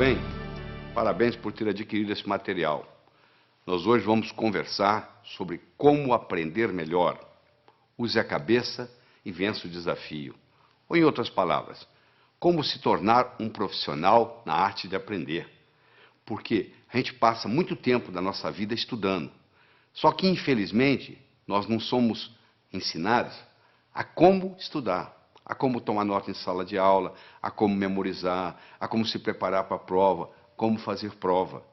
bem? Parabéns por ter adquirido esse material. Nós hoje vamos conversar sobre como aprender melhor. Use a cabeça e vença o desafio. Ou, em outras palavras, como se tornar um profissional na arte de aprender. Porque a gente passa muito tempo da nossa vida estudando. Só que, infelizmente, nós não somos ensinados a como estudar, a como tomar nota em sala de aula, a como memorizar, a como se preparar para a prova, como fazer prova.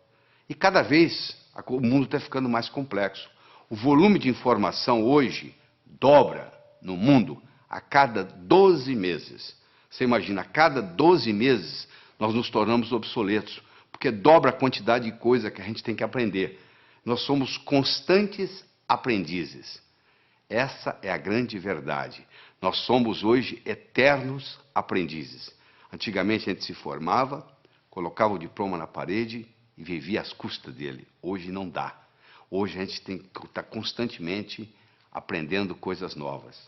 E cada vez o mundo está ficando mais complexo. O volume de informação hoje dobra no mundo a cada 12 meses. Você imagina, a cada 12 meses nós nos tornamos obsoletos, porque dobra a quantidade de coisa que a gente tem que aprender. Nós somos constantes aprendizes. Essa é a grande verdade. Nós somos hoje eternos aprendizes. Antigamente a gente se formava, colocava o diploma na parede e vivia às custas dele. Hoje não dá. Hoje a gente tem que estar constantemente aprendendo coisas novas.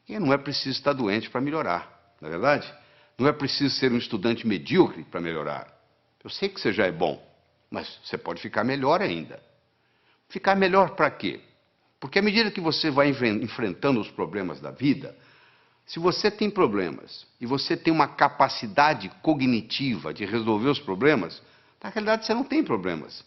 E não é preciso estar doente para melhorar, não é verdade? Não é preciso ser um estudante medíocre para melhorar. Eu sei que você já é bom, mas você pode ficar melhor ainda. Ficar melhor para quê? Porque à medida que você vai enfrentando os problemas da vida, se você tem problemas e você tem uma capacidade cognitiva de resolver os problemas, na realidade você não tem problemas.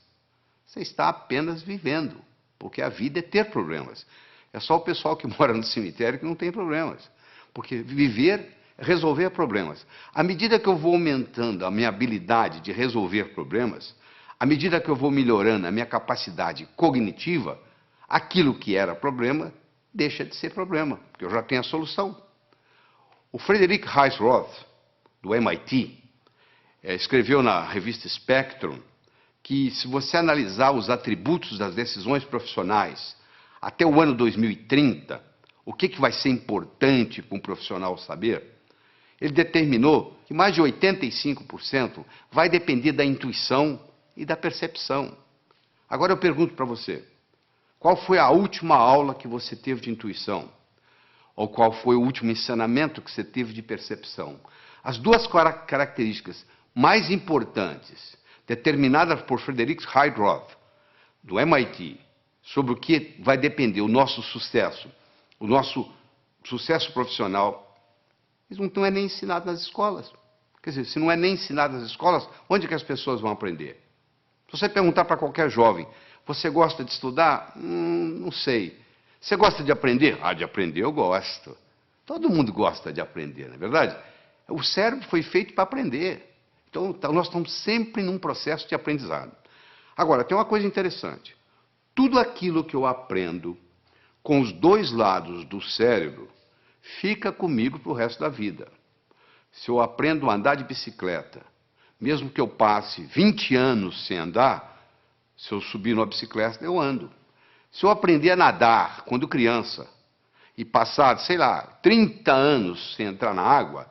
Você está apenas vivendo, porque a vida é ter problemas. É só o pessoal que mora no cemitério que não tem problemas. Porque viver é resolver problemas. À medida que eu vou aumentando a minha habilidade de resolver problemas, à medida que eu vou melhorando a minha capacidade cognitiva, aquilo que era problema deixa de ser problema, porque eu já tenho a solução. O Frederick Heisroth, do MIT, escreveu na revista Spectrum que, se você analisar os atributos das decisões profissionais até o ano 2030, o que vai ser importante para um profissional saber, ele determinou que mais de 85% vai depender da intuição e da percepção. Agora eu pergunto para você, qual foi a última aula que você teve de intuição? Ou qual foi o último ensinamento que você teve de percepção? As duas características mais importantes, determinadas por Frederick Heisroth, do MIT, sobre o que vai depender o nosso sucesso profissional, isso não é nem ensinado nas escolas. Quer dizer, se não é nem ensinado nas escolas, onde que as pessoas vão aprender? Se você perguntar para qualquer jovem, você gosta de estudar? Não sei. Você gosta de aprender? Ah, de aprender eu gosto. Todo mundo gosta de aprender, não é verdade? O cérebro foi feito para aprender. Então, nós estamos sempre num processo de aprendizado. Agora, tem uma coisa interessante. Tudo aquilo que eu aprendo com os dois lados do cérebro fica comigo para o resto da vida. Se eu aprendo a andar de bicicleta, mesmo que eu passe 20 anos sem andar, se eu subir numa bicicleta, eu ando. Se eu aprender a nadar quando criança e passar, sei lá, 30 anos sem entrar na água,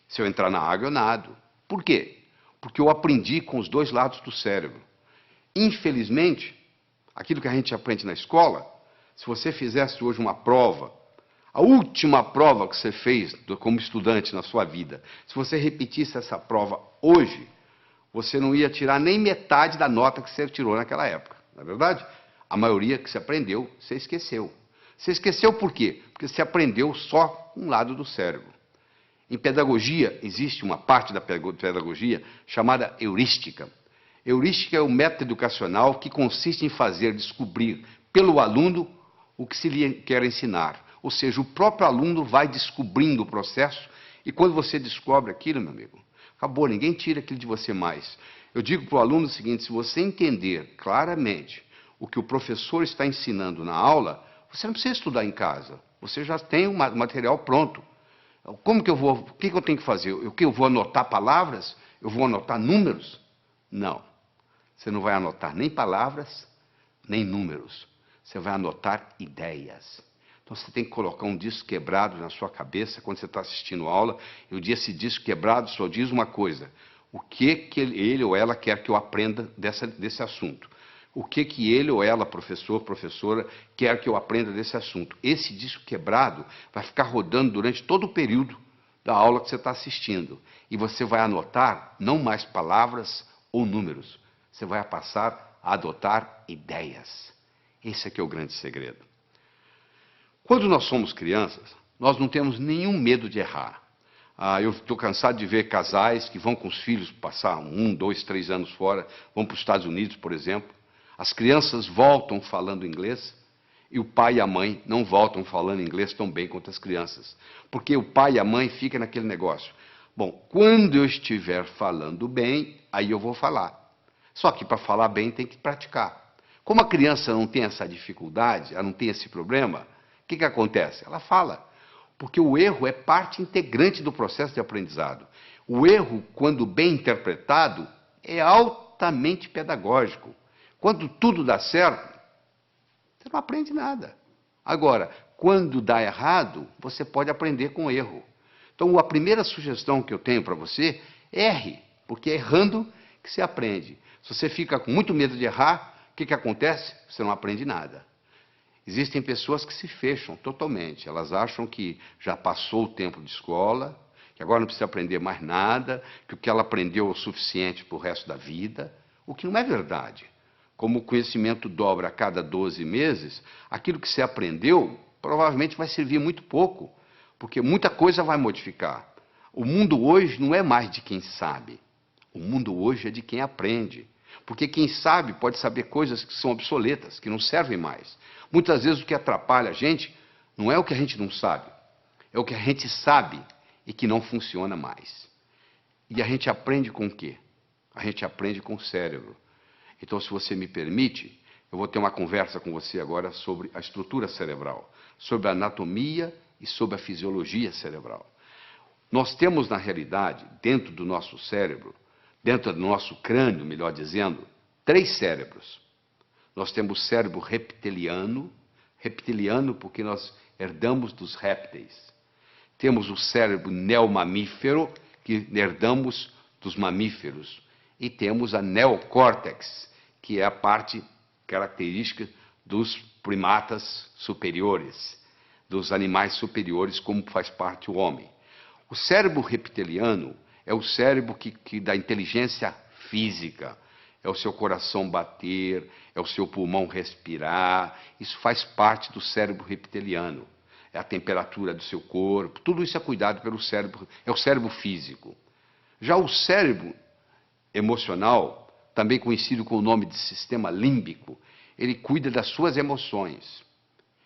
se eu entrar na água, eu nado. Por quê? Porque eu aprendi com os dois lados do cérebro. Infelizmente, aquilo que a gente aprende na escola, se você fizesse hoje uma prova, a última prova que você fez como estudante na sua vida, se você repetisse essa prova hoje, você não ia tirar nem metade da nota que você tirou naquela época, não é verdade? A maioria que você aprendeu, você esqueceu. Você esqueceu por quê? Porque você aprendeu só um lado do cérebro. Em pedagogia, existe uma parte da pedagogia chamada heurística. Heurística é o método educacional que consiste em fazer descobrir pelo aluno o que se lhe quer ensinar. Ou seja, o próprio aluno vai descobrindo o processo e quando você descobre aquilo, meu amigo, acabou, ninguém tira aquilo de você mais. Eu digo para o aluno o seguinte, se você entender claramente o que o professor está ensinando na aula, você não precisa estudar em casa. Você já tem o material pronto. Como que eu vou, o que eu tenho que fazer? Eu vou anotar palavras? Eu vou anotar números? Não. Você não vai anotar nem palavras, nem números. Você vai anotar ideias. Então você tem que colocar um disco quebrado na sua cabeça quando você está assistindo a aula, e esse disco quebrado só diz uma coisa: o que ele ou ela quer que eu aprenda desse assunto. O que ele ou ela, professor, professora, quer que eu aprenda desse assunto. Esse disco quebrado vai ficar rodando durante todo o período da aula que você está assistindo. E você vai anotar não mais palavras ou números. Você vai passar a adotar ideias. Esse aqui é o grande segredo. Quando nós somos crianças, nós não temos nenhum medo de errar. Eu estou cansado de ver casais que vão com os filhos passar 1, 2, 3 anos fora, vão para os Estados Unidos, por exemplo. As crianças voltam falando inglês e o pai e a mãe não voltam falando inglês tão bem quanto as crianças. Porque o pai e a mãe ficam naquele negócio. Bom, quando eu estiver falando bem, aí eu vou falar. Só que para falar bem tem que praticar. Como a criança não tem essa dificuldade, ela não tem esse problema, o que acontece? Ela fala. Porque o erro é parte integrante do processo de aprendizado. O erro, quando bem interpretado, é altamente pedagógico. Quando tudo dá certo, você não aprende nada. Agora, quando dá errado, você pode aprender com o erro. Então, a primeira sugestão que eu tenho para você, erre, porque é errando que você aprende. Se você fica com muito medo de errar, o que acontece? Você não aprende nada. Existem pessoas que se fecham totalmente. Elas acham que já passou o tempo de escola, que agora não precisa aprender mais nada, que o que ela aprendeu é o suficiente para o resto da vida, o que não é verdade. Como o conhecimento dobra a cada 12 meses, aquilo que você aprendeu provavelmente vai servir muito pouco, porque muita coisa vai modificar. O mundo hoje não é mais de quem sabe. O mundo hoje é de quem aprende. Porque quem sabe pode saber coisas que são obsoletas, que não servem mais. Muitas vezes o que atrapalha a gente não é o que a gente não sabe, é o que a gente sabe e que não funciona mais. E a gente aprende com o quê? A gente aprende com o cérebro. Então, se você me permite, eu vou ter uma conversa com você agora sobre a estrutura cerebral, sobre a anatomia e sobre a fisiologia cerebral. Nós temos, na realidade, dentro do nosso cérebro, dentro do nosso crânio, melhor dizendo, 3 cérebros. Nós temos o cérebro reptiliano porque nós herdamos dos répteis. Temos o cérebro neomamífero, que herdamos dos mamíferos. E temos a neocórtex, que é a parte característica dos primatas superiores, dos animais superiores, como faz parte o homem. O cérebro reptiliano é o cérebro que dá inteligência física. É o seu coração bater, é o seu pulmão respirar. Isso faz parte do cérebro reptiliano. É a temperatura do seu corpo. Tudo isso é cuidado pelo cérebro, é o cérebro físico. Já o cérebro emocional, também conhecido com o nome de sistema límbico, ele cuida das suas emoções.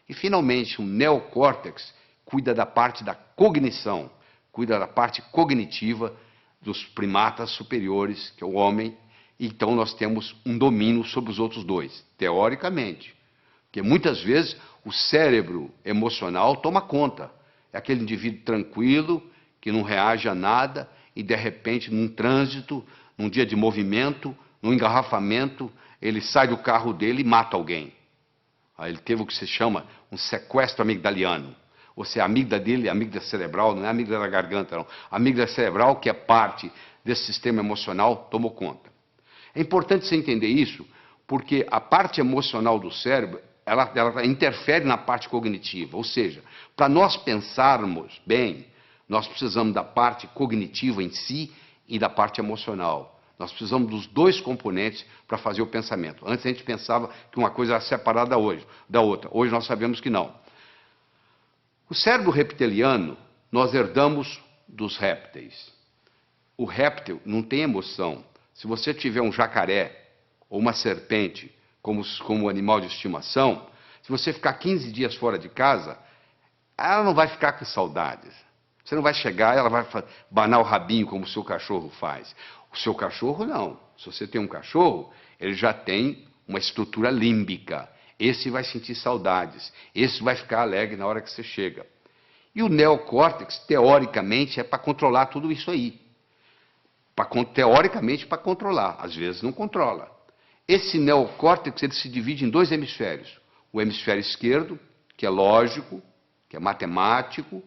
E, finalmente, o neocórtex cuida da parte da cognição, cuida da parte cognitiva dos primatas superiores, que é o homem. Então, nós temos um domínio sobre os outros 2, teoricamente. Porque, muitas vezes, o cérebro emocional toma conta. É aquele indivíduo tranquilo, que não reage a nada, e, de repente, num trânsito, num dia de movimento, num engarrafamento, ele sai do carro dele e mata alguém. Aí ele teve o que se chama um sequestro amigdaliano. Ou seja, a amígdala dele, a amígdala cerebral, não é a amígdala da garganta, não. A amígdala cerebral, que é parte desse sistema emocional, tomou conta. É importante você entender isso, porque a parte emocional do cérebro, ela interfere na parte cognitiva. Ou seja, para nós pensarmos bem, nós precisamos da parte cognitiva em si e da parte emocional. Nós precisamos dos 2 componentes para fazer o pensamento. Antes a gente pensava que uma coisa era separada da outra. Hoje nós sabemos que não. O cérebro reptiliano nós herdamos dos répteis. O réptil não tem emoção. Se você tiver um jacaré ou uma serpente como animal de estimação, se você ficar 15 dias fora de casa, ela não vai ficar com saudades. Você não vai chegar e ela vai banar o rabinho como o seu cachorro faz. O seu cachorro não. Se você tem um cachorro, ele já tem uma estrutura límbica. Esse vai sentir saudades. Esse vai ficar alegre na hora que você chega. E o neocórtex, teoricamente, é para controlar tudo isso aí. Teoricamente, para controlar. Às vezes não controla. Esse neocórtex ele se divide em 2 hemisférios. O hemisfério esquerdo, que é lógico, que é matemático,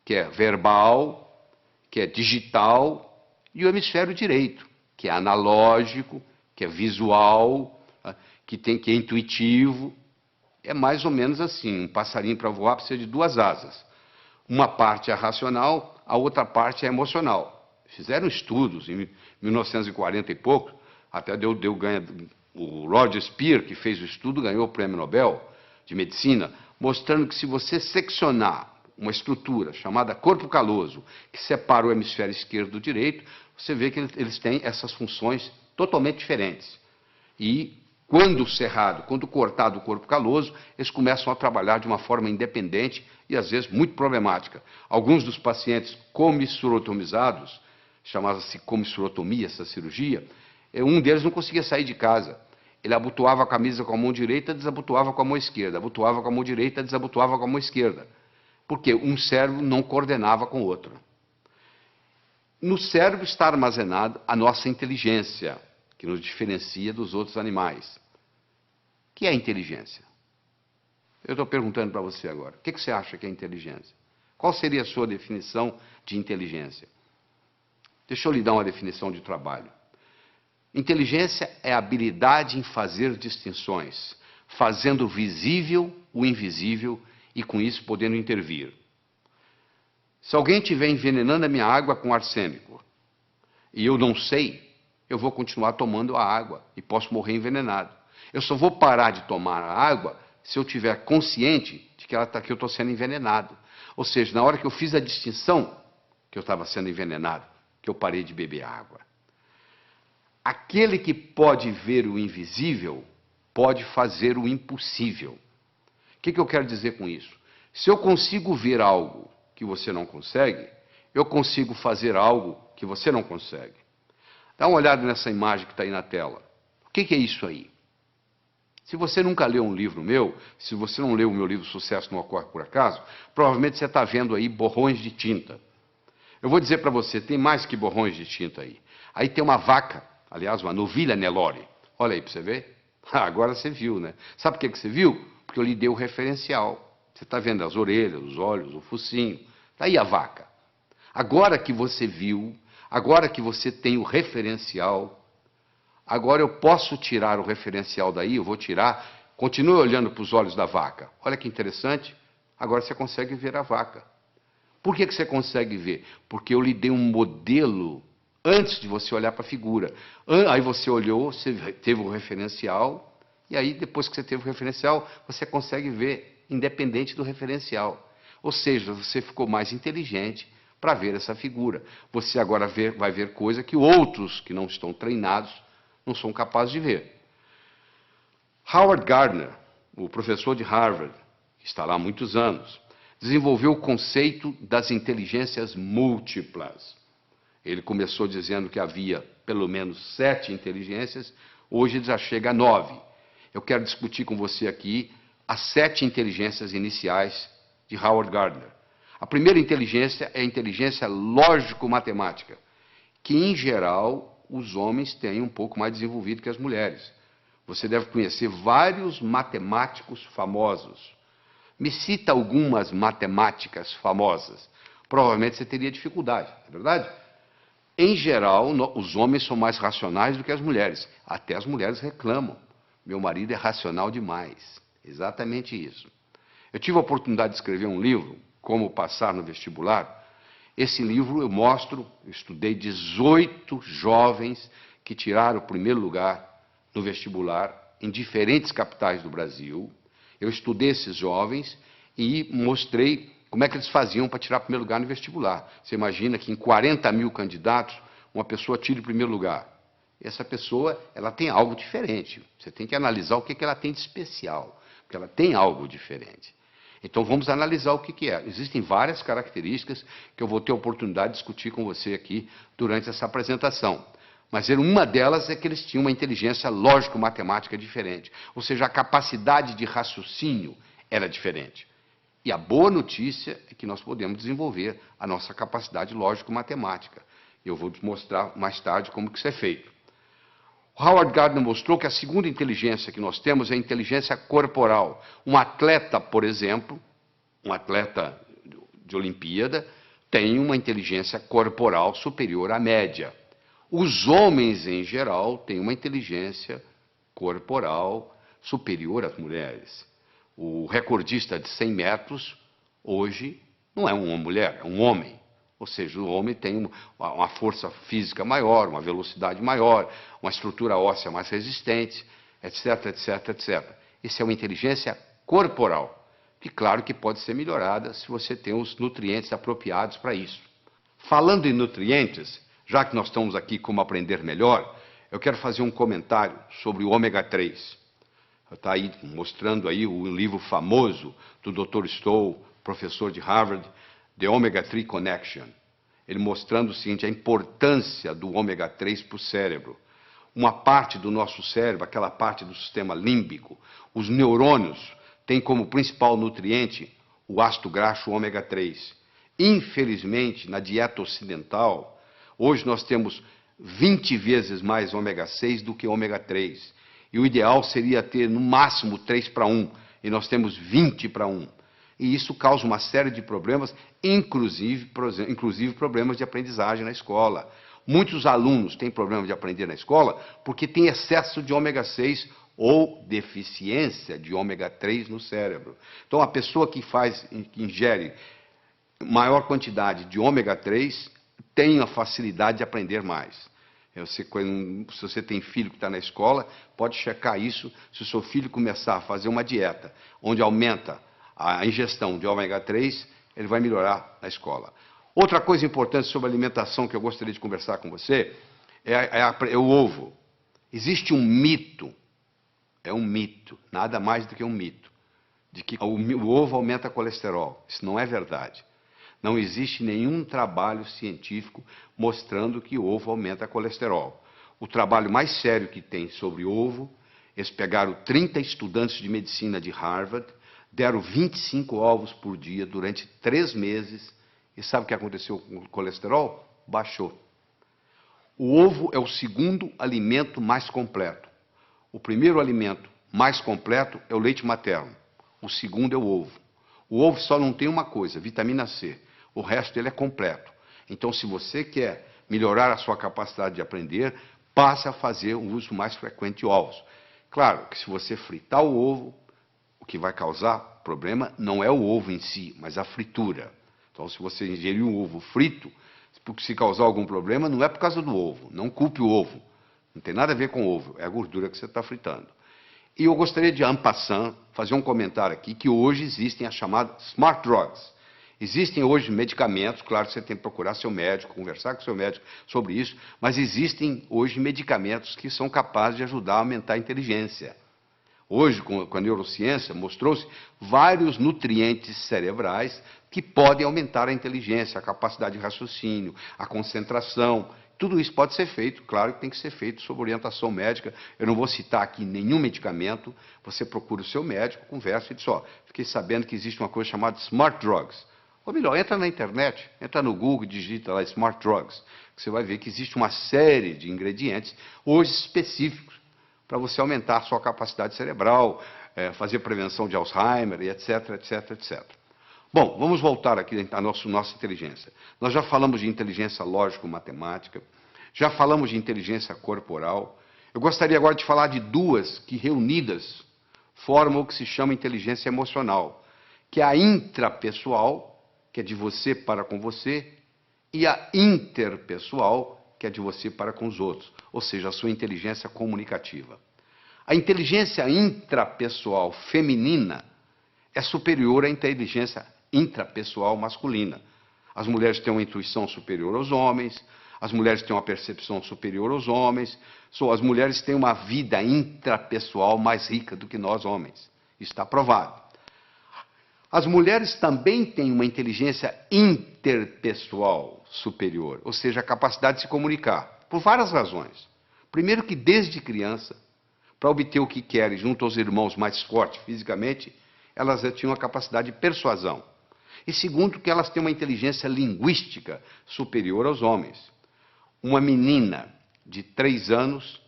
que é verbal, que é digital, e o hemisfério direito, que é analógico, que é visual, que é intuitivo. É mais ou menos assim, um passarinho para voar precisa de 2 asas. Uma parte é racional, a outra parte é emocional. Fizeram estudos em 1940 e pouco, até deu ganho, o Roger Spear, que fez o estudo, ganhou o Prêmio Nobel de Medicina, mostrando que se você seccionar uma estrutura chamada corpo caloso, que separa o hemisfério esquerdo do direito, você vê que eles têm essas funções totalmente diferentes. E quando cerrado, quando cortado o corpo caloso, eles começam a trabalhar de uma forma independente e às vezes muito problemática. Alguns dos pacientes comissurotomizados, chamava-se comissurotomia essa cirurgia, um deles não conseguia sair de casa. Ele abotoava a camisa com a mão direita, desabotoava com a mão esquerda, abotoava com a mão direita, desabotoava com a mão esquerda. Porque um cérebro não coordenava com o outro. No cérebro está armazenada a nossa inteligência, que nos diferencia dos outros animais. O que é inteligência? Eu estou perguntando para você agora. O que você acha que é inteligência? Qual seria a sua definição de inteligência? Deixa eu lhe dar uma definição de trabalho. Inteligência é a habilidade em fazer distinções, fazendo visível o invisível e com isso podendo intervir. Se alguém estiver envenenando a minha água com arsênico e eu não sei, eu vou continuar tomando a água e posso morrer envenenado. Eu só vou parar de tomar a água se eu estiver consciente de que eu estou sendo envenenado. Ou seja, na hora que eu fiz a distinção que eu estava sendo envenenado, que eu parei de beber água. Aquele que pode ver o invisível pode fazer o impossível. O que eu quero dizer com isso? Se eu consigo ver algo que você não consegue, eu consigo fazer algo que você não consegue. Dá uma olhada nessa imagem que está aí na tela. O que é isso aí? Se você nunca leu um livro meu, se você não leu o meu livro Sucesso Não Ocorre Por Acaso, provavelmente você está vendo aí borrões de tinta. Eu vou dizer para você, tem mais que borrões de tinta aí. Aí tem uma vaca, aliás, uma novilha Nelore. Olha aí para você ver. Agora você viu, né? Sabe por que você viu? Porque eu lhe dei o referencial. Você está vendo as orelhas, os olhos, o focinho. Está aí a vaca. Agora que você viu, agora que você tem o referencial, agora eu posso tirar o referencial daí, eu vou tirar, continue olhando para os olhos da vaca. Olha que interessante, agora você consegue ver a vaca. Por que você consegue ver? Porque eu lhe dei um modelo antes de você olhar para a figura. Aí você olhou, você teve o referencial, e aí depois que você teve o referencial, você consegue ver independente do referencial. Ou seja, você ficou mais inteligente para ver essa figura. Você agora vai ver coisa que outros que não estão treinados não são capazes de ver. Howard Gardner, o professor de Harvard, que está lá há muitos anos, desenvolveu o conceito das inteligências múltiplas. Ele começou dizendo que havia pelo menos 7 inteligências, hoje ele já chega a 9. Eu quero discutir com você aqui as 7 inteligências iniciais de Howard Gardner. A primeira inteligência é a inteligência lógico-matemática, que, em geral, os homens têm um pouco mais desenvolvido que as mulheres. Você deve conhecer vários matemáticos famosos. Me cita algumas matemáticas famosas. Provavelmente você teria dificuldade, não é verdade? Em geral, os homens são mais racionais do que as mulheres. Até as mulheres reclamam. Meu marido é racional demais. Exatamente isso. Eu tive a oportunidade de escrever um livro, Como Passar no Vestibular. Esse livro eu estudei 18 jovens que tiraram o primeiro lugar no vestibular em diferentes capitais do Brasil. Eu estudei esses jovens e mostrei como é que eles faziam para tirar o primeiro lugar no vestibular. Você imagina que em 40 mil candidatos, uma pessoa tira o primeiro lugar. Essa pessoa, ela tem algo diferente. Você tem que analisar o que ela tem de especial, porque ela tem algo diferente. Então vamos analisar o que é. Existem várias características que eu vou ter a oportunidade de discutir com você aqui durante essa apresentação. Mas uma delas é que eles tinham uma inteligência lógico-matemática diferente. Ou seja, a capacidade de raciocínio era diferente. E a boa notícia é que nós podemos desenvolver a nossa capacidade lógico-matemática. Eu vou mostrar mais tarde como que isso é feito. Howard Gardner mostrou que a segunda inteligência que nós temos é a inteligência corporal. Um atleta, por exemplo, um atleta de Olimpíada, tem uma inteligência corporal superior à média. Os homens, em geral, têm uma inteligência corporal superior às mulheres. O recordista de 100 metros, hoje, não é uma mulher, é um homem. Ou seja, o homem tem uma força física maior, uma velocidade maior, uma estrutura óssea mais resistente, etc, etc, etc. Isso é uma inteligência corporal, que claro que pode ser melhorada se você tem os nutrientes apropriados para isso. Falando em nutrientes, já que nós estamos aqui como aprender melhor, eu quero fazer um comentário sobre o ômega 3. Está aí mostrando aí o livro famoso do Dr. Stoll, professor de Harvard, The Omega 3 Connection. Ele mostrando o seguinte, a importância do ômega 3 para o cérebro. Uma parte do nosso cérebro, aquela parte do sistema límbico, os neurônios, tem como principal nutriente o ácido graxo ômega 3. Infelizmente, na dieta ocidental, hoje nós temos 20 vezes mais ômega 6 do que ômega 3. E o ideal seria ter no máximo 3 para 1, e nós temos 20 para 1. E isso causa uma série de problemas, inclusive problemas de aprendizagem na escola. Muitos alunos têm problema de aprender na escola porque tem excesso de ômega 6 ou deficiência de ômega 3 no cérebro. Então, a pessoa que ingere maior quantidade de ômega 3 tem a facilidade de aprender mais. Se você tem filho que está na escola, pode checar isso. Se o seu filho começar a fazer uma dieta onde aumenta a ingestão de ômega 3, ele vai melhorar na escola. Outra coisa importante sobre alimentação que eu gostaria de conversar com você é o ovo. Existe um mito, nada mais do que um mito, de que o ovo aumenta colesterol. Isso não é verdade. Não existe nenhum trabalho científico mostrando que o ovo aumenta colesterol. O trabalho mais sério que tem sobre ovo, eles pegaram 30 estudantes de medicina de Harvard, deram 25 ovos por dia durante 3 meses, e sabe o que aconteceu com o colesterol? Baixou. O ovo é o segundo alimento mais completo. O primeiro alimento mais completo é o leite materno. O segundo é o ovo. O ovo só não tem uma coisa, vitamina C. O resto dele é completo. Então, se você quer melhorar a sua capacidade de aprender, passe a fazer um uso mais frequente de ovos. Claro que se você fritar o ovo, o que vai causar problema não é o ovo em si, mas a fritura. Então, se você ingerir um ovo frito, se causar algum problema, não é por causa do ovo. Não culpe o ovo. Não tem nada a ver com o ovo, é a gordura que você está fritando. E eu gostaria de, en passant, fazer um comentário aqui, que hoje existem as chamadas smart drugs. Existem hoje medicamentos, claro que você tem que procurar seu médico, conversar com seu médico sobre isso, mas existem hoje medicamentos que são capazes de ajudar a aumentar a inteligência. Hoje, com a neurociência, mostrou-se vários nutrientes cerebrais que podem aumentar a inteligência, a capacidade de raciocínio, a concentração. Tudo isso pode ser feito, claro que tem que ser feito sob orientação médica. Eu não vou citar aqui nenhum medicamento, você procura o seu médico, conversa e diz, ó, fiquei sabendo que existe uma coisa chamada smart drugs. Ou melhor, entra na internet, entra no Google, digita lá smart drugs, que você vai ver que existe uma série de ingredientes, hoje específicos, para você aumentar a sua capacidade cerebral, fazer prevenção de Alzheimer, e etc, etc, etc. Bom, vamos voltar aqui à nossa inteligência. Nós já falamos de inteligência lógico-matemática, já falamos de inteligência corporal. Eu gostaria agora de falar de duas que, reunidas, formam o que se chama inteligência emocional, que é a intrapessoal, que é de você para com você, e a interpessoal, que é de você para com os outros, ou seja, a sua inteligência comunicativa. A inteligência intrapessoal feminina é superior à inteligência intrapessoal masculina. As mulheres têm uma intuição superior aos homens, as mulheres têm uma percepção superior aos homens, as mulheres têm uma vida intrapessoal mais rica do que nós homens. Isso está provado. As mulheres também têm uma inteligência interpessoal superior, ou seja, a capacidade de se comunicar, por várias razões. Primeiro que desde criança, para obter o que querem junto aos irmãos mais fortes fisicamente, elas já tinham a capacidade de persuasão. E segundo que elas têm uma inteligência linguística superior aos homens. Uma menina de 3 anos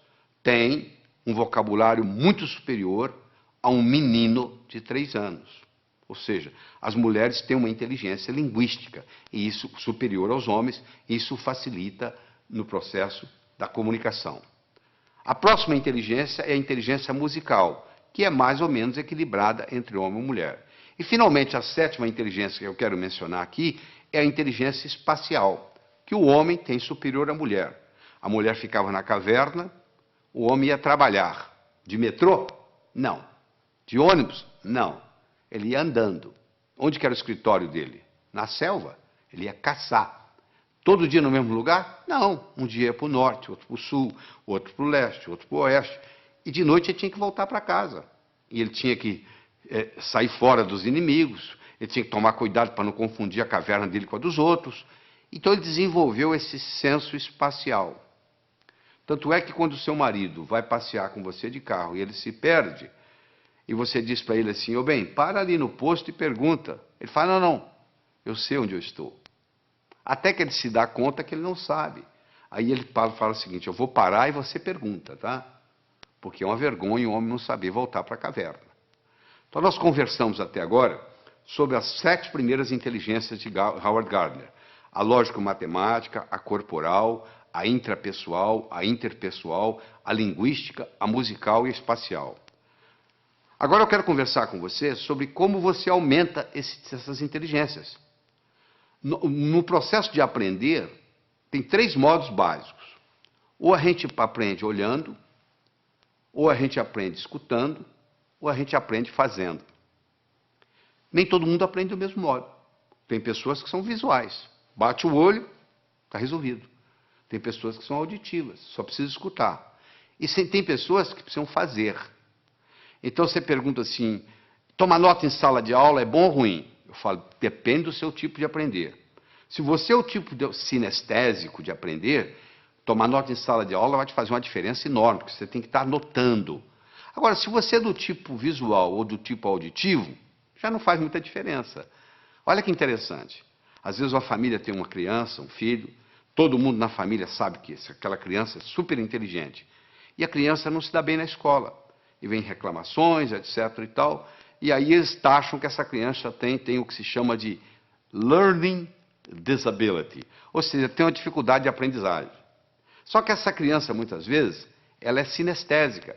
tem um vocabulário muito superior a um menino de 3 anos. Ou seja, as mulheres têm uma inteligência linguística, e isso superior aos homens, isso facilita no processo da comunicação. A próxima inteligência é a inteligência musical, que é mais ou menos equilibrada entre homem e mulher. E, finalmente, a sétima inteligência que eu quero mencionar aqui é a inteligência espacial, que o homem tem superior à mulher. A mulher ficava na caverna, o homem ia trabalhar. De metrô? Não. De ônibus? Não. Ele ia andando. Onde que era o escritório dele? Na selva. Ele ia caçar. Todo dia no mesmo lugar? Não. Um dia ia para o norte, outro para o sul, outro para o leste, outro para o oeste. E de noite ele tinha que voltar para casa. E ele tinha que sair fora dos inimigos, ele tinha que tomar cuidado para não confundir a caverna dele com a dos outros. Então ele desenvolveu esse senso espacial. Tanto é que quando o seu marido vai passear com você de carro e ele se perde, e você diz para ele assim, ô bem, para ali no posto e pergunta. Ele fala, não, eu sei onde eu estou. Até que ele se dá conta que ele não sabe. Aí ele fala o seguinte, eu vou parar e você pergunta, tá? Porque é uma vergonha o homem não saber voltar para a caverna. Então nós conversamos até agora sobre as 7 primeiras inteligências de Howard Gardner. A lógico-matemática, a corporal, a intrapessoal, a interpessoal, a linguística, a musical e a espacial. Agora eu quero conversar com você sobre como você aumenta essas inteligências. No processo de aprender, tem 3 modos básicos. Ou a gente aprende olhando, ou a gente aprende escutando, ou a gente aprende fazendo. Nem todo mundo aprende do mesmo modo. Tem pessoas que são visuais. Bate o olho, está resolvido. Tem pessoas que são auditivas, só precisa escutar. E tem pessoas que precisam fazer. Então você pergunta assim, tomar nota em sala de aula é bom ou ruim? Eu falo, depende do seu tipo de aprender. Se você é o tipo sinestésico de aprender, tomar nota em sala de aula vai te fazer uma diferença enorme, porque você tem que estar anotando. Agora, se você é do tipo visual ou do tipo auditivo, já não faz muita diferença. Olha que interessante. Às vezes uma família tem uma criança, um filho, todo mundo na família sabe que aquela criança é super inteligente. E a criança não se dá bem na escola. E vem reclamações, etc. e tal. E aí eles acham que essa criança tem o que se chama de learning disability. Ou seja, tem uma dificuldade de aprendizagem. Só que essa criança, muitas vezes, ela é sinestésica.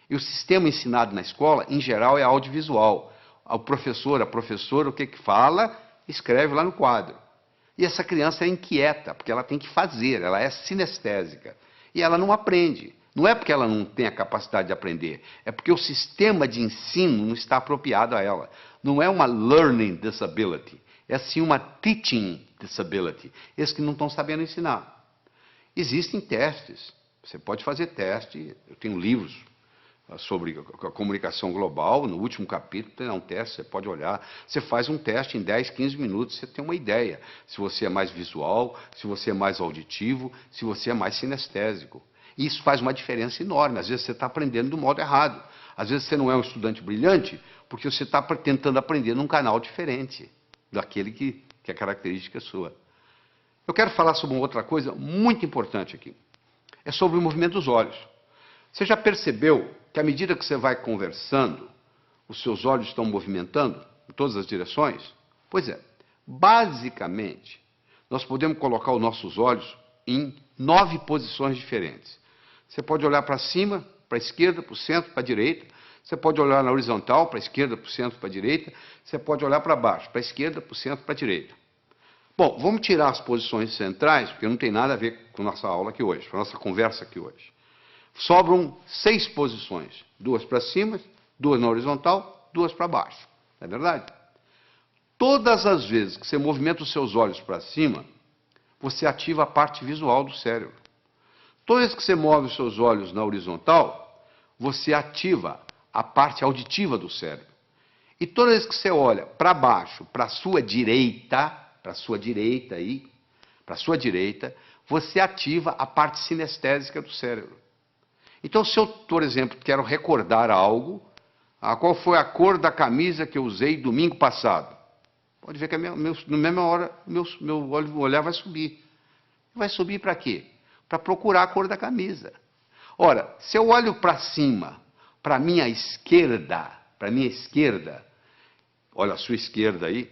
E o sistema ensinado na escola, em geral, é audiovisual. O professor, a professora, o que fala, escreve lá no quadro. E essa criança é inquieta, porque ela tem que fazer, ela é sinestésica. E ela não aprende. Não é porque ela não tem a capacidade de aprender, é porque o sistema de ensino não está apropriado a ela. Não é uma learning disability, é sim uma teaching disability. Esses que não estão sabendo ensinar. Existem testes, você pode fazer teste, eu tenho livros sobre a comunicação global, no último capítulo tem um teste, você pode olhar, você faz um teste em 10, 15 minutos, você tem uma ideia, se você é mais visual, se você é mais auditivo, se você é mais sinestésico. E isso faz uma diferença enorme, às vezes você está aprendendo do modo errado, às vezes você não é um estudante brilhante, porque você está tentando aprender num canal diferente daquele que é característica sua. Eu quero falar sobre uma outra coisa muito importante aqui, é sobre o movimento dos olhos. Você já percebeu que à medida que você vai conversando, os seus olhos estão movimentando em todas as direções? Pois é, basicamente, nós podemos colocar os nossos olhos em 9 posições diferentes. Você pode olhar para cima, para a esquerda, para o centro, para a direita. Você pode olhar na horizontal, para a esquerda, para o centro, para a direita. Você pode olhar para baixo, para a esquerda, para o centro, para a direita. Bom, vamos tirar as posições centrais, porque não tem nada a ver com a nossa aula aqui hoje, com a nossa conversa aqui hoje. Sobram 6 posições, 2 para cima, 2 na horizontal, 2 para baixo. Não é verdade? Todas as vezes que você movimenta os seus olhos para cima, você ativa a parte visual do cérebro. Toda vez que você move os seus olhos na horizontal, você ativa a parte auditiva do cérebro. E toda vez que você olha para baixo, para a sua direita aí, para a sua direita, você ativa a parte sinestésica do cérebro. Então, se eu, por exemplo, quero recordar algo, qual foi a cor da camisa que eu usei domingo passado? Pode ver que na mesma hora meu olhar vai subir. Vai subir para quê? Para procurar a cor da camisa. Ora, se eu olho para cima, para a minha esquerda, olha a sua esquerda aí,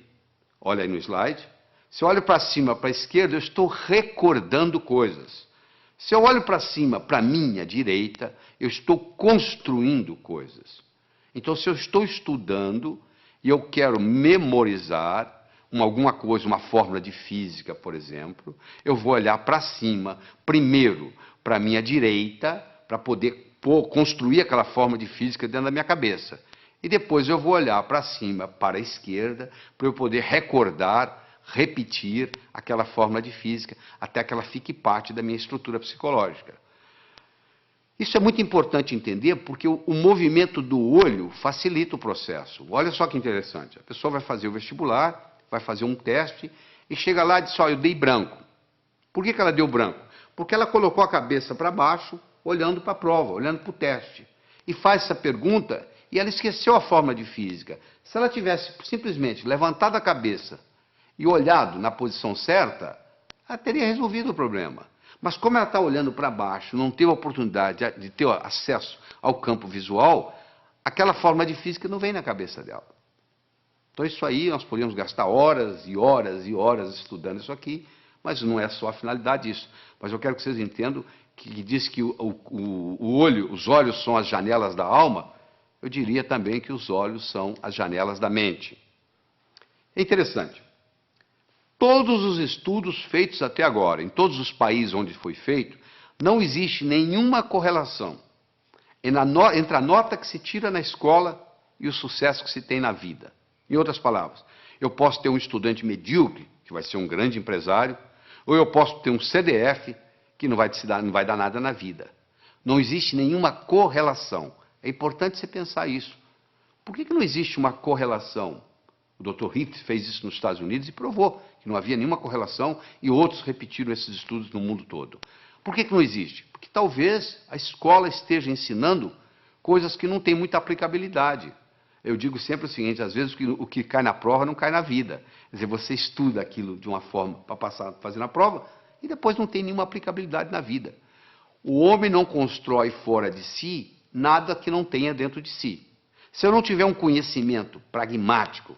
olha aí no slide. Se eu olho para cima, para a esquerda, eu estou recordando coisas. Se eu olho para cima, para a minha direita, eu estou construindo coisas. Então, se eu estou estudando e eu quero memorizar, alguma coisa, uma fórmula de física, por exemplo, eu vou olhar para cima, primeiro para a minha direita, para poder construir aquela fórmula de física dentro da minha cabeça. E depois eu vou olhar para cima, para a esquerda, para eu poder recordar, repetir aquela fórmula de física, até que ela fique parte da minha estrutura psicológica. Isso é muito importante entender, porque o movimento do olho facilita o processo. Olha só que interessante. A pessoa vai fazer o vestibular, vai fazer um teste, e chega lá e diz, eu dei branco. Por que ela deu branco? Porque ela colocou a cabeça para baixo, olhando para a prova, olhando para o teste. E faz essa pergunta, e ela esqueceu a fórmula de física. Se ela tivesse simplesmente levantado a cabeça e olhado na posição certa, ela teria resolvido o problema. Mas como ela está olhando para baixo, não teve a oportunidade de ter acesso ao campo visual, aquela forma de física não vem na cabeça dela. Então isso aí, nós podemos gastar horas e horas e horas estudando isso aqui, mas não é só a finalidade disso. Mas eu quero que vocês entendam que diz que os olhos são as janelas da alma, eu diria também que os olhos são as janelas da mente. É interessante. Todos os estudos feitos até agora, em todos os países onde foi feito, não existe nenhuma correlação entre a nota que se tira na escola e o sucesso que se tem na vida. Em outras palavras, eu posso ter um estudante medíocre, que vai ser um grande empresário, ou eu posso ter um CDF, que não vai dar nada na vida. Não existe nenhuma correlação. É importante você pensar isso. Por que não existe uma correlação? O Dr. Heath fez isso nos Estados Unidos e provou que não havia nenhuma correlação, e outros repetiram esses estudos no mundo todo. Por que não existe? Porque talvez a escola esteja ensinando coisas que não têm muita aplicabilidade. Eu digo sempre o seguinte, às vezes o que cai na prova não cai na vida. Quer dizer, você estuda aquilo de uma forma para passar, fazer na prova, e depois não tem nenhuma aplicabilidade na vida. O homem não constrói fora de si nada que não tenha dentro de si. Se eu não tiver um conhecimento pragmático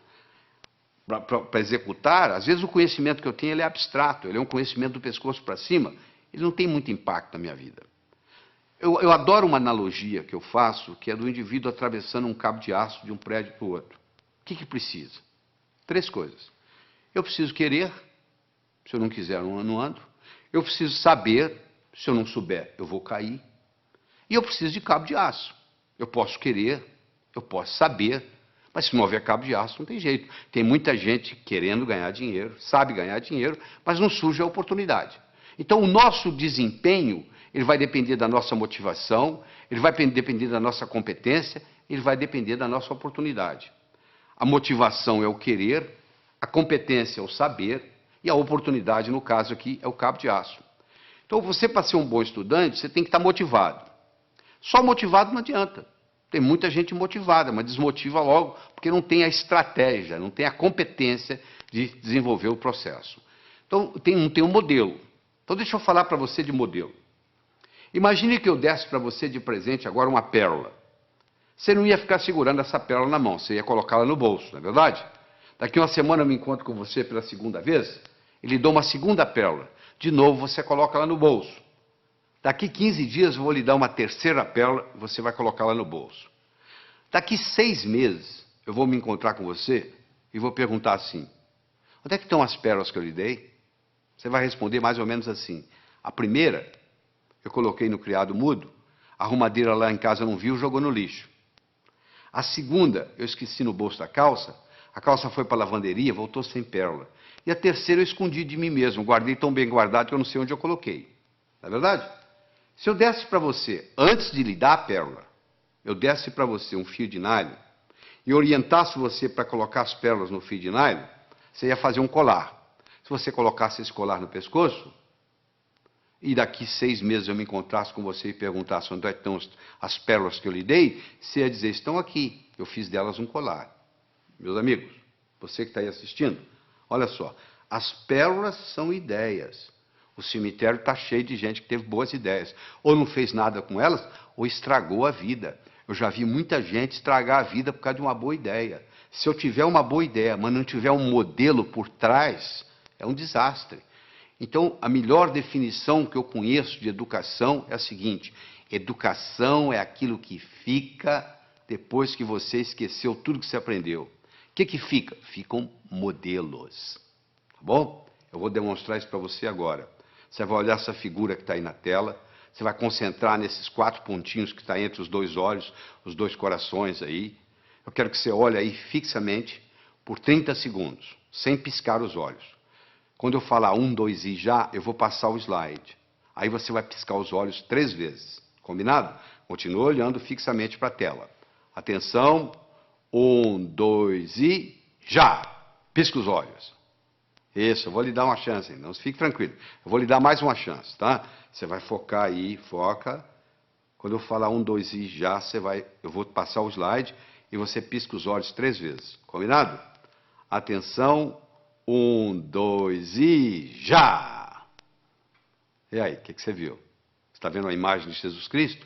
para executar, às vezes o conhecimento que eu tenho ele é abstrato, ele é um conhecimento do pescoço para cima, ele não tem muito impacto na minha vida. Eu adoro uma analogia que eu faço, que é do indivíduo atravessando um cabo de aço de um prédio para o outro. O que precisa? 3 coisas. Eu preciso querer, se eu não quiser, eu não ando. Eu preciso saber, se eu não souber, eu vou cair. E eu preciso de cabo de aço. Eu posso querer, eu posso saber, mas se não houver cabo de aço, não tem jeito. Tem muita gente querendo ganhar dinheiro, sabe ganhar dinheiro, mas não surge a oportunidade. Então, o nosso desempenho, ele vai depender da nossa motivação, ele vai depender da nossa competência, ele vai depender da nossa oportunidade. A motivação é o querer, a competência é o saber, e a oportunidade, no caso aqui, é o cabo de aço. Então, você, para ser um bom estudante, você tem que estar motivado. Só motivado não adianta. Tem muita gente motivada, mas desmotiva logo, porque não tem a estratégia, não tem a competência de desenvolver o processo. Então, não tem um modelo. Então, deixa eu falar para você de modelo. Imagine que eu desse para você de presente agora uma pérola. Você não ia ficar segurando essa pérola na mão, você ia colocá-la no bolso, não é verdade? Daqui uma semana eu me encontro com você pela segunda vez, e lhe dou uma segunda pérola. De novo, você coloca ela no bolso. Daqui 15 dias eu vou lhe dar uma terceira pérola, e você vai colocá-la no bolso. Daqui 6 meses eu vou me encontrar com você e vou perguntar assim, onde é que estão as pérolas que eu lhe dei? Você vai responder mais ou menos assim, a primeira eu coloquei no criado mudo, a arrumadeira lá em casa não viu, jogou no lixo. A segunda eu esqueci no bolso da calça, a calça foi para a lavanderia, voltou sem pérola. E a terceira eu escondi de mim mesmo, guardei tão bem guardado que eu não sei onde eu coloquei. Não é verdade? Se eu desse para você, antes de lhe dar a pérola, eu desse para você um fio de nylon e orientasse você para colocar as pérolas no fio de nylon, você ia fazer um colar. Se você colocasse esse colar no pescoço, e daqui 6 meses eu me encontrasse com você e perguntasse onde estão as pérolas que eu lhe dei, você ia dizer, estão aqui, eu fiz delas um colar. Meus amigos, você que está aí assistindo, olha só, as pérolas são ideias. O cemitério está cheio de gente que teve boas ideias. Ou não fez nada com elas, ou estragou a vida. Eu já vi muita gente estragar a vida por causa de uma boa ideia. Se eu tiver uma boa ideia, mas não tiver um modelo por trás, é um desastre. Então, a melhor definição que eu conheço de educação é a seguinte, educação é aquilo que fica depois que você esqueceu tudo que você aprendeu. que fica? Ficam modelos. Tá bom? Eu vou demonstrar isso para você agora. Você vai olhar essa figura que está aí na tela. Você vai concentrar nesses 4 pontinhos que está entre os 2 olhos, os 2 corações aí. Eu quero que você olhe aí fixamente por 30 segundos, sem piscar os olhos. Quando eu falar 1, 2 e já, eu vou passar o slide. Aí você vai piscar os olhos 3 vezes. Combinado? Continua olhando fixamente para a tela. Atenção. 1, 2 e já! Pisca os olhos. Isso, eu vou lhe dar uma chance, não fique tranquilo. Eu vou lhe dar mais uma chance, tá? Você vai focar aí, foca. Quando eu falar 1, 2 e já, eu vou passar o slide e você pisca os olhos 3 vezes. Combinado? Atenção. 1, 2 e já! E aí, o que você viu? Você está vendo a imagem de Jesus Cristo?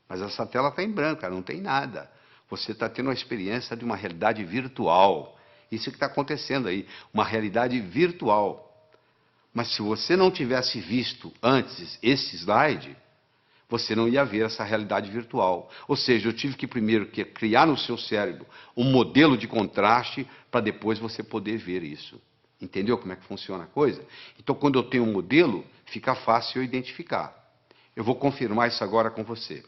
Mas essa tela está em branco, não tem nada. Você está tendo uma experiência de uma realidade virtual. Isso que está acontecendo aí, uma realidade virtual. Mas se você não tivesse visto antes esse slide, você não ia ver essa realidade virtual. Ou seja, eu tive que primeiro criar no seu cérebro um modelo de contraste para depois você poder ver isso. Entendeu como é que funciona a coisa? Então, quando eu tenho um modelo, fica fácil eu identificar. Eu vou confirmar isso agora com você.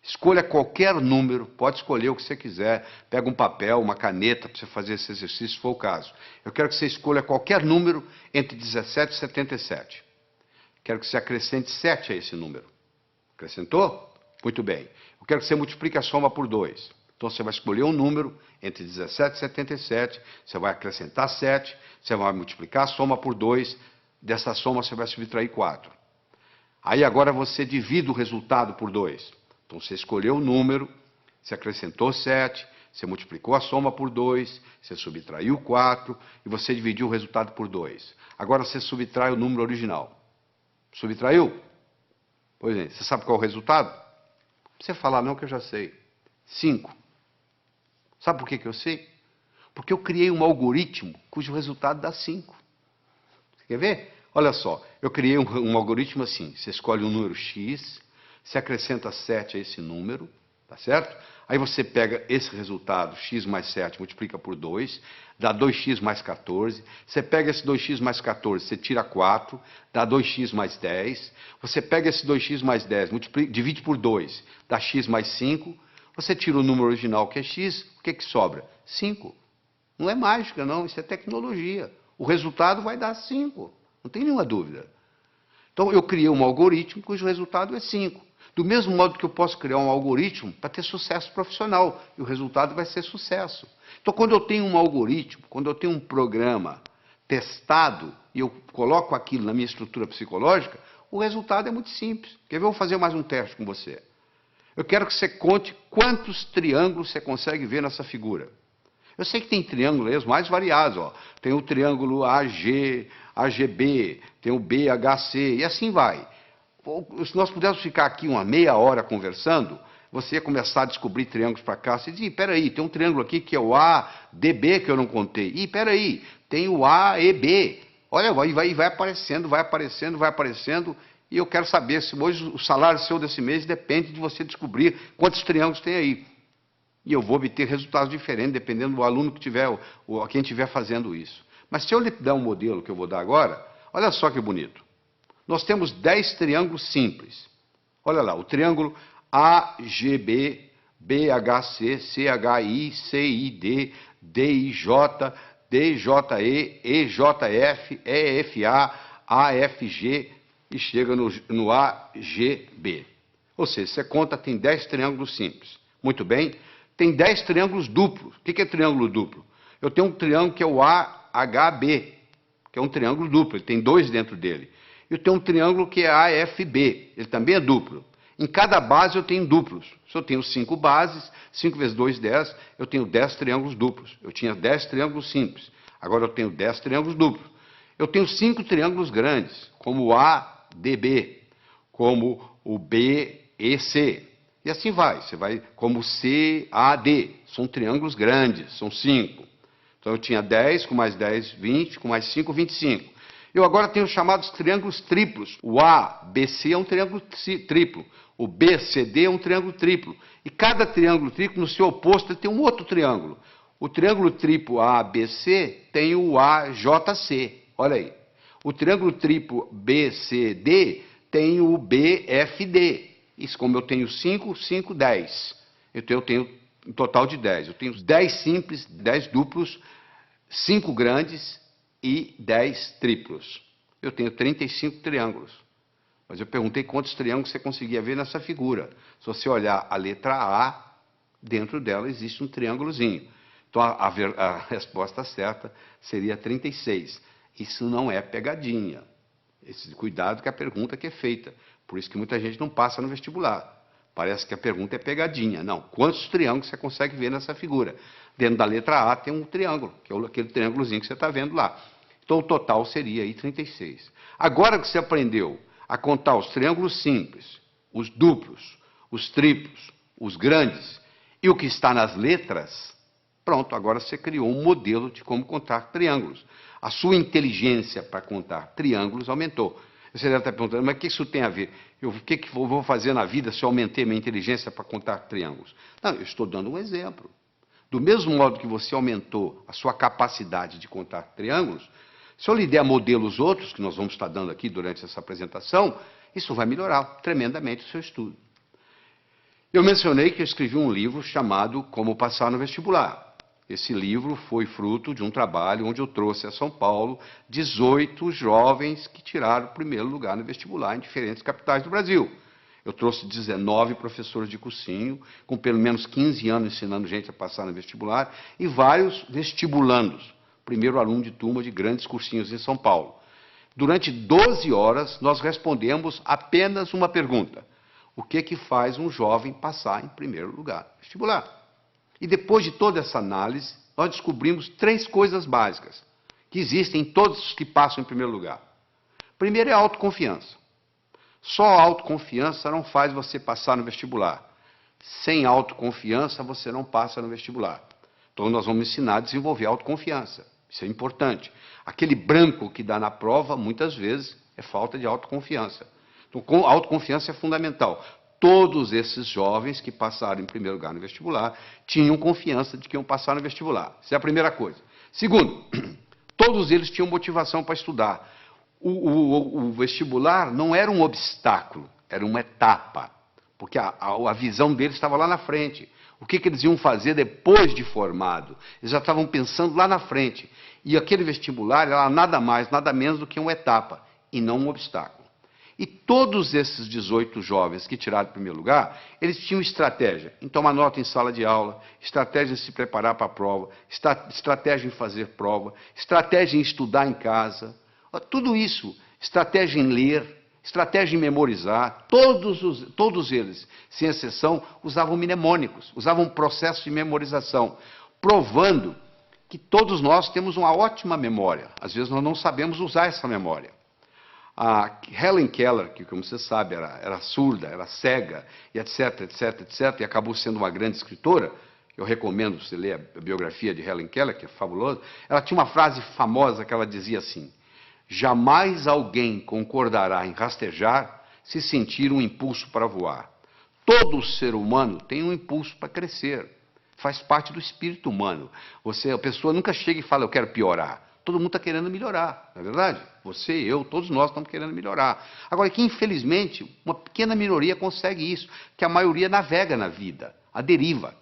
Escolha qualquer número, pode escolher o que você quiser. Pega um papel, uma caneta para você fazer esse exercício, se for o caso. Eu quero que você escolha qualquer número entre 17 e 77. Quero que você acrescente 7 a esse número. Acrescentou? Muito bem. Eu quero que você multiplique a soma por 2. Então você vai escolher um número entre 17 e 77, você vai acrescentar 7, você vai multiplicar a soma por 2, dessa soma você vai subtrair 4. Aí agora você divide o resultado por 2. Então você escolheu o número, você acrescentou 7, você multiplicou a soma por 2, você subtraiu 4 e você dividiu o resultado por 2. Agora você subtrai o número original. Subtraiu? Pois é, você sabe qual é o resultado? Não precisa falar não que eu já sei. 5. Sabe por que eu sei? Porque eu criei um algoritmo cujo resultado dá 5. Você quer ver? Olha só, eu criei um algoritmo assim. Você escolhe um número X, você acrescenta 7 a esse número, tá certo? Aí você pega esse resultado, x mais 7, multiplica por 2, dá 2x mais 14. Você pega esse 2x mais 14, você tira 4, dá 2x mais 10. Você pega esse 2x mais 10, divide por 2, dá x mais 5. Você tira o número original, que é x, o que sobra? 5. Não é mágica, não, isso é tecnologia. O resultado vai dar 5, não tem nenhuma dúvida. Então, eu criei um algoritmo cujo resultado é 5. Do mesmo modo que eu posso criar um algoritmo para ter sucesso profissional, e o resultado vai ser sucesso. Então, quando eu tenho um algoritmo, quando eu tenho um programa testado, e eu coloco aquilo na minha estrutura psicológica, o resultado é muito simples. Quer ver? Eu vou fazer mais um teste com você. Eu quero que você conte quantos triângulos você consegue ver nessa figura. Eu sei que tem triângulos aí, os mais variados. Ó. Tem o triângulo AG, AGB, tem o BHC, e assim vai. Se nós pudéssemos ficar aqui uma meia hora conversando, você ia começar a descobrir triângulos para cá. Você diz, peraí, tem um triângulo aqui que é o ADB que eu não contei. Ih, peraí, tem o AEB. Olha, vai aparecendo, vai aparecendo, vai aparecendo. E eu quero saber se hoje o salário seu desse mês depende de você descobrir quantos triângulos tem aí. E eu vou obter resultados diferentes, dependendo do aluno que tiver, ou quem estiver fazendo isso. Mas se eu lhe der um modelo que eu vou dar agora, olha só que bonito. Nós temos 10 triângulos simples. Olha lá, o triângulo AGB, BHC, CHI, CID, DIJ, DJE, EJF, EFA, AFG e chega no AGB. Ou seja, você conta, tem 10 triângulos simples. Muito bem. Tem 10 triângulos duplos. O que é triângulo duplo? Eu tenho um triângulo que é o AHB, que é um triângulo duplo, ele tem 2 dentro dele. Eu tenho um triângulo que é AFB, ele também é duplo. Em cada base eu tenho duplos. Se eu tenho 5 bases, 5 vezes 2, 10, eu tenho 10 triângulos duplos. Eu tinha 10 triângulos simples, agora eu tenho 10 triângulos duplos. Eu tenho 5 triângulos grandes, como o ADB, como o BEC. E assim vai, você vai como CAD, são triângulos grandes, são 5. Então eu tinha 10, com mais 10, 20, com mais 5, 25. Eu agora tenho os chamados triângulos triplos. O ABC é um triângulo triplo, o BCD é um triângulo triplo. E cada triângulo triplo, no seu oposto, tem um outro triângulo. O triângulo triplo ABC tem o AJC, olha aí. O triângulo triplo BCD tem o BFD. Isso, como eu tenho 5, 5, 10. Eu tenho um total de 10. Eu tenho 10 simples, 10 duplos, 5 grandes e 10 triplos. Eu tenho 35 triângulos. Mas eu perguntei quantos triângulos você conseguia ver nessa figura. Se você olhar a letra A, dentro dela existe um triângulozinho. Então a resposta certa seria 36. Isso não é pegadinha. Cuidado com a pergunta que é feita. Por isso que muita gente não passa no vestibular. Parece que a pergunta é pegadinha. Não. Quantos triângulos você consegue ver nessa figura? Dentro da letra A tem um triângulo, que é aquele triângulozinho que você está vendo lá. Então o total seria aí 36. Agora que você aprendeu a contar os triângulos simples, os duplos, os triplos, os grandes e o que está nas letras, pronto, agora você criou um modelo de como contar triângulos. A sua inteligência para contar triângulos aumentou. Você deve estar perguntando, mas o que isso tem a ver? O que eu vou fazer na vida se eu aumentei minha inteligência para contar triângulos? Não, eu estou dando um exemplo. Do mesmo modo que você aumentou a sua capacidade de contar triângulos, se eu lhe der modelos outros, que nós vamos estar dando aqui durante essa apresentação, isso vai melhorar tremendamente o seu estudo. Eu mencionei que eu escrevi um livro chamado Como Passar no Vestibular. Esse livro foi fruto de um trabalho onde eu trouxe a São Paulo 18 jovens que tiraram o primeiro lugar no vestibular em diferentes capitais do Brasil. Eu trouxe 19 professores de cursinho, com pelo menos 15 anos ensinando gente a passar no vestibular, e vários vestibulandos, primeiro aluno de turma de grandes cursinhos em São Paulo. Durante 12 horas, nós respondemos apenas uma pergunta. O que faz um jovem passar em primeiro lugar no vestibular? E depois de toda essa análise, nós descobrimos 3 coisas básicas que existem em todos os que passam em primeiro lugar. Primeiro é a autoconfiança. Só a autoconfiança não faz você passar no vestibular. Sem autoconfiança, você não passa no vestibular. Então, nós vamos ensinar a desenvolver a autoconfiança. Isso é importante. Aquele branco que dá na prova, muitas vezes, é falta de autoconfiança. Então, a autoconfiança é fundamental. Todos esses jovens que passaram em primeiro lugar no vestibular tinham confiança de que iam passar no vestibular. Essa é a primeira coisa. Segundo, todos eles tinham motivação para estudar. O vestibular não era um obstáculo, era uma etapa. Porque a visão deles estava lá na frente. O que eles iam fazer depois de formado? Eles já estavam pensando lá na frente. E aquele vestibular era nada mais, nada menos do que uma etapa, e não um obstáculo. E todos esses 18 jovens que tiraram o primeiro lugar, eles tinham estratégia em tomar nota em sala de aula, estratégia em se preparar para a prova, estratégia em fazer prova, estratégia em estudar em casa, tudo isso, estratégia em ler, estratégia em memorizar, todos eles, sem exceção, usavam mnemônicos, usavam um processo de memorização, provando que todos nós temos uma ótima memória. Às vezes nós não sabemos usar essa memória. A Helen Keller, que, como você sabe, era surda, era cega, e etc, etc, etc, e acabou sendo uma grande escritora, eu recomendo você ler a biografia de Helen Keller, que é fabulosa, ela tinha uma frase famosa que ela dizia assim: jamais alguém concordará em rastejar se sentir um impulso para voar. Todo ser humano tem um impulso para crescer, faz parte do espírito humano. A pessoa nunca chega e fala, eu quero piorar. Todo mundo está querendo melhorar, não é verdade? Você, eu, todos nós estamos querendo melhorar. Agora, que infelizmente, uma pequena minoria consegue isso, que a maioria navega na vida, a deriva.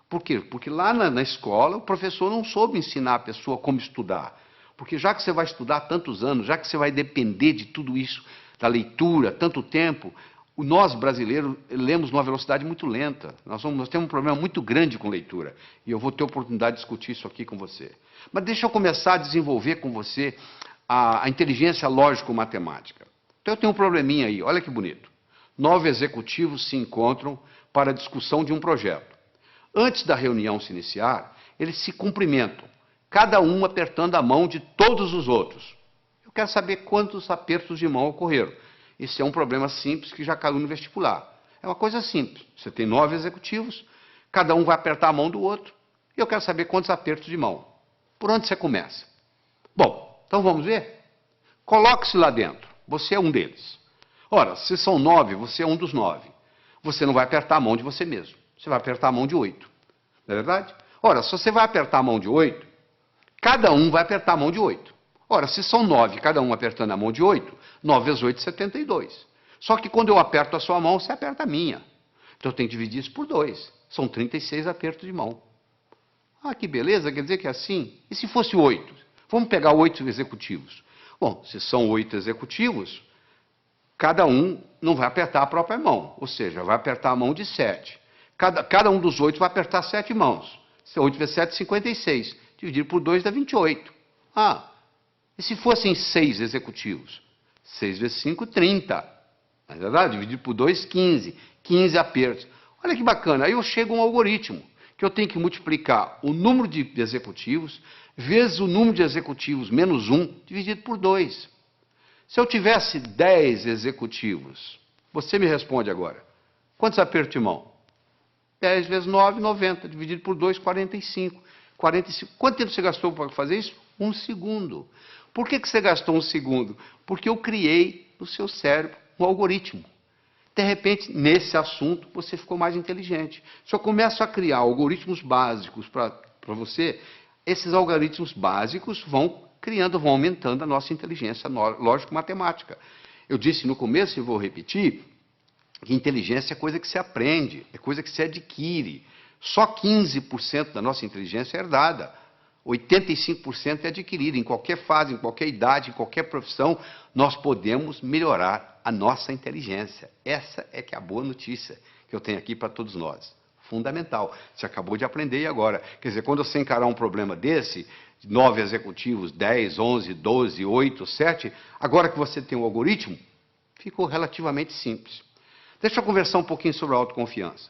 Por quê? Porque lá na escola o professor não soube ensinar a pessoa como estudar. Porque já que você vai estudar tantos anos, já que você vai depender de tudo isso, da leitura, tanto tempo, nós brasileiros lemos numa velocidade muito lenta. Nós temos um problema muito grande com leitura. E eu vou ter a oportunidade de discutir isso aqui com você. Mas deixa eu começar a desenvolver com você a inteligência lógico-matemática. Então eu tenho um probleminha aí, olha que bonito. 9 executivos se encontram para a discussão de um projeto. Antes da reunião se iniciar, eles se cumprimentam, cada um apertando a mão de todos os outros. Eu quero saber quantos apertos de mão ocorreram. Esse é um problema simples que já caiu no vestibular. É uma coisa simples. Você tem 9 executivos, cada um vai apertar a mão do outro, e eu quero saber quantos apertos de mão. Por onde você começa? Bom, então vamos ver? Coloque-se lá dentro. Você é um deles. Ora, se são 9, você é um dos 9. Você não vai apertar a mão de você mesmo. Você vai apertar a mão de 8. Não é verdade? Ora, se você vai apertar a mão de 8, cada um vai apertar a mão de 8. Ora, se são 9, cada um apertando a mão de 8, 9 vezes 8, 72. Só que quando eu aperto a sua mão, você aperta a minha. Então eu tenho que dividir isso por 2. São 36 apertos de mão. Ah, que beleza, quer dizer que é assim? E se fosse 8? Vamos pegar 8 executivos. Bom, se são 8 executivos, cada um não vai apertar a própria mão, ou seja, vai apertar a mão de 7. Cada um dos 8 vai apertar 7 mãos. 8 vezes 7, 56. Dividir por 2 dá 28. Ah, e se fossem 6 executivos? 6 vezes 5, 30. Não é verdade? Dividir por 2, 15. 15 apertos. Olha que bacana, aí eu chego a um algoritmo, que eu tenho que multiplicar o número de executivos vezes o número de executivos menos 1, dividido por 2. Se eu tivesse 10 executivos, você me responde agora, quantos apertos de mão? 10 vezes 9, 90, dividido por 2, 45. 45. Quanto tempo você gastou para fazer isso? 1 segundo. Por que você gastou 1 segundo? Porque eu criei no seu cérebro um algoritmo. De repente, nesse assunto, você ficou mais inteligente. Se eu começo a criar algoritmos básicos para você, esses algoritmos básicos vão criando, vão aumentando a nossa inteligência lógico-matemática. Eu disse no começo, e vou repetir, que inteligência é coisa que se aprende, é coisa que se adquire. Só 15% da nossa inteligência é herdada. 85% é adquirida. Em qualquer fase, em qualquer idade, em qualquer profissão, nós podemos melhorar a nossa inteligência. Essa é que é a boa notícia que eu tenho aqui para todos nós. Fundamental. Você acabou de aprender e agora. Quer dizer, quando você encarar um problema desse, 9 executivos, 10, 11, 12, 8, 7, agora que você tem um algoritmo, ficou relativamente simples. Deixa eu conversar um pouquinho sobre a autoconfiança.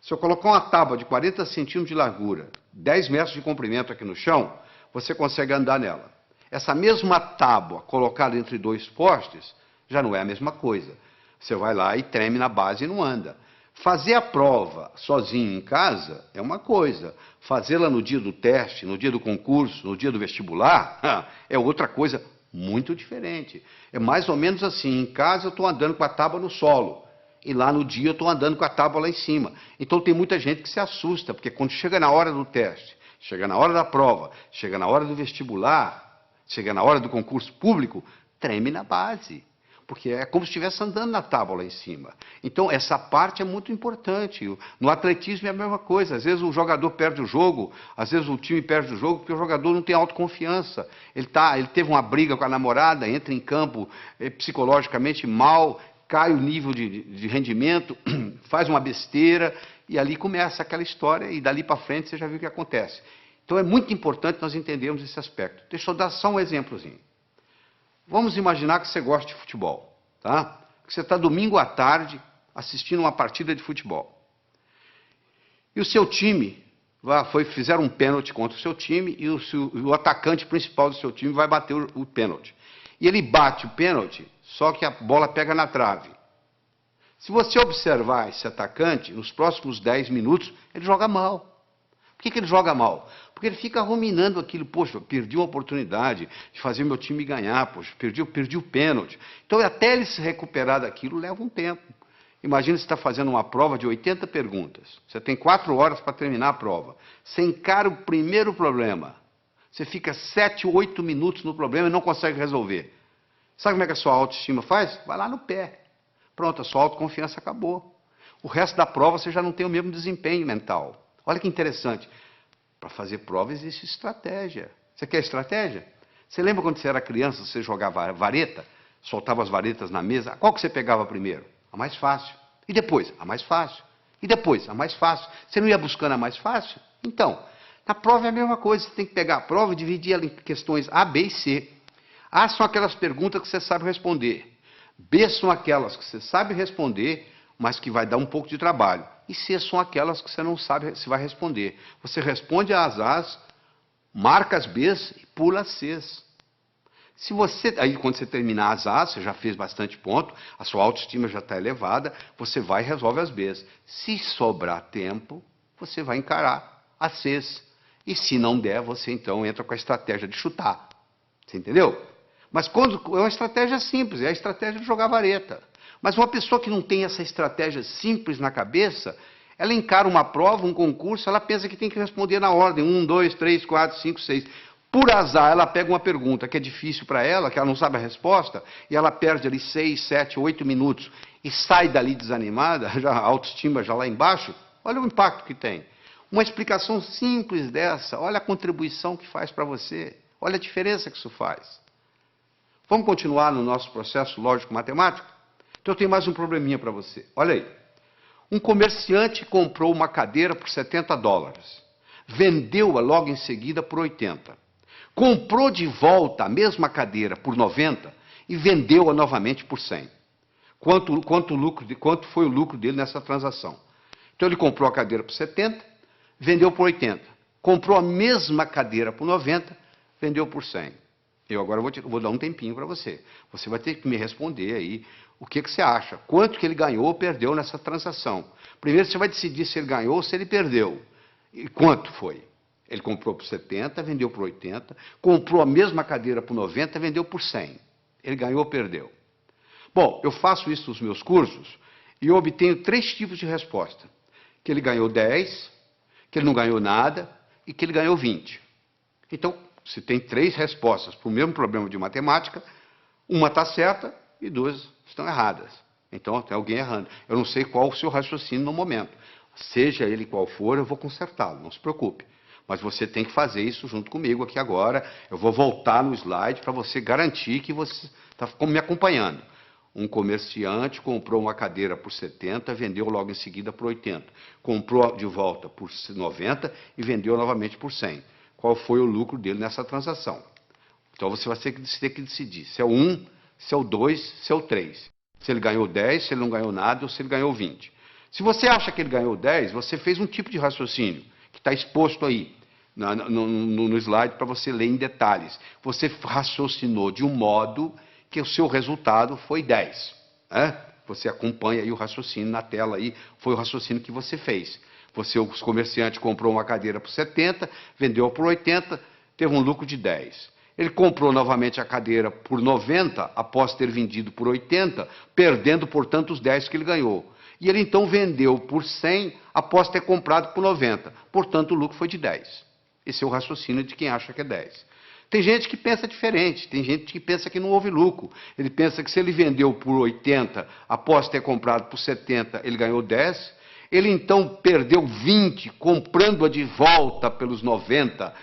Se eu colocar uma tábua de 40 centímetros de largura, 10 metros de comprimento aqui no chão, você consegue andar nela. Essa mesma tábua colocada entre 2 postes, já não é a mesma coisa. Você vai lá e treme na base e não anda. Fazer a prova sozinho em casa é uma coisa. Fazê-la no dia do teste, no dia do concurso, no dia do vestibular, é outra coisa muito diferente. É mais ou menos assim, em casa eu estou andando com a tábua no solo. E lá no dia eu estou andando com a tábua lá em cima. Então tem muita gente que se assusta, porque quando chega na hora do teste, chega na hora da prova, chega na hora do vestibular, chega na hora do concurso público, treme na base. Porque é como se estivesse andando na tábua lá em cima. Então essa parte é muito importante. No atletismo é a mesma coisa. Às vezes o jogador perde o jogo, às vezes o time perde o jogo porque o jogador não tem autoconfiança. Ele teve uma briga com a namorada, entra em campo psicologicamente mal, cai o nível de rendimento, faz uma besteira, e ali começa aquela história, e dali para frente você já viu o que acontece. Então é muito importante nós entendermos esse aspecto. Deixa eu dar só um exemplozinho. Vamos imaginar que você gosta de futebol, tá? Que você está domingo à tarde assistindo uma partida de futebol. E o seu time, fizeram um pênalti contra o seu time, e o atacante principal do seu time vai bater o pênalti. E ele bate o pênalti, só que a bola pega na trave. Se você observar esse atacante, nos próximos 10 minutos, ele joga mal. Por que ele joga mal? Porque ele fica ruminando aquilo, poxa, eu perdi uma oportunidade de fazer meu time ganhar, poxa, perdi o pênalti. Então, até ele se recuperar daquilo, leva um tempo. Imagina você está fazendo uma prova de 80 perguntas. Você tem 4 horas para terminar a prova. Você encara o primeiro problema. Você fica 7, 8 minutos no problema e não consegue resolver. Sabe como é que a sua autoestima faz? Vai lá no pé. Pronto, a sua autoconfiança acabou. O resto da prova você já não tem o mesmo desempenho mental. Olha que interessante. Para fazer prova existe estratégia. Você quer estratégia? Você lembra quando você era criança, você jogava vareta? Soltava as varetas na mesa? Qual que você pegava primeiro? A mais fácil. E depois? A mais fácil. E depois? A mais fácil. Você não ia buscando a mais fácil? Então, na prova é a mesma coisa. Você tem que pegar a prova e dividir ela em questões A, B e C. A são aquelas perguntas que você sabe responder. B são aquelas que você sabe responder, mas que vai dar um pouco de trabalho. E C são aquelas que você não sabe se vai responder. Você responde às A's, marca as B's e pula as C's. Aí quando você terminar as A's, você já fez bastante ponto, a sua autoestima já está elevada, você vai e resolve as B's. Se sobrar tempo, você vai encarar as C's. E se não der, você então entra com a estratégia de chutar. Você entendeu? Mas é uma estratégia simples, é a estratégia de jogar vareta. Mas uma pessoa que não tem essa estratégia simples na cabeça, Ela encara uma prova, um concurso, ela pensa que tem que responder na ordem, 1, 2, 3, 4, 5, 6. Por azar, ela pega uma pergunta que é difícil para ela, que ela não sabe a resposta, e ela perde ali 6, 7, 8 minutos e sai dali desanimada, já a autoestima já lá embaixo. Olha o impacto que tem. Uma explicação simples dessa, olha a contribuição que faz para você, olha a diferença que isso faz. Vamos continuar no nosso processo lógico-matemático? Então eu tenho mais um probleminha para você. Olha aí. Um comerciante comprou uma cadeira por $70. Vendeu-a logo em seguida por 80. Comprou de volta a mesma cadeira por 90 e vendeu-a novamente por 100. Quanto foi o lucro dele nessa transação? Então ele comprou a cadeira por 70, vendeu por 80. Comprou a mesma cadeira por 90, vendeu por 100. Eu agora vou dar um tempinho para você. Você vai ter que me responder aí o que você acha. Quanto que ele ganhou ou perdeu nessa transação. Primeiro você vai decidir se ele ganhou ou se ele perdeu. E quanto foi? Ele comprou por 70, vendeu por 80, comprou a mesma cadeira por 90, vendeu por 100. Ele ganhou ou perdeu? Bom, eu faço isso nos meus cursos e eu obtenho 3 tipos de resposta. Que ele ganhou 10, que ele não ganhou nada e que ele ganhou 20. Então, se tem 3 respostas para o mesmo problema de matemática, uma está certa e 2 estão erradas. Então, tem alguém errando. Eu não sei qual o seu raciocínio no momento. Seja ele qual for, eu vou consertá-lo, não se preocupe. Mas você tem que fazer isso junto comigo aqui agora. Eu vou voltar no slide para você garantir que você está me acompanhando. Um comerciante comprou uma cadeira por 70, vendeu logo em seguida por 80. Comprou de volta por 90 e vendeu novamente por 100. Qual foi o lucro dele nessa transação? Então você vai ter que decidir se é o 1, se é o 2, se é o 3. Se ele ganhou 10, se ele não ganhou nada ou se ele ganhou 20. Se você acha que ele ganhou 10, você fez um tipo de raciocínio que está exposto aí no slide para você ler em detalhes. Você raciocinou de um modo que o seu resultado foi 10. Você acompanha aí o raciocínio na tela aí, foi o raciocínio que você fez. O comerciante comprou uma cadeira por 70, vendeu por 80, teve um lucro de 10. Ele comprou novamente a cadeira por 90, após ter vendido por 80, perdendo, portanto, os 10 que ele ganhou. E ele então vendeu por 100, após ter comprado por 90. Portanto, o lucro foi de 10. Esse é o raciocínio de quem acha que é 10. Tem gente que pensa diferente, tem gente que pensa que não houve lucro. Ele pensa que se ele vendeu por 80, após ter comprado por 70, ele ganhou 10. Ele então perdeu 20, comprando-a de volta pelos 90,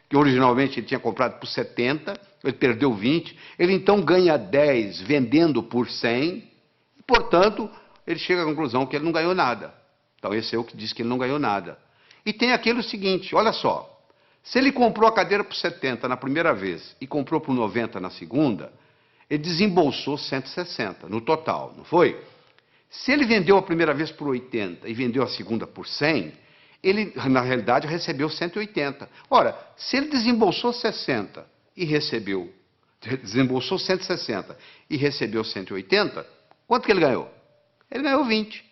que originalmente ele tinha comprado por 70, ele perdeu 20. Ele então ganha 10 vendendo por 100, e, portanto, ele chega à conclusão que ele não ganhou nada. Então esse é o que diz que ele não ganhou nada. E tem aquele seguinte, olha só. Se ele comprou a cadeira por 70 na primeira vez e comprou por 90 na segunda, ele desembolsou 160 no total, não foi? Se ele vendeu a primeira vez por 80 e vendeu a segunda por 100, ele, na realidade, recebeu 180. Ora, se ele desembolsou 60 e desembolsou 160 e recebeu 180, quanto que ele ganhou? Ele ganhou 20.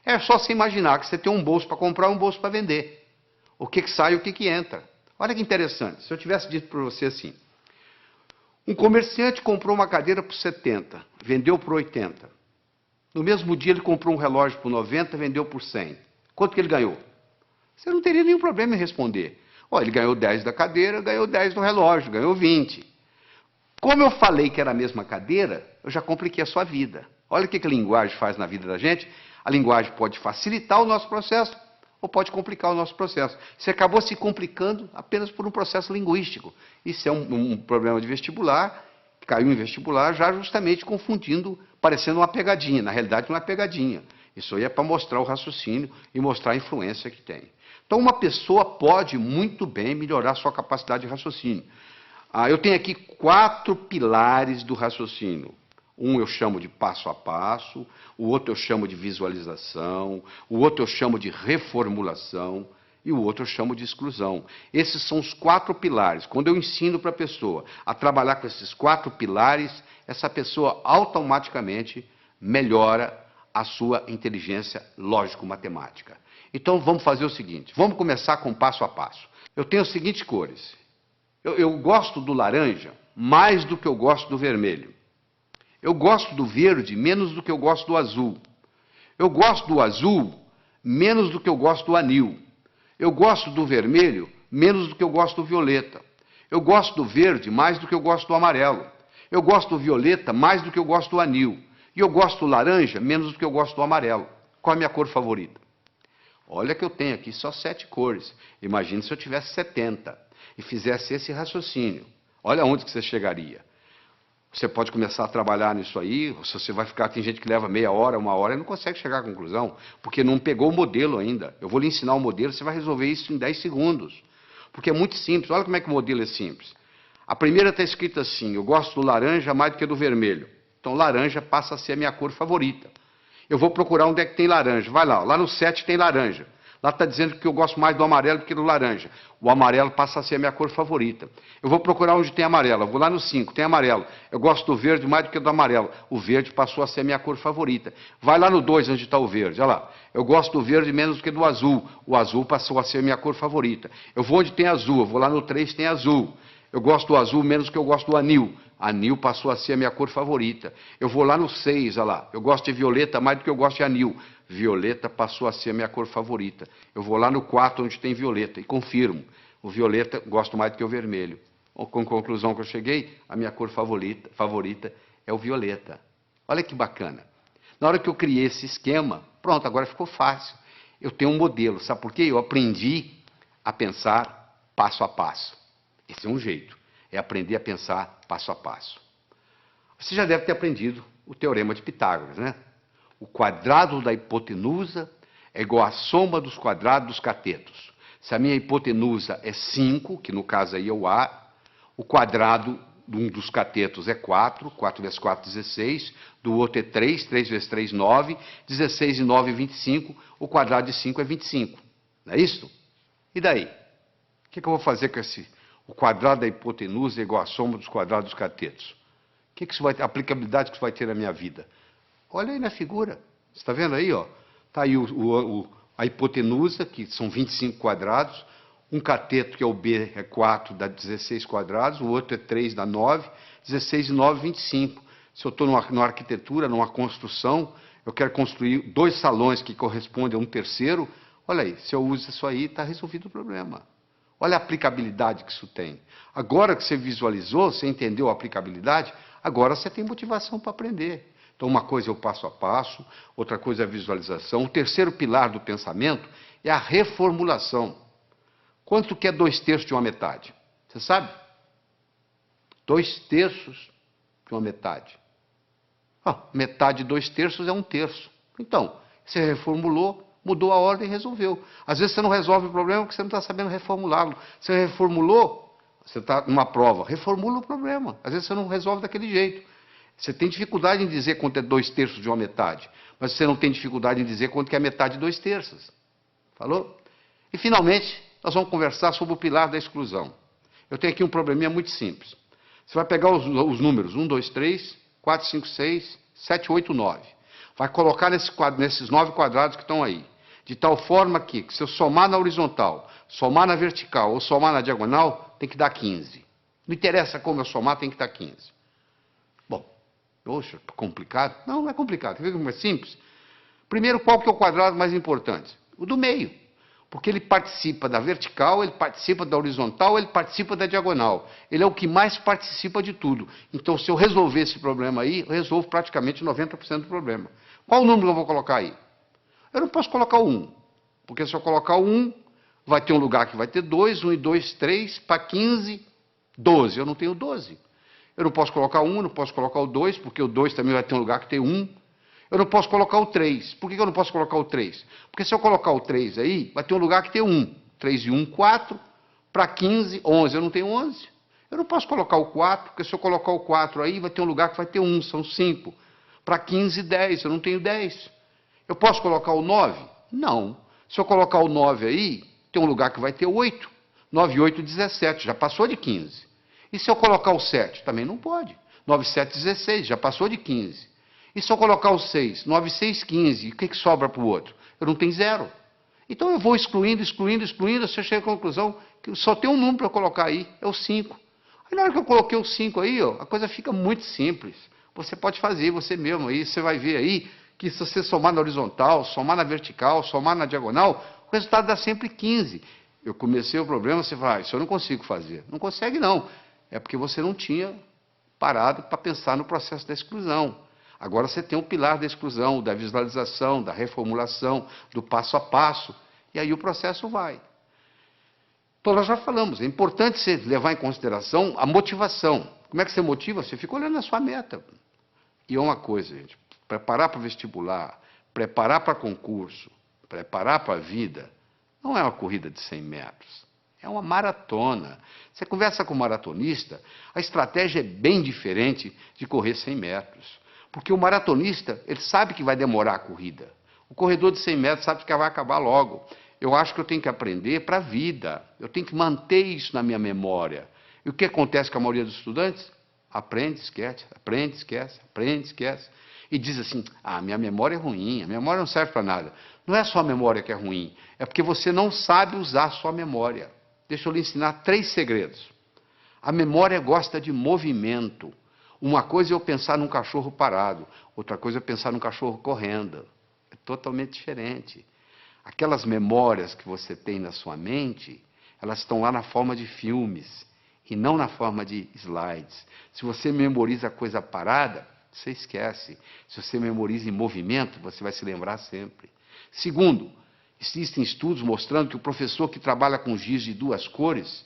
É só você imaginar que você tem um bolso para comprar e um bolso para vender. O que sai e o que entra. Olha que interessante, se eu tivesse dito para você assim, um comerciante comprou uma cadeira por 70, vendeu por 80. No mesmo dia ele comprou um relógio por 90, vendeu por 100. Quanto que ele ganhou? Você não teria nenhum problema em responder. Ele ganhou 10 da cadeira, ganhou 10 do relógio, ganhou 20. Como eu falei que era a mesma cadeira, eu já compliquei a sua vida. Olha o que a linguagem faz na vida da gente. A linguagem pode facilitar o nosso processo ou pode complicar o nosso processo. Você acabou se complicando apenas por um processo linguístico. Isso é um problema de vestibular, caiu em vestibular já justamente confundindo, parecendo uma pegadinha. Na realidade não é pegadinha. Isso aí é para mostrar o raciocínio e mostrar a influência que tem. Então uma pessoa pode muito bem melhorar sua capacidade de raciocínio. Eu tenho aqui 4 pilares do raciocínio. Um eu chamo de passo a passo, o outro eu chamo de visualização, o outro eu chamo de reformulação e o outro eu chamo de exclusão. Esses são os 4 pilares. Quando eu ensino para a pessoa a trabalhar com esses 4 pilares, essa pessoa automaticamente melhora a sua inteligência lógico-matemática. Então vamos fazer o seguinte, vamos começar com passo a passo. Eu tenho as seguintes cores. Eu gosto do laranja mais do que eu gosto do vermelho. Eu gosto do verde menos do que eu gosto do azul. Eu gosto do azul menos do que eu gosto do anil. Eu gosto do vermelho menos do que eu gosto do violeta. Eu gosto do verde mais do que eu gosto do amarelo. Eu gosto do violeta mais do que eu gosto do anil. E eu gosto do laranja menos do que eu gosto do amarelo. Qual é a minha cor favorita? Olha que eu tenho aqui só 7 cores. Imagine se eu tivesse 70 e fizesse esse raciocínio. Olha onde que você chegaria. Você pode começar a trabalhar nisso aí, se você vai ficar, tem gente que leva meia hora, 1 hora e não consegue chegar à conclusão, porque não pegou o modelo ainda. Eu vou lhe ensinar o modelo, você vai resolver isso em 10 segundos. Porque é muito simples, olha como é que o modelo é simples. A primeira está escrita assim, eu gosto do laranja mais do que do vermelho. Então laranja passa a ser a minha cor favorita. Eu vou procurar onde é que tem laranja. Vai lá, lá no 7 tem laranja. Lá está dizendo que eu gosto mais do amarelo do que do laranja. O amarelo passa a ser a minha cor favorita. Eu vou procurar onde tem amarelo. Eu vou lá no 5, tem amarelo. Eu gosto do verde mais do que do amarelo. O verde passou a ser a minha cor favorita. Vai lá no 2, onde está o verde. Olha lá. Eu gosto do verde menos do que do azul. O azul passou a ser a minha cor favorita. Eu vou onde tem azul. Eu vou lá no 3, tem azul. Eu gosto do azul menos do que eu gosto do anil. Anil passou a ser a minha cor favorita. Eu vou lá no 6, olha lá. Eu gosto de violeta mais do que eu gosto de anil. Violeta passou a ser a minha cor favorita. Eu vou lá no 4, onde tem violeta, e confirmo. O violeta gosto mais do que o vermelho. Com a conclusão que eu cheguei, a minha cor favorita é o violeta. Olha que bacana. Na hora que eu criei esse esquema, pronto, agora ficou fácil. Eu tenho um modelo, sabe por quê? Eu aprendi a pensar passo a passo. Esse é um jeito, é aprender a pensar passo a passo. Você já deve ter aprendido o teorema de Pitágoras, né? O quadrado da hipotenusa é igual à soma dos quadrados dos catetos. Se a minha hipotenusa é 5, que no caso aí é o A, o quadrado de um dos catetos é 4, 4 vezes 4, 16, do outro é 3, 3 vezes 3, 9, 16 e 9, 25, o quadrado de 5 é 25. Não é isso? E daí? O que eu vou fazer com esse? O quadrado da hipotenusa é igual à soma dos quadrados dos catetos. A aplicabilidade que isso vai ter na minha vida? Olha aí na figura. Você está vendo aí, ó? Está aí a hipotenusa, que são 25 quadrados. Um cateto, que é o B, é 4, dá 16 quadrados. O outro é 3, dá 9. 16 e 9, 25. Se eu estou numa arquitetura, numa construção, eu quero construir 2 salões que correspondem a um terceiro. Olha aí, se eu uso isso aí, está resolvido o problema. Olha a aplicabilidade que isso tem. Agora que você visualizou, você entendeu a aplicabilidade, agora você tem motivação para aprender. Então, uma coisa é o passo a passo, outra coisa é a visualização. O terceiro pilar do pensamento é a reformulação. Quanto que é 2/3 de uma metade? Você sabe? 2/3 de uma metade. Metade de 2/3 é 1/3. Então, você reformulou, mudou a ordem e resolveu. Às vezes você não resolve o problema porque você não está sabendo reformulá-lo. Você reformulou, você está numa prova, reformula o problema. Às vezes você não resolve daquele jeito. Você tem dificuldade em dizer quanto é 2/3 de uma metade, mas você não tem dificuldade em dizer quanto que é metade de 2/3. Falou? E, finalmente, nós vamos conversar sobre o pilar da exclusão. Eu tenho aqui um probleminha muito simples. Você vai pegar os números 1, 2, 3, 4, 5, 6, 7, 8, 9. Vai colocar nesses 9 quadrados que estão aí. De tal forma que, se eu somar na horizontal, somar na vertical ou somar na diagonal, tem que dar 15. Não interessa como eu somar, tem que dar 15. Poxa, complicado? Não, não é complicado. Quer ver como é simples? Primeiro, qual que é o quadrado mais importante? O do meio. Porque ele participa da vertical, ele participa da horizontal, ele participa da diagonal. Ele é o que mais participa de tudo. Então, se eu resolver esse problema aí, eu resolvo praticamente 90% do problema. Qual o número que eu vou colocar aí? Eu não posso colocar o 1. Porque se eu colocar o 1, vai ter um lugar que vai ter 2, 1 e 2, 3, para 15, 12. Eu não tenho 12. Eu não posso colocar o 1, não posso colocar o 2, porque o 2 também vai ter um lugar que tem 1. Eu não posso colocar o 3. Por que eu não posso colocar o 3? Porque se eu colocar o 3 aí, vai ter um lugar que tem 1. 3 e 1, 4. Para 15, 11. Eu não tenho 11. Eu não posso colocar o 4, porque se eu colocar o 4 aí, vai ter um lugar que vai ter 1. São 5. Para 15, 10. Eu não tenho 10. Eu posso colocar o 9? Não. Se eu colocar o 9 aí, tem um lugar que vai ter 8. 9 e 8, 17. Já passou de 15. E se eu colocar o 7? Também não pode. 9, 7, 16, já passou de 15. E se eu colocar o 6? 9, 6, 15. O que sobra para o outro? Eu não tenho 0. Então eu vou excluindo, você chega à conclusão que só tem um número para eu colocar aí, é o 5. Aí na hora que eu coloquei o 5 aí, ó, a coisa fica muito simples. Você pode fazer você mesmo aí, você vai ver aí que se você somar na horizontal, somar na vertical, somar na diagonal, o resultado dá sempre 15. Eu comecei o problema, você fala, isso eu não consigo fazer. Não consegue, não. É porque você não tinha parado para pensar no processo da exclusão. Agora você tem o pilar da exclusão, da visualização, da reformulação, do passo a passo, e aí o processo vai. Então, nós já falamos, é importante você levar em consideração a motivação. Como é que você motiva? Você fica olhando a sua meta. E é uma coisa, gente, preparar para o vestibular, preparar para concurso, preparar para a vida, não é uma corrida de 100 metros, é uma maratona. Você conversa com um maratonista, a estratégia é bem diferente de correr 100 metros. Porque o maratonista, ele sabe que vai demorar a corrida. O corredor de 100 metros sabe que vai acabar logo. Eu acho que eu tenho que aprender para a vida. Eu tenho que manter isso na minha memória. E o que acontece com a maioria dos estudantes? Aprende, esquece, aprende, esquece, aprende, esquece. E diz assim, minha memória é ruim, a memória não serve para nada. Não é só a memória que é ruim, é porque você não sabe usar a sua memória. Deixa eu lhe ensinar 3 segredos. A memória gosta de movimento. Uma coisa é eu pensar num cachorro parado, outra coisa é pensar num cachorro correndo. É totalmente diferente. Aquelas memórias que você tem na sua mente, elas estão lá na forma de filmes e não na forma de slides. Se você memoriza coisa parada, você esquece. Se você memoriza em movimento, você vai se lembrar sempre. Segundo, existem estudos mostrando que o professor que trabalha com giz de 2 cores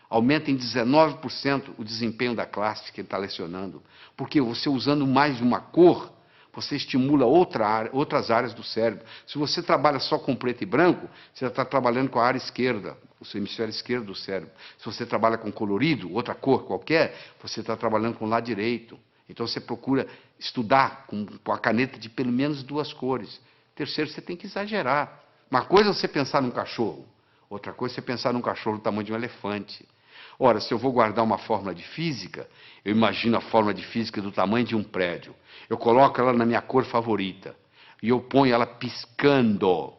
aumenta em 19% o desempenho da classe que ele está lecionando. Porque você usando mais de uma cor, você estimula outras áreas do cérebro. Se você trabalha só com preto e branco, você está trabalhando com a área esquerda, o seu hemisfério esquerdo do cérebro. Se você trabalha com colorido, outra cor qualquer, você está trabalhando com o lado direito. Então você procura estudar com a caneta de pelo menos 2 cores. Terceiro, você tem que exagerar. Uma coisa é você pensar num cachorro, outra coisa é você pensar num cachorro do tamanho de um elefante. Ora, se eu vou guardar uma fórmula de física, eu imagino a fórmula de física do tamanho de um prédio. Eu coloco ela na minha cor favorita e eu ponho ela piscando.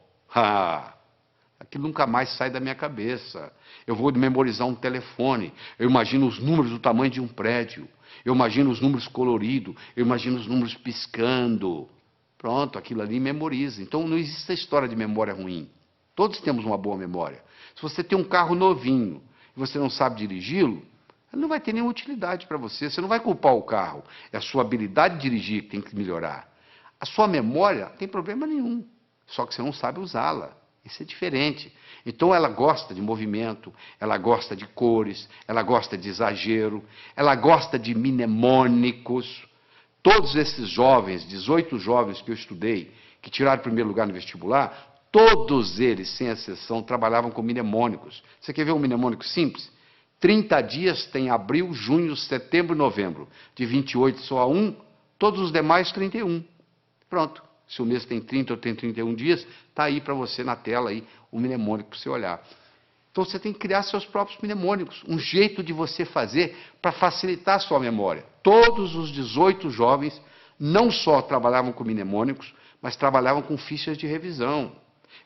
Aquilo nunca mais sai da minha cabeça. Eu vou memorizar um telefone, eu imagino os números do tamanho de um prédio. Eu imagino os números coloridos, eu imagino os números piscando. Pronto, aquilo ali memoriza. Então não existe a história de memória ruim. Todos temos uma boa memória. Se você tem um carro novinho e você não sabe dirigi-lo, ele não vai ter nenhuma utilidade para você. Você não vai culpar o carro. É a sua habilidade de dirigir que tem que melhorar. A sua memória não tem problema nenhum, só que você não sabe usá-la. Isso é diferente. Então ela gosta de movimento, ela gosta de cores, ela gosta de exagero, ela gosta de mnemônicos. Todos esses jovens, 18 jovens que eu estudei, que tiraram o primeiro lugar no vestibular, todos eles, sem exceção, trabalhavam com mnemônicos. Você quer ver um mnemônico simples? 30 dias tem abril, junho, setembro e novembro. De 28 só há 1, todos os demais 31. Pronto. Se o mês tem 30 ou tem 31 dias, está aí para você na tela aí, o mnemônico para você olhar. Então você tem que criar seus próprios mnemônicos, um jeito de você fazer para facilitar a sua memória. Todos os 18 jovens não só trabalhavam com mnemônicos, mas trabalhavam com fichas de revisão.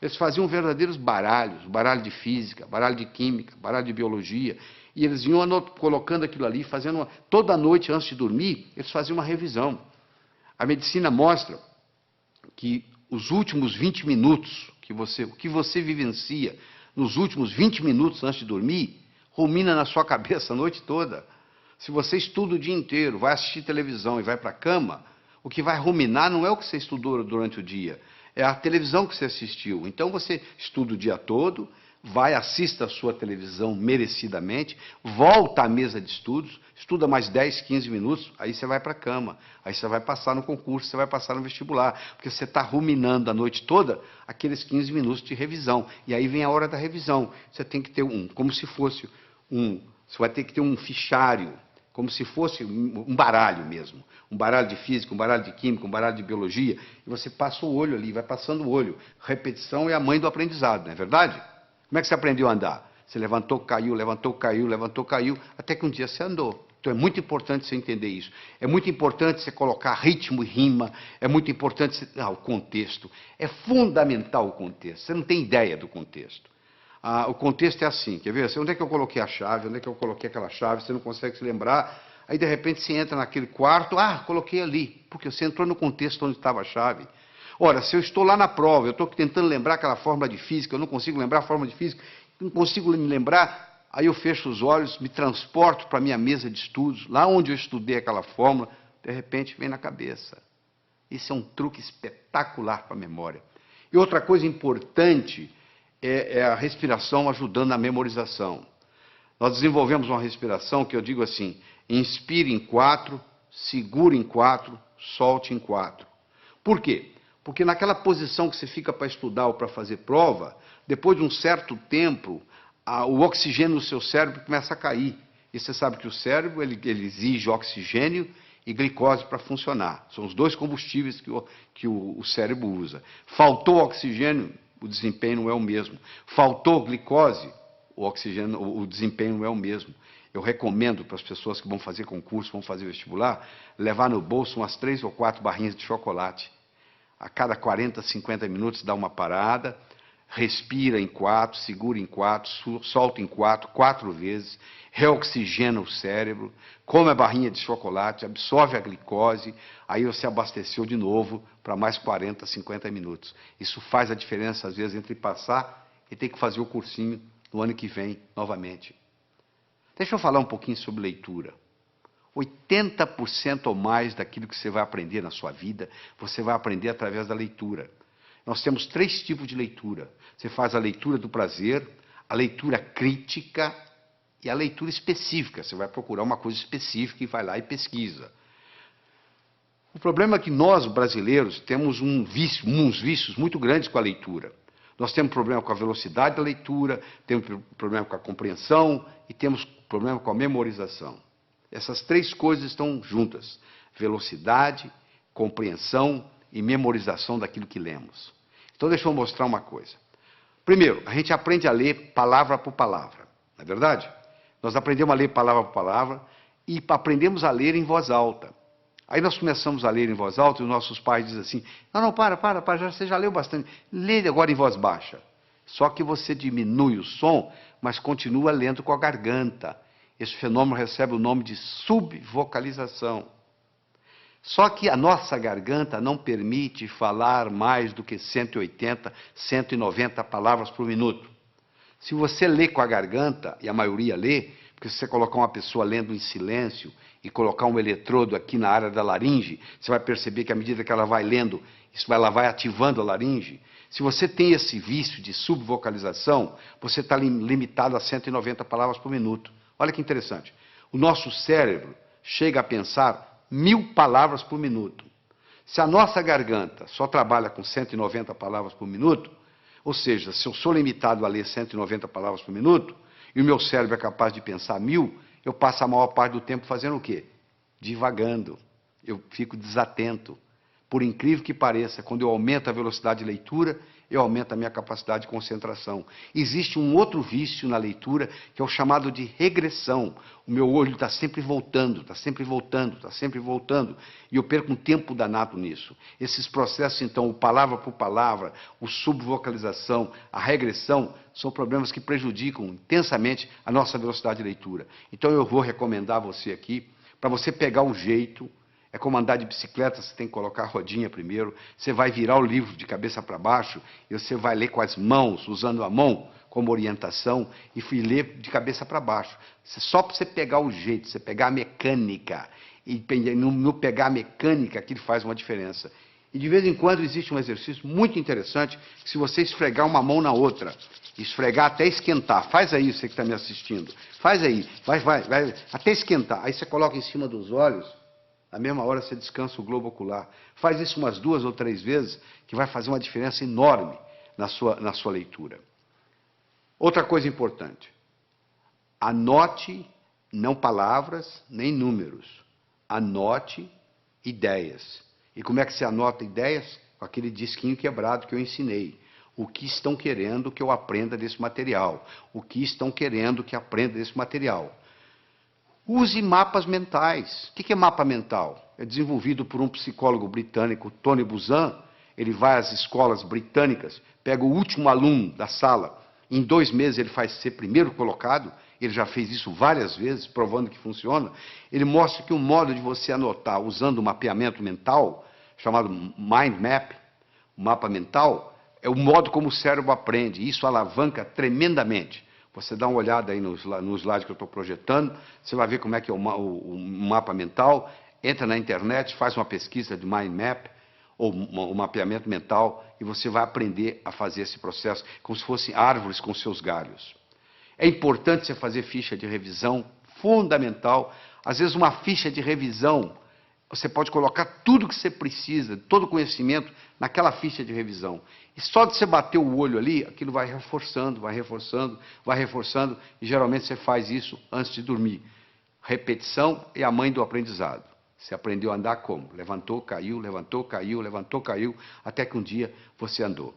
Eles faziam verdadeiros baralhos, baralho de física, baralho de química, baralho de biologia, e eles iam colocando aquilo ali, fazendo toda noite antes de dormir, eles faziam uma revisão. A medicina mostra que os últimos 20 minutos, o que você vivencia nos últimos 20 minutos antes de dormir, rumina na sua cabeça a noite toda. Se você estuda o dia inteiro, vai assistir televisão e vai para a cama, o que vai ruminar não é o que você estudou durante o dia, é a televisão que você assistiu. Então você estuda o dia todo, vai, assista a sua televisão merecidamente, volta à mesa de estudos, estuda mais 10, 15 minutos, aí você vai para a cama, aí você vai passar no concurso, você vai passar no vestibular, porque você está ruminando a noite toda aqueles 15 minutos de revisão, e aí vem a hora da revisão. Você tem que ter como se fosse você vai ter que ter um fichário, como se fosse um baralho mesmo, um baralho de física, um baralho de química, um baralho de biologia, e você passa o olho ali, vai passando o olho. Repetição é a mãe do aprendizado, não é verdade? Como é que você aprendeu a andar? Você levantou, caiu, levantou, caiu, levantou, caiu, até que um dia você andou. Então é muito importante você entender isso. É muito importante você colocar ritmo e rima, é muito importante você... o contexto. É fundamental o contexto. Você não tem ideia do contexto. O contexto é assim, quer ver? Onde é que eu coloquei a chave? Onde é que eu coloquei aquela chave? Você não consegue se lembrar. Aí, de repente, você entra naquele quarto. Coloquei ali, porque você entrou no contexto onde estava a chave. Ora, se eu estou lá na prova, eu estou tentando lembrar aquela fórmula de física, eu não consigo lembrar a fórmula de física, não consigo me lembrar, aí eu fecho os olhos, me transporto para a minha mesa de estudos, lá onde eu estudei aquela fórmula, de repente vem na cabeça. Isso é um truque espetacular para a memória. E outra coisa importante é a respiração ajudando na memorização. Nós desenvolvemos uma respiração que eu digo assim, inspire em 4, segure em 4, solte em 4. Por quê? Porque naquela posição que você fica para estudar ou para fazer prova, depois de um certo tempo, o oxigênio no seu cérebro começa a cair. E você sabe que o cérebro ele exige oxigênio e glicose para funcionar. São os dois combustíveis que o cérebro usa. Faltou oxigênio, o desempenho não é o mesmo. Faltou glicose, o desempenho não é o mesmo. Eu recomendo para as pessoas que vão fazer concurso, vão fazer vestibular, levar no bolso umas 3 ou 4 barrinhas de chocolate. A cada 40, 50 minutos dá uma parada, respira em 4, segura em 4, solta em 4, 4 vezes, reoxigena o cérebro, come a barrinha de chocolate, absorve a glicose, aí você abasteceu de novo para mais 40, 50 minutos. Isso faz a diferença, às vezes, entre passar e ter que fazer o cursinho no ano que vem, novamente. Deixa eu falar um pouquinho sobre leitura. 80% ou mais daquilo que você vai aprender na sua vida, você vai aprender através da leitura. Nós temos 3 tipos de leitura. Você faz a leitura do prazer, a leitura crítica e a leitura específica. Você vai procurar uma coisa específica e vai lá e pesquisa. O problema é que nós, brasileiros, temos uns vícios muito grandes com a leitura. Nós temos problema com a velocidade da leitura, temos problema com a compreensão e temos problema com a memorização. Essas 3 coisas estão juntas: velocidade, compreensão e memorização daquilo que lemos. Então, deixa eu mostrar uma coisa. Primeiro, a gente aprende a ler palavra por palavra, não é verdade? Nós aprendemos a ler palavra por palavra e aprendemos a ler em voz alta. Aí nós começamos a ler em voz alta e os nossos pais dizem assim, não, para, você já leu bastante, lê agora em voz baixa. Só que você diminui o som, mas continua lendo com a garganta. Esse fenômeno recebe o nome de subvocalização. Só que a nossa garganta não permite falar mais do que 180, 190 palavras por minuto. Se você lê com a garganta, e a maioria lê, porque se você colocar uma pessoa lendo em silêncio e colocar um eletrodo aqui na área da laringe, você vai perceber que à medida que ela vai lendo, ela vai ativando a laringe. Se você tem esse vício de subvocalização, você está limitado a 190 palavras por minuto. Olha que interessante. O nosso cérebro chega a pensar 1000 palavras por minuto. Se a nossa garganta só trabalha com 190 palavras por minuto, ou seja, se eu sou limitado a ler 190 palavras por minuto, e o meu cérebro é capaz de pensar 1000, eu passo a maior parte do tempo fazendo o quê? Divagando. Eu fico desatento. Por incrível que pareça, quando eu aumento a velocidade de leitura, eu aumento a minha capacidade de concentração. Existe um outro vício na leitura, que é o chamado de regressão. O meu olho está sempre voltando, está sempre voltando, está sempre voltando. E eu perco um tempo danado nisso. Esses processos, então, o palavra por palavra, o subvocalização, a regressão, são problemas que prejudicam intensamente a nossa velocidade de leitura. Então, eu vou recomendar a você aqui, para você pegar o jeito. É como andar de bicicleta, você tem que colocar a rodinha primeiro, você vai virar o livro de cabeça para baixo, e você vai ler com as mãos, usando a mão como orientação, e ler de cabeça para baixo. Só para você pegar o jeito, você pegar a mecânica, e no pegar a mecânica que faz uma diferença. E de vez em quando existe um exercício muito interessante, que se você esfregar uma mão na outra, esfregar até esquentar, faz aí, você que está me assistindo, faz aí, vai, até esquentar, aí você coloca em cima dos olhos, na mesma hora você descansa o globo ocular. Faz isso umas 2 ou 3 vezes, que vai fazer uma diferença enorme na sua leitura. Outra coisa importante. Anote, não palavras, nem números. Anote ideias. E como é que você anota ideias? Com aquele disquinho quebrado que eu ensinei. O que estão querendo que eu aprenda desse material? O que estão querendo que aprenda desse material? Use mapas mentais. O que é mapa mental? É desenvolvido por um psicólogo britânico, Tony Buzan. Ele vai às escolas britânicas, pega o último aluno da sala, em 2 meses ele faz ser primeiro colocado, ele já fez isso várias vezes, provando que funciona. Ele mostra que um modo de você anotar usando um mapeamento mental, chamado mind map, O mapa mental é o modo como o cérebro aprende. Isso alavanca tremendamente. Você dá uma olhada aí no slide que eu estou projetando, você vai ver como é que é o mapa mental. Entra na internet, faz uma pesquisa de mind map, ou um mapeamento mental, e você vai aprender a fazer esse processo como se fossem árvores com seus galhos. É importante você fazer ficha de revisão, fundamental. Às vezes uma ficha de revisão, você pode colocar tudo que você precisa, todo o conhecimento, naquela ficha de revisão. E só de você bater o olho ali, aquilo vai reforçando, vai reforçando, vai reforçando, e geralmente você faz isso antes de dormir. Repetição é a mãe do aprendizado. Você aprendeu a andar como? Levantou, caiu, levantou, caiu, levantou, caiu, até que um dia você andou.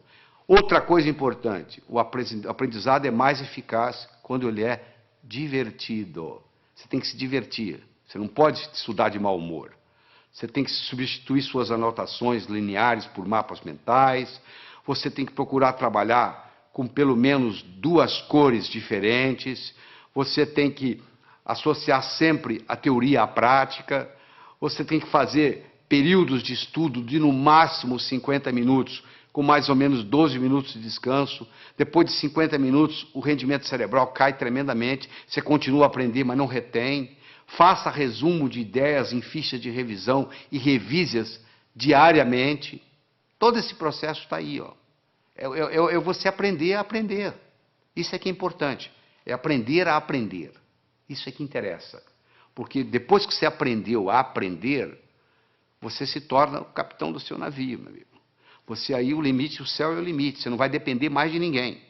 Outra coisa importante, o aprendizado é mais eficaz quando ele é divertido. Você tem que se divertir. Você não pode estudar de mau humor. Você tem que substituir suas anotações lineares por mapas mentais. Você tem que procurar trabalhar com pelo menos 2 cores diferentes. Você tem que associar sempre a teoria à prática. Você tem que fazer períodos de estudo de no máximo 50 minutos, com mais ou menos 12 minutos de descanso. Depois de 50 minutos, o rendimento cerebral cai tremendamente. Você continua a aprender, mas não retém. Faça resumo de ideias em fichas de revisão e revise-as diariamente. Todo esse processo está aí, ó. É você aprender a aprender. Isso é que é importante. É aprender a aprender. Isso é que interessa. Porque depois que você aprendeu a aprender, você se torna o capitão do seu navio, meu amigo. Você aí, o limite, o céu é o limite. Você não vai depender mais de ninguém.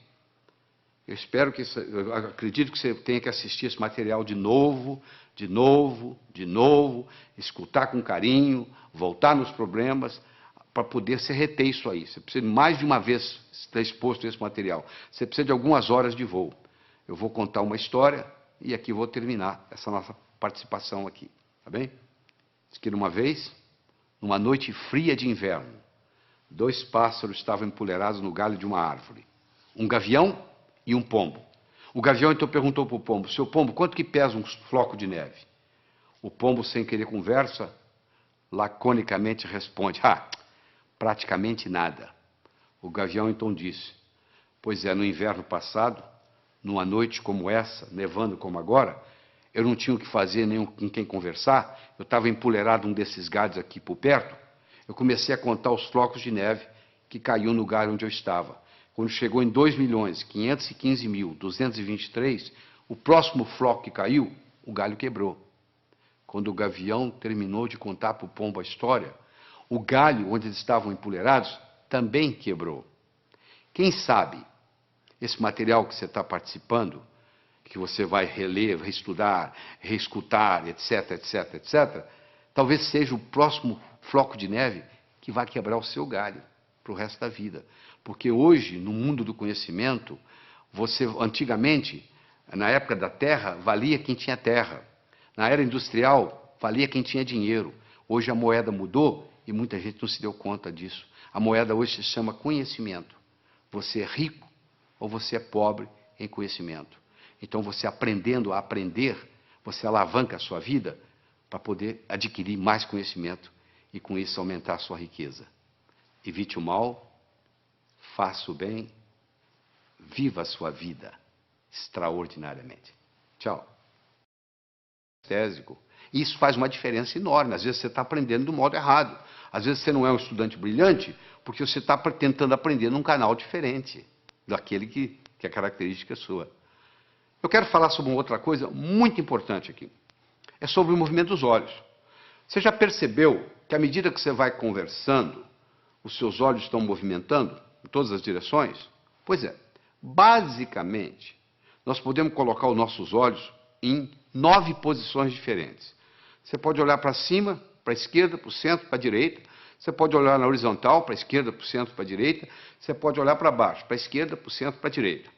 Eu espero que, eu acredito que você tenha que assistir esse material de novo, de novo, de novo, escutar com carinho, voltar nos problemas, para poder se reter isso aí. Você precisa mais de uma vez estar exposto a esse material. Você precisa de algumas horas de voo. Eu vou contar uma história e aqui vou terminar essa nossa participação aqui, tá bem? Diz que uma vez, numa noite fria de inverno, 2 pássaros estavam empoleirados no galho de uma árvore. Um gavião e um pombo. O gavião então perguntou para o pombo: seu pombo, quanto que pesa um floco de neve? O pombo, sem querer conversa, laconicamente responde: praticamente nada. O gavião então disse: pois é, no inverno passado, numa noite como essa, nevando como agora, eu não tinha o que fazer, nem com quem conversar, eu estava empoleirado num desses galhos aqui por perto, eu comecei a contar os flocos de neve que caiu no galho onde eu estava. Quando chegou em 2.515.223, o próximo floco que caiu, o galho quebrou. Quando o gavião terminou de contar para o pombo a história, o galho onde eles estavam empoleirados também quebrou. Quem sabe esse material que você está participando, que você vai reler, reestudar, reescutar, etc, etc, etc, talvez seja o próximo floco de neve que vai quebrar o seu galho para o resto da vida. Porque hoje, no mundo do conhecimento, antigamente, na época da terra, valia quem tinha terra. Na era industrial, valia quem tinha dinheiro. Hoje a moeda mudou e muita gente não se deu conta disso. A moeda hoje se chama conhecimento. Você é rico ou você é pobre em conhecimento. Então, você aprendendo a aprender, você alavanca a sua vida para poder adquirir mais conhecimento e, com isso, aumentar a sua riqueza. Evite o mal, faça o bem, viva a sua vida extraordinariamente. Tchau. Isso faz uma diferença enorme. Às vezes você está aprendendo do modo errado. Às vezes você não é um estudante brilhante porque você está tentando aprender num canal diferente daquele que é característica sua. Eu quero falar sobre uma outra coisa muito importante aqui. É sobre o movimento dos olhos. Você já percebeu que à medida que você vai conversando, os seus olhos estão movimentando em todas as direções? Pois é. Basicamente, nós podemos colocar os nossos olhos em 9 posições diferentes. Você pode olhar para cima, para a esquerda, para o centro, para a direita. Você pode olhar na horizontal, para a esquerda, para o centro, para a direita. Você pode olhar para baixo, para a esquerda, para o centro, para a direita.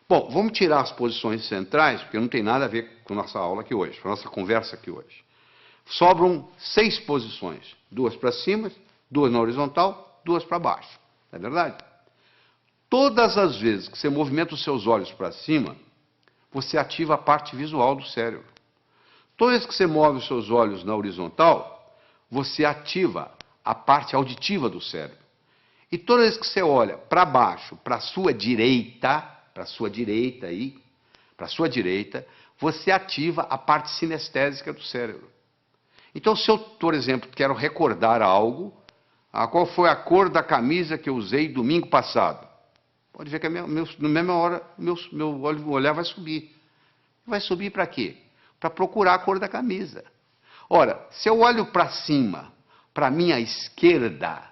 Bom, vamos tirar as posições centrais, porque não tem nada a ver com a nossa aula aqui hoje, com a nossa conversa aqui hoje. Sobram 6 posições. 2 para cima, 2 na horizontal, 2 para baixo. Não é verdade? Todas as vezes que você movimenta os seus olhos para cima, você ativa a parte visual do cérebro. Toda vez que você move os seus olhos na horizontal, você ativa a parte auditiva do cérebro. E toda vez que você olha para baixo, para a sua direita, aí, para a sua direita, você ativa a parte sinestésica do cérebro. Então, se eu, por exemplo, quero recordar algo, qual foi a cor da camisa que eu usei domingo passado? Pode ver que na mesma hora meu olhar vai subir. Vai subir para quê? Para procurar a cor da camisa. Ora, se eu olho para cima, para a minha esquerda,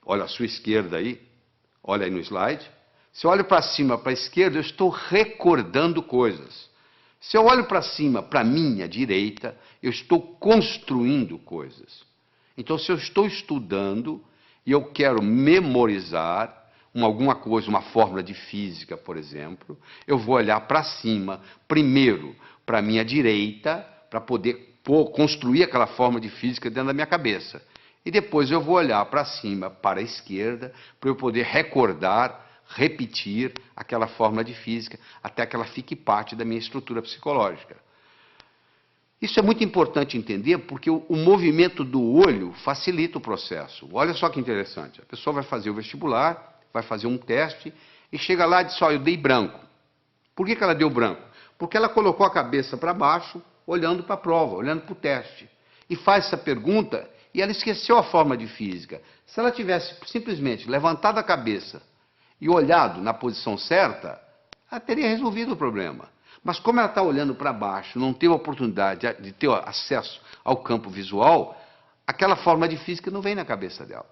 olha a sua esquerda aí, olha aí no slide. Se eu olho para cima, para a esquerda, eu estou recordando coisas. Se eu olho para cima, para a minha direita, eu estou construindo coisas. Então, se eu estou estudando e eu quero memorizar alguma coisa, uma fórmula de física, por exemplo, eu vou olhar para cima, primeiro para a minha direita, para poder construir aquela fórmula de física dentro da minha cabeça. E depois eu vou olhar para cima, para a esquerda, para eu poder recordar, repetir aquela fórmula de física, até que ela fique parte da minha estrutura psicológica. Isso é muito importante entender, porque o movimento do olho facilita o processo. Olha só que interessante. A pessoa vai fazer o vestibular, vai fazer um teste, e chega lá e diz, eu dei branco. Por que ela deu branco? Porque ela colocou a cabeça para baixo, olhando para a prova, olhando para o teste. E faz essa pergunta, e ela esqueceu a fórmula de física. Se ela tivesse simplesmente levantado a cabeça e olhado na posição certa, ela teria resolvido o problema. Mas como ela está olhando para baixo, não teve a oportunidade de ter acesso ao campo visual, aquela forma de física não vem na cabeça dela.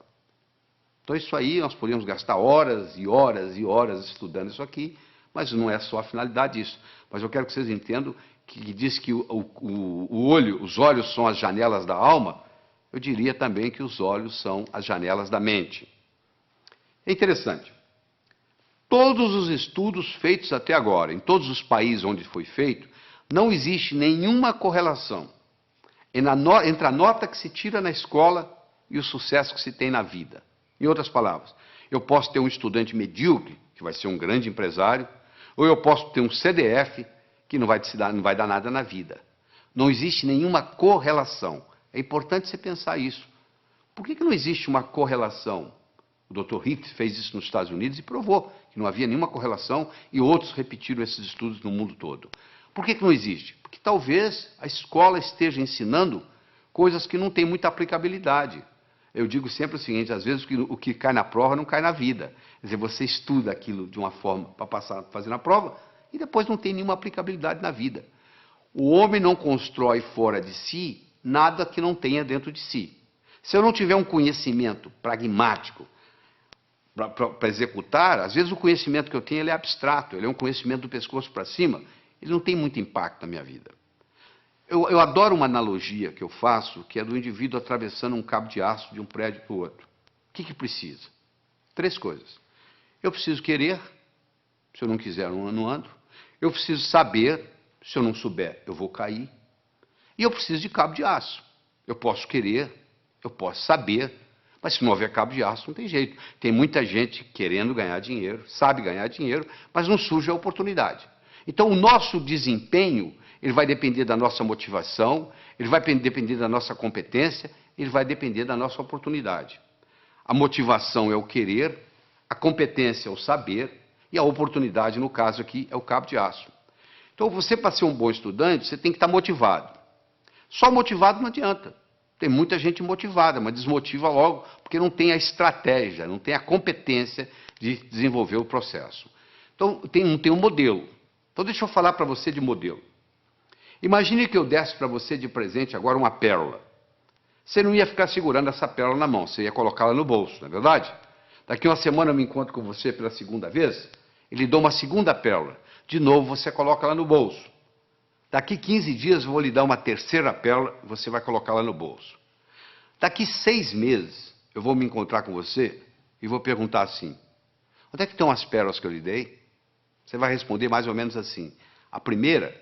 Então isso aí, nós podemos gastar horas e horas e horas estudando isso aqui, mas não é só a finalidade disso. Mas eu quero que vocês entendam que diz que os olhos são as janelas da alma, eu diria também que os olhos são as janelas da mente. É interessante. Todos os estudos feitos até agora, em todos os países onde foi feito, não existe nenhuma correlação entre a nota que se tira na escola e o sucesso que se tem na vida. Em outras palavras, eu posso ter um estudante medíocre, que vai ser um grande empresário, ou eu posso ter um CDF, que não vai dar nada na vida. Não existe nenhuma correlação. É importante você pensar isso. Por que não existe uma correlação? O Dr. Hicks fez isso nos Estados Unidos e provou que não havia nenhuma correlação, e outros repetiram esses estudos no mundo todo. Por que não existe? Porque talvez a escola esteja ensinando coisas que não têm muita aplicabilidade. Eu digo sempre o seguinte, às vezes o que cai na prova não cai na vida. Quer dizer, você estuda aquilo de uma forma para fazer na prova, e depois não tem nenhuma aplicabilidade na vida. O homem não constrói fora de si nada que não tenha dentro de si. Se eu não tiver um conhecimento pragmático para executar, às vezes o conhecimento que eu tenho ele é abstrato, ele é um conhecimento do pescoço para cima, ele não tem muito impacto na minha vida. Eu adoro uma analogia que eu faço, que é do indivíduo atravessando um cabo de aço de um prédio para o outro. O que precisa? 3 coisas. Eu preciso querer, se eu não quiser, eu não ando. Eu preciso saber, se eu não souber, eu vou cair. E eu preciso de cabo de aço. Eu posso querer, eu posso saber, mas se não houver cabo de aço, não tem jeito. Tem muita gente querendo ganhar dinheiro, sabe ganhar dinheiro, mas não surge a oportunidade. Então, o nosso desempenho, ele vai depender da nossa motivação, ele vai depender da nossa competência, ele vai depender da nossa oportunidade. A motivação é o querer, a competência é o saber, e a oportunidade, no caso aqui, é o cabo de aço. Então, você, para ser um bom estudante, você tem que estar motivado. Só motivado não adianta. Tem muita gente motivada, mas desmotiva logo, porque não tem a estratégia, não tem a competência de desenvolver o processo. Então, não tem um modelo. Então, deixa eu falar para você de modelo. Imagine que eu desse para você de presente agora uma pérola. Você não ia ficar segurando essa pérola na mão, você ia colocá-la no bolso, não é verdade? Daqui uma semana eu me encontro com você pela segunda vez, e lhe dou uma segunda pérola. De novo, você coloca ela no bolso. Daqui 15 dias eu vou lhe dar uma terceira pérola, e você vai colocá-la no bolso. Daqui 6 meses eu vou me encontrar com você e vou perguntar assim, onde é que estão as pérolas que eu lhe dei? Você vai responder mais ou menos assim, a primeira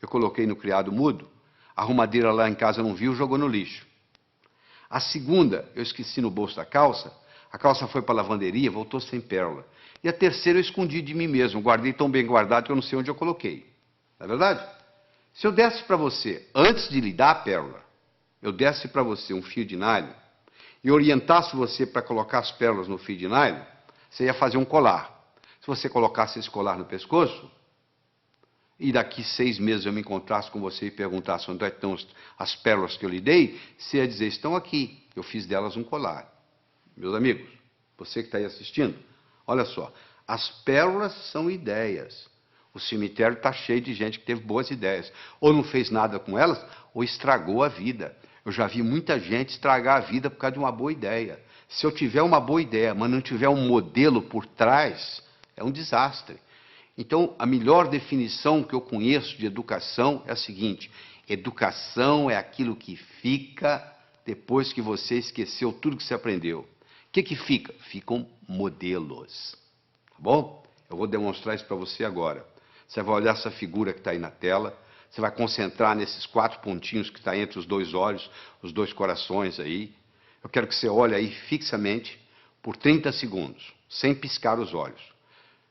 eu coloquei no criado mudo, a arrumadeira lá em casa não viu, jogou no lixo. A segunda eu esqueci no bolso da calça, a calça foi para a lavanderia, voltou sem pérola. E a terceira eu escondi de mim mesmo, guardei tão bem guardado que eu não sei onde eu coloquei. Não é verdade? Se eu desse para você, antes de lhe dar a pérola, eu desse para você um fio de nylon e orientasse você para colocar as pérolas no fio de nylon, você ia fazer um colar. Se você colocasse esse colar no pescoço, e daqui 6 meses eu me encontrasse com você e perguntasse onde estão as pérolas que eu lhe dei, você ia dizer, estão aqui, eu fiz delas um colar. Meus amigos, você que está aí assistindo, olha só, as pérolas são ideias. O cemitério está cheio de gente que teve boas ideias. Ou não fez nada com elas, ou estragou a vida. Eu já vi muita gente estragar a vida por causa de uma boa ideia. Se eu tiver uma boa ideia, mas não tiver um modelo por trás, é um desastre. Então, a melhor definição que eu conheço de educação é a seguinte: educação é aquilo que fica depois que você esqueceu tudo que você aprendeu. O que fica? Ficam modelos. Tá bom? Eu vou demonstrar isso para você agora. Você vai olhar essa figura que está aí na tela, você vai concentrar nesses 4 pontinhos que está entre os 2 olhos, os 2 corações aí. Eu quero que você olhe aí fixamente por 30 segundos, sem piscar os olhos.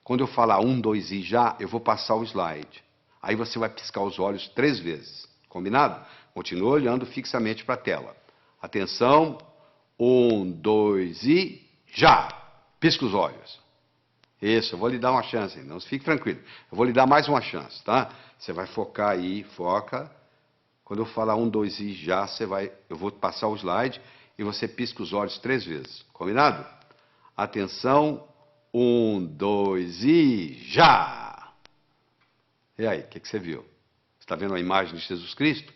Quando eu falar 1, 2 e já, eu vou passar o slide. Aí você vai piscar os olhos 3 vezes. Combinado? Continua olhando fixamente para a tela. Atenção, 1, 2 e já! Pisca os olhos. Isso, eu vou lhe dar uma chance, não fique tranquilo. Eu vou lhe dar mais uma chance, tá? Você vai focar aí, foca. Quando eu falar 1, 2 e já, eu vou passar o slide e você pisca os olhos 3 vezes. Combinado? Atenção, 1, 2 e já! E aí, o que você viu? Você está vendo a imagem de Jesus Cristo?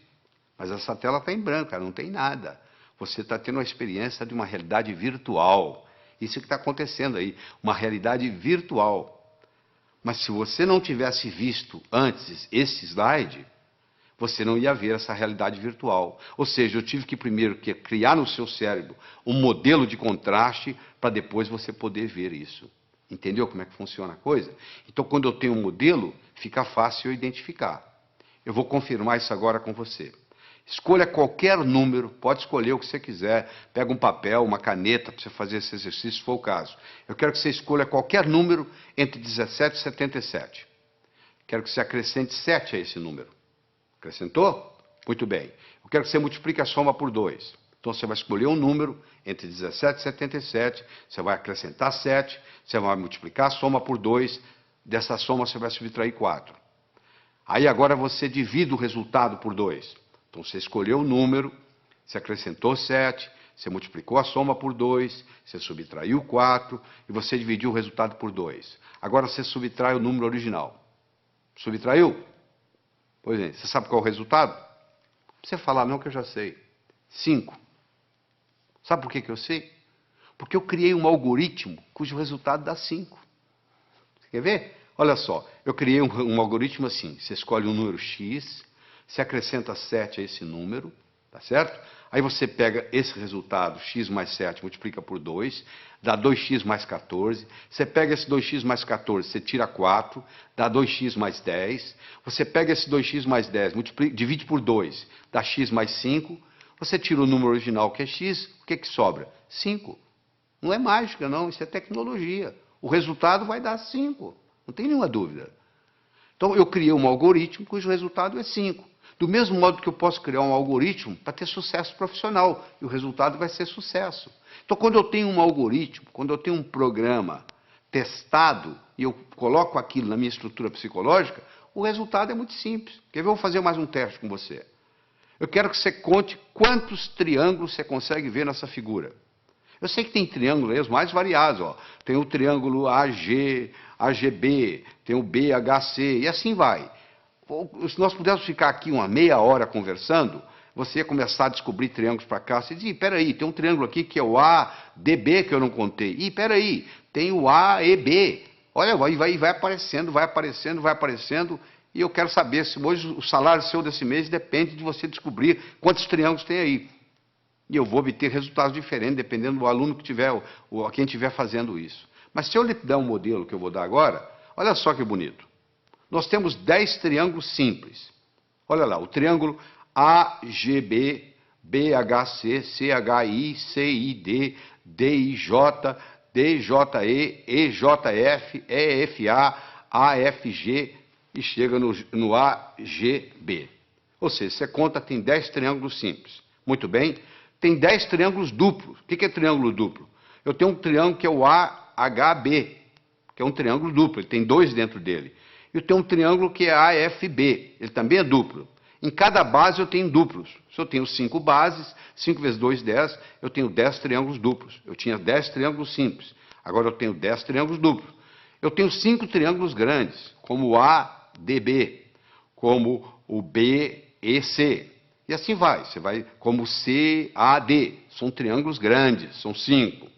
Mas essa tela está em branco, ela não tem nada. Você está tendo uma experiência de uma realidade virtual. Isso que está acontecendo aí, uma realidade virtual. Mas se você não tivesse visto antes esse slide, você não ia ver essa realidade virtual. Ou seja, eu tive que primeiro criar no seu cérebro um modelo de contraste para depois você poder ver isso. Entendeu como é que funciona a coisa? Então, quando eu tenho um modelo, fica fácil eu identificar. Eu vou confirmar isso agora com você. Escolha qualquer número, pode escolher o que você quiser. Pega um papel, uma caneta para você fazer esse exercício, se for o caso. Eu quero que você escolha qualquer número entre 17 e 77. Quero que você acrescente 7 a esse número. Acrescentou? Muito bem. Eu quero que você multiplique a soma por 2. Então você vai escolher um número entre 17 e 77, você vai acrescentar 7, você vai multiplicar a soma por 2, dessa soma você vai subtrair 4. Aí agora você divide o resultado por 2. Então você escolheu o número, você acrescentou 7, você multiplicou a soma por 2, você subtraiu 4 e você dividiu o resultado por 2. Agora você subtrai o número original. Subtraiu? Pois é, você sabe qual é o resultado? Não precisa falar não que eu já sei. 5. Sabe por que eu sei? Porque eu criei um algoritmo cujo resultado dá 5. Você quer ver? Olha só, eu criei um algoritmo assim. Você escolhe um número X, você acrescenta 7 a esse número, tá certo? Aí você pega esse resultado, x mais 7, multiplica por 2, dá 2x mais 14. Você pega esse 2x mais 14, você tira 4, dá 2x mais 10. Você pega esse 2x mais 10, divide por 2, dá x mais 5. Você tira o número original, que é x, o que sobra? 5. Não é mágica, não, isso é tecnologia. O resultado vai dar 5, não tem nenhuma dúvida. Então, eu criei um algoritmo cujo resultado é 5. Do mesmo modo que eu posso criar um algoritmo para ter sucesso profissional, e o resultado vai ser sucesso. Então, quando eu tenho um algoritmo, quando eu tenho um programa testado, e eu coloco aquilo na minha estrutura psicológica, o resultado é muito simples. Quer ver? Eu vou fazer mais um teste com você. Eu quero que você conte quantos triângulos você consegue ver nessa figura. Eu sei que tem triângulos aí, os mais variados. Ó. Tem o triângulo AG, AGB, tem o BHC, e assim vai. Se nós pudéssemos ficar aqui uma meia hora conversando, você ia começar a descobrir triângulos para cá. Você diz, peraí, tem um triângulo aqui que é o ADB que eu não contei. Ih, peraí, tem o AEB. Olha, vai aparecendo, vai aparecendo, vai aparecendo. E eu quero saber se hoje o salário seu desse mês depende de você descobrir quantos triângulos tem aí. E eu vou obter resultados diferentes, dependendo do aluno que tiver, ou quem estiver fazendo isso. Mas se eu lhe der um modelo que eu vou dar agora, olha só que bonito. Nós temos 10 triângulos simples. Olha lá, o triângulo AGB, BHC, CHI, CID, DIJ, DJE, EJF, EFA, AFG e chega no AGB. Ou seja, você conta, tem 10 triângulos simples. Muito bem, tem 10 triângulos duplos. O que é triângulo duplo? Eu tenho um triângulo que é o AHB, que é um triângulo duplo, ele tem 2 dentro dele. E eu tenho um triângulo que é AFB, ele também é duplo. Em cada base eu tenho duplos. Se eu tenho 5 bases, 5 vezes 2, 10, eu tenho 10 triângulos duplos. Eu tinha 10 triângulos simples, agora eu tenho 10 triângulos duplos. Eu tenho 5 triângulos grandes, como o ADB, como o BEC. E assim vai, você vai como CAD, são triângulos grandes, são 5.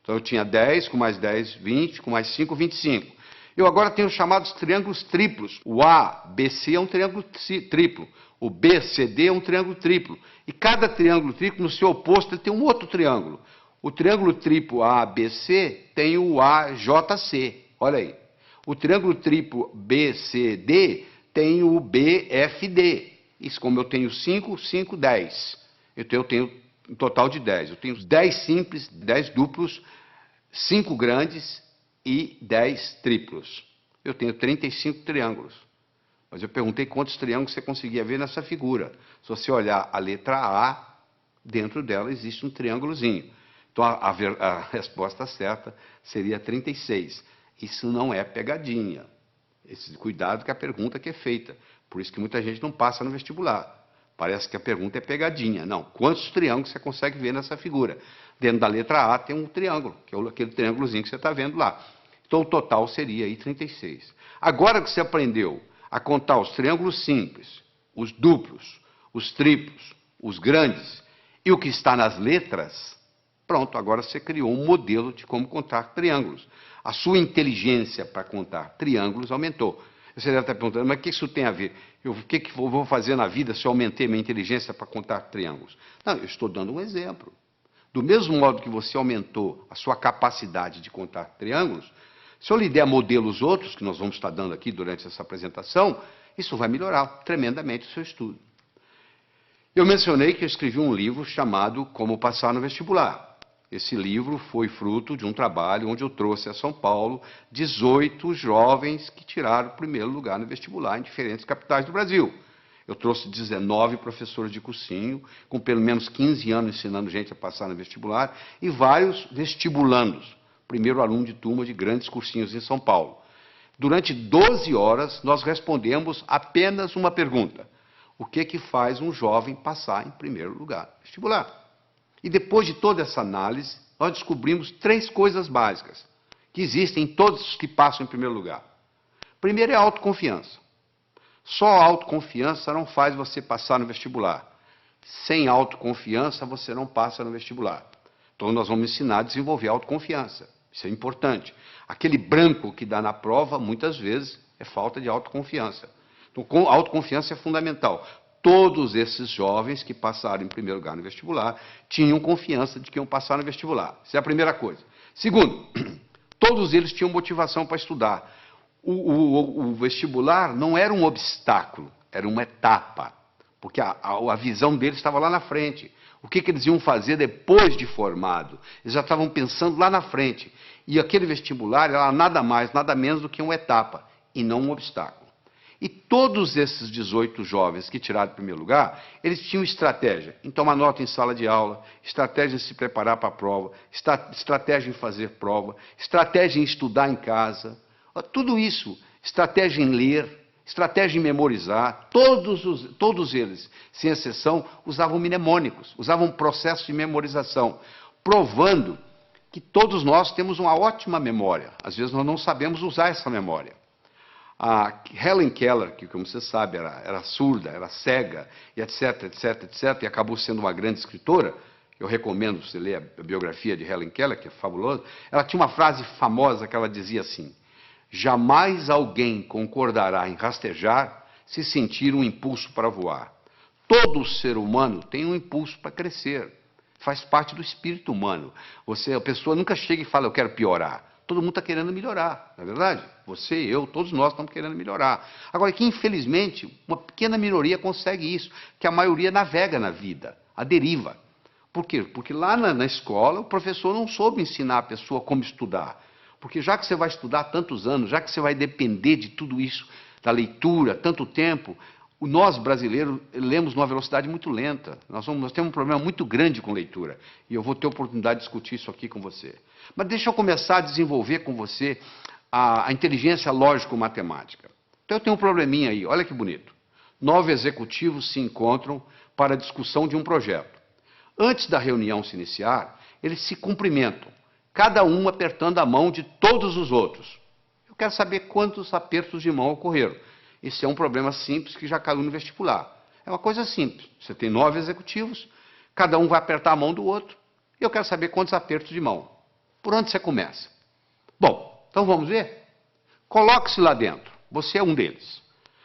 Então eu tinha 10, com mais 10, 20, com mais 5, 25. Eu agora tenho os chamados triângulos triplos. O ABC é um triângulo triplo, o BCD é um triângulo triplo. E cada triângulo triplo, no seu oposto, ele tem um outro triângulo. O triângulo triplo ABC tem o AJC, olha aí. O triângulo triplo BCD tem o BFD. Isso, como eu tenho 5, 5, 10. Eu tenho um total de 10. Eu tenho 10 simples, 10 duplos, 5 grandes e 10 triplos. Eu tenho 35 triângulos. Mas eu perguntei quantos triângulos você conseguia ver nessa figura. Se você olhar a letra A, dentro dela existe um triângulozinho. Então a resposta certa seria 36. Isso não é pegadinha. Cuidado com a pergunta que é feita. Por isso que muita gente não passa no vestibular. Parece que a pergunta é pegadinha. Não. Quantos triângulos você consegue ver nessa figura? Dentro da letra A tem um triângulo, que é aquele triângulozinho que você está vendo lá. Então o total seria aí 36. Agora que você aprendeu a contar os triângulos simples, os duplos, os triplos, os grandes e o que está nas letras, pronto, agora você criou um modelo de como contar triângulos. A sua inteligência para contar triângulos aumentou. Você deve estar perguntando, mas o que isso tem a ver? O que eu vou fazer na vida se eu aumentei minha inteligência para contar triângulos? Não, eu estou dando um exemplo. Do mesmo modo que você aumentou a sua capacidade de contar triângulos, se eu lhe der modelos outros, que nós vamos estar dando aqui durante essa apresentação, isso vai melhorar tremendamente o seu estudo. Eu mencionei que eu escrevi um livro chamado Como Passar no Vestibular. Esse livro foi fruto de um trabalho onde eu trouxe a São Paulo 18 jovens que tiraram o primeiro lugar no vestibular em diferentes capitais do Brasil. Eu trouxe 19 professores de cursinho, com pelo menos 15 anos ensinando gente a passar no vestibular, e vários vestibulandos, primeiro aluno de turma de grandes cursinhos em São Paulo. Durante 12 horas, nós respondemos apenas uma pergunta. O que faz um jovem passar em primeiro lugar no vestibular? E depois de toda essa análise, nós descobrimos 3 coisas básicas que existem em todos os que passam em primeiro lugar. Primeiro é a autoconfiança. Só a autoconfiança não faz você passar no vestibular. Sem autoconfiança, você não passa no vestibular. Então, nós vamos ensinar a desenvolver a autoconfiança. Isso é importante. Aquele branco que dá na prova, muitas vezes, é falta de autoconfiança. Então, a autoconfiança é fundamental. Todos esses jovens que passaram em primeiro lugar no vestibular tinham confiança de que iam passar no vestibular. Essa é a primeira coisa. Segundo, todos eles tinham motivação para estudar. O vestibular não era um obstáculo, era uma etapa. Porque a visão deles estava lá na frente. O que eles iam fazer depois de formado? Eles já estavam pensando lá na frente. E aquele vestibular era nada mais, nada menos do que uma etapa, e não um obstáculo. E todos esses 18 jovens que tiraram o primeiro lugar, eles tinham estratégia em tomar nota em sala de aula, estratégia em se preparar para a prova, estratégia em fazer prova, estratégia em estudar em casa, tudo isso, estratégia em ler, estratégia em memorizar, todos eles, sem exceção, usavam mnemônicos, usavam processo de memorização, provando que todos nós temos uma ótima memória. Às vezes nós não sabemos usar essa memória. A Helen Keller, que, como você sabe, era surda, era cega, e etc, etc, etc, e acabou sendo uma grande escritora, eu recomendo você ler a biografia de Helen Keller, que é fabulosa, ela tinha uma frase famosa que ela dizia assim: jamais alguém concordará em rastejar se sentir um impulso para voar. Todo ser humano tem um impulso para crescer, faz parte do espírito humano. A pessoa nunca chega e fala, eu quero piorar. Todo mundo está querendo melhorar, não é verdade? Você, eu, todos nós estamos querendo melhorar. Agora, que infelizmente, uma pequena minoria consegue isso, que a maioria navega na vida, a deriva. Por quê? Porque lá na escola o professor não soube ensinar a pessoa como estudar. Porque já que você vai estudar tantos anos, já que você vai depender de tudo isso, da leitura, tanto tempo, Nós, brasileiros, lemos numa velocidade muito lenta. Nós temos um problema muito grande com leitura. E eu vou ter a oportunidade de discutir isso aqui com você. Mas deixa eu começar a desenvolver com você a inteligência lógico-matemática. Então eu tenho um probleminha aí, olha que bonito. 9 executivos se encontram para a discussão de um projeto. Antes da reunião se iniciar, eles se cumprimentam, cada um apertando a mão de todos os outros. Eu quero saber quantos apertos de mão ocorreram. Esse é um problema simples que já caiu no vestibular. É uma coisa simples. Você tem 9 executivos, cada um vai apertar a mão do outro, e eu quero saber quantos apertos de mão. Por onde você começa? Bom, então vamos ver? Coloque-se lá dentro. Você é um deles.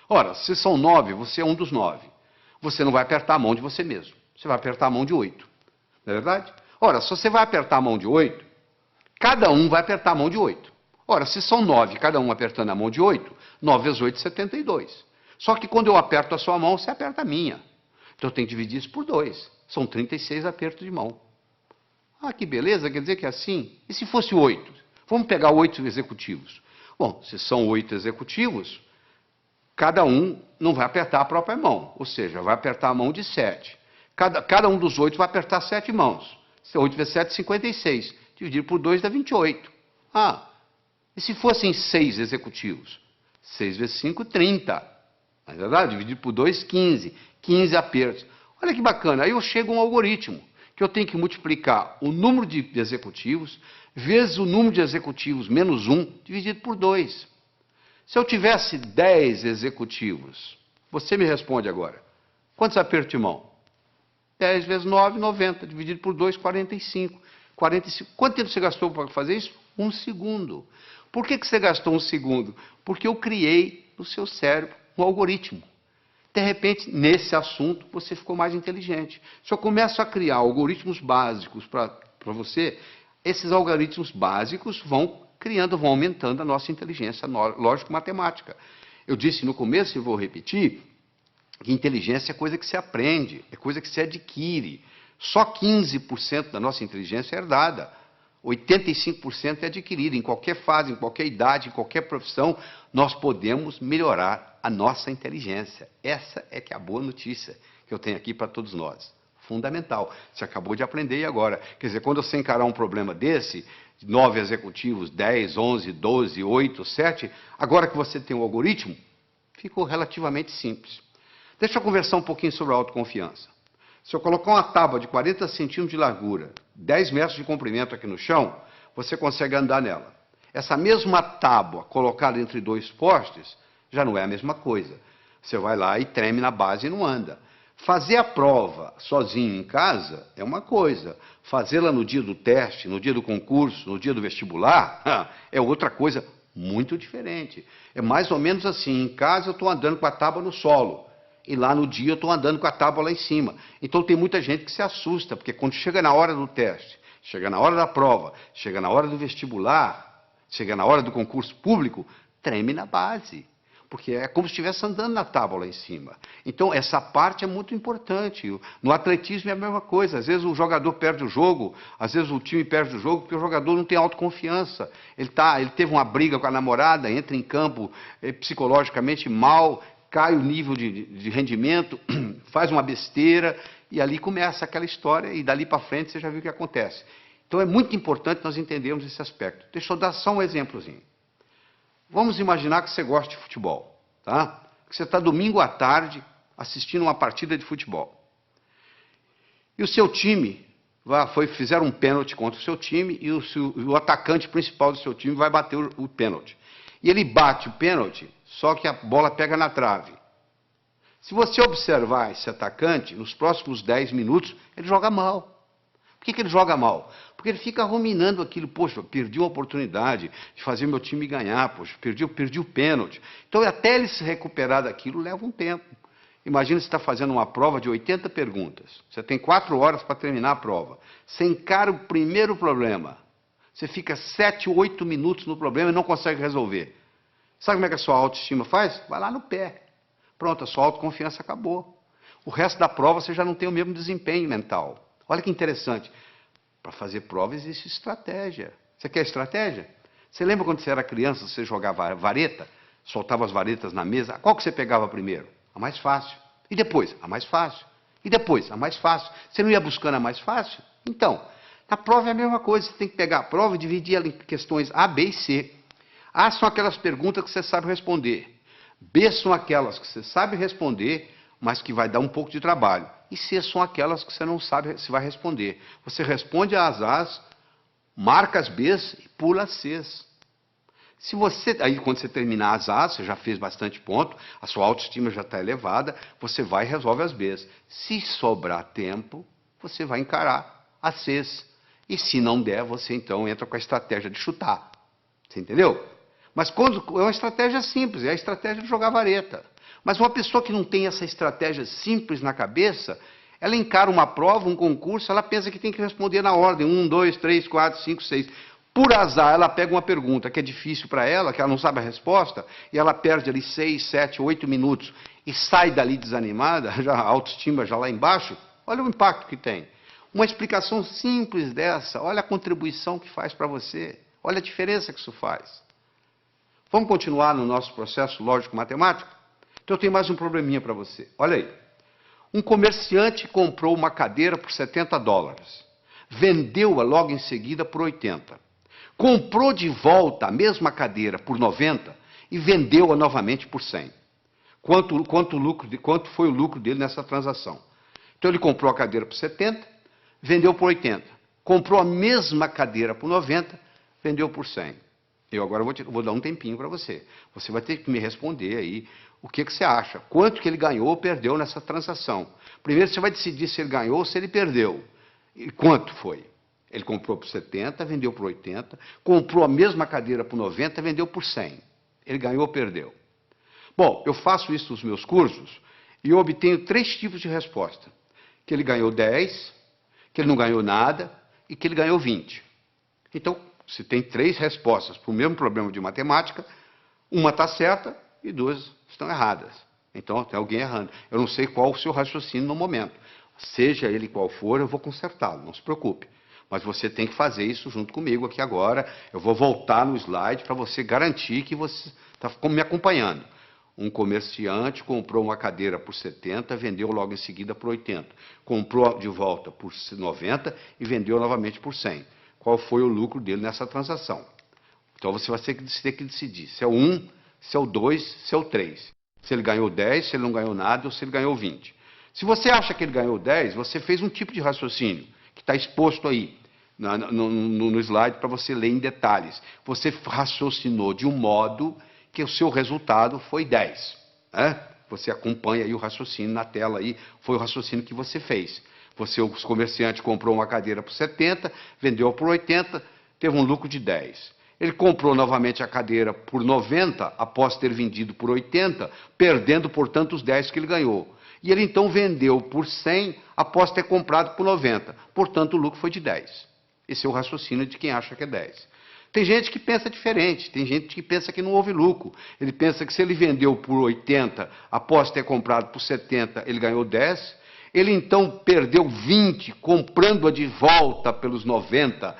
Ora, se são 9, você é um dos 9. Você não vai apertar a mão de você mesmo. Você vai apertar a mão de 8. Não é verdade? Ora, se você vai apertar a mão de 8, cada um vai apertar a mão de 8. Ora, se são 9, cada um apertando a mão de 8, 9 vezes 8, 72. Só que quando eu aperto a sua mão, você aperta a minha. Então eu tenho que dividir isso por 2. São 36 apertos de mão. Ah, que beleza, quer dizer que é assim? E se fosse 8? Vamos pegar 8 executivos. Bom, se são 8 executivos, cada um não vai apertar a própria mão, ou seja, vai apertar a mão de 7. Cada um dos 8 vai apertar 7 mãos. 8 vezes 7, 56. Dividido por 2 dá 28. Ah, e se fossem 6 executivos? 6 vezes 5, 30. Não é verdade? Dividido por 2, 15. 15 apertos. Olha que bacana. Aí eu chego a um algoritmo, que eu tenho que multiplicar o número de executivos vezes o número de executivos menos 1, dividido por 2. Se eu tivesse 10 executivos, você me responde agora. Quantos apertos de mão? 10 vezes 9, 90. Dividido por 2, 45. 45. Quanto tempo você gastou para fazer isso? 1 segundo. Por que você gastou 1 segundo? Porque eu criei no seu cérebro um algoritmo. De repente, nesse assunto, você ficou mais inteligente. Se eu começo a criar algoritmos básicos para você, esses algoritmos básicos vão criando, vão aumentando a nossa inteligência lógico-matemática. Eu disse no começo, e vou repetir, que inteligência é coisa que se aprende, é coisa que se adquire. Só 15% da nossa inteligência é herdada. 85% é adquirida. Em qualquer fase, em qualquer idade, em qualquer profissão, nós podemos melhorar a nossa inteligência. Essa é que é a boa notícia que eu tenho aqui para todos nós. Fundamental. Você acabou de aprender e agora. Quer dizer, quando você encarar um problema desse, 9 executivos, 10, 11, 12, 8, 7, agora que você tem um algoritmo, ficou relativamente simples. Deixa eu conversar um pouquinho sobre a autoconfiança. Se eu colocar uma tábua de 40 centímetros de largura, 10 metros de comprimento aqui no chão, você consegue andar nela. Essa mesma tábua colocada entre 2 postes, já não é a mesma coisa. Você vai lá e treme na base e não anda. Fazer a prova sozinho em casa é uma coisa. Fazê-la no dia do teste, no dia do concurso, no dia do vestibular, é outra coisa muito diferente. É mais ou menos assim, em casa eu estou andando com a tábua no solo. E lá no dia eu estou andando com a tábua lá em cima. Então tem muita gente que se assusta, porque quando chega na hora do teste, chega na hora da prova, chega na hora do vestibular, chega na hora do concurso público, treme na base. Porque é como se estivesse andando na tábua lá em cima. Então essa parte é muito importante. No atletismo é a mesma coisa. Às vezes o jogador perde o jogo, às vezes o time perde o jogo, porque o jogador não tem autoconfiança. Ele teve uma briga com a namorada, entra em campo psicologicamente mal, cai o nível de rendimento, faz uma besteira, e ali começa aquela história, e dali para frente você já viu o que acontece. Então é muito importante nós entendermos esse aspecto. Deixa eu dar só um exemplozinho. Vamos imaginar que você gosta de futebol, tá? Que você está domingo à tarde assistindo uma partida de futebol. E o seu time, fizeram um pênalti contra o seu time, e o atacante principal do seu time vai bater o pênalti. E ele bate o pênalti, só que a bola pega na trave. Se você observar esse atacante, nos próximos 10 minutos, ele joga mal. Por que ele joga mal? Porque ele fica ruminando aquilo. Poxa, eu perdi uma oportunidade de fazer meu time ganhar. Poxa, perdi o pênalti. Então, até ele se recuperar daquilo, leva um tempo. Imagina você está fazendo uma prova de 80 perguntas. Você tem 4 horas para terminar a prova. Você encara o primeiro problema. Você fica 7, 8 minutos no problema e não consegue resolver. Sabe como é que a sua autoestima faz? Vai lá no pé. Pronto, a sua autoconfiança acabou. O resto da prova você já não tem o mesmo desempenho mental. Olha que interessante. Para fazer prova existe estratégia. Você quer estratégia? Você lembra quando você era criança, você jogava vareta? Soltava as varetas na mesa. Qual que você pegava primeiro? A mais fácil. E depois? A mais fácil. E depois? A mais fácil. Você não ia buscando a mais fácil? Então, na prova é a mesma coisa. Você tem que pegar a prova e dividir ela em questões A, B e C. A são aquelas perguntas que você sabe responder. B são aquelas que você sabe responder, mas que vai dar um pouco de trabalho. E C são aquelas que você não sabe se vai responder. Você responde às A's, marca as B's e pula as C's. Se você, aí quando você terminar as A's, você já fez bastante ponto, a sua autoestima já está elevada, você vai e resolve as B's. Se sobrar tempo, você vai encarar as C's. E se não der, você então entra com a estratégia de chutar. Você entendeu? Mas quando, é uma estratégia simples, é a estratégia de jogar vareta. Mas uma pessoa que não tem essa estratégia simples na cabeça, ela encara uma prova, um concurso, ela pensa que tem que responder na ordem, 1, 2, 3, 4, 5, 6. Por azar, ela pega uma pergunta que é difícil para ela, que ela não sabe a resposta, e ela perde ali 6, 7, 8 minutos e sai dali desanimada, já a autoestima já lá embaixo. Olha o impacto que tem. Uma explicação simples dessa, olha a contribuição que faz para você, olha a diferença que isso faz. Vamos continuar no nosso processo lógico-matemático? Então eu tenho mais um probleminha para você. Olha aí. Um comerciante comprou uma cadeira por $70. Vendeu-a logo em seguida por 80. Comprou de volta a mesma cadeira por 90 e vendeu-a novamente por 100. Quanto foi o lucro dele nessa transação? Então ele comprou a cadeira por 70, vendeu por 80. Comprou a mesma cadeira por 90, vendeu por 100. Eu agora vou dar um tempinho para você. Você vai ter que me responder aí o que você acha. Quanto que ele ganhou ou perdeu nessa transação. Primeiro você vai decidir se ele ganhou ou se ele perdeu. E quanto foi? Ele comprou por 70, vendeu por 80, comprou a mesma cadeira por 90, vendeu por 100. Ele ganhou ou perdeu? Bom, eu faço isso nos meus cursos e eu obtenho 3 tipos de resposta. Que ele ganhou 10, que ele não ganhou nada e que ele ganhou 20. Então, se tem 3 respostas para o mesmo problema de matemática, uma está certa e 2 estão erradas. Então, tem alguém errando. Eu não sei qual o seu raciocínio no momento. Seja ele qual for, eu vou consertá-lo, não se preocupe. Mas você tem que fazer isso junto comigo aqui agora. Eu vou voltar no slide para você garantir que você está me acompanhando. Um comerciante comprou uma cadeira por 70, vendeu logo em seguida por 80. Comprou de volta por 90 e vendeu novamente por 100. Qual foi o lucro dele nessa transação? Então você vai ter que decidir se é o 1, se é o 2, se é o 3. Se ele ganhou 10, se ele não ganhou nada ou se ele ganhou 20. Se você acha que ele ganhou 10, você fez um tipo de raciocínio que está exposto aí no slide para você ler em detalhes. Você raciocinou de um modo que o seu resultado foi 10. Né? Você acompanha aí o raciocínio na tela aí, foi o raciocínio que você fez. O comerciante comprou uma cadeira por 70, vendeu por 80, teve um lucro de 10. Ele comprou novamente a cadeira por 90, após ter vendido por 80, perdendo, portanto, os 10 que ele ganhou. E ele então vendeu por 100, após ter comprado por 90. Portanto, o lucro foi de 10. Esse é o raciocínio de quem acha que é 10. Tem gente que pensa diferente, tem gente que pensa que não houve lucro. Ele pensa que se ele vendeu por 80, após ter comprado por 70, ele ganhou 10. Ele então perdeu 20, comprando-a de volta pelos 90,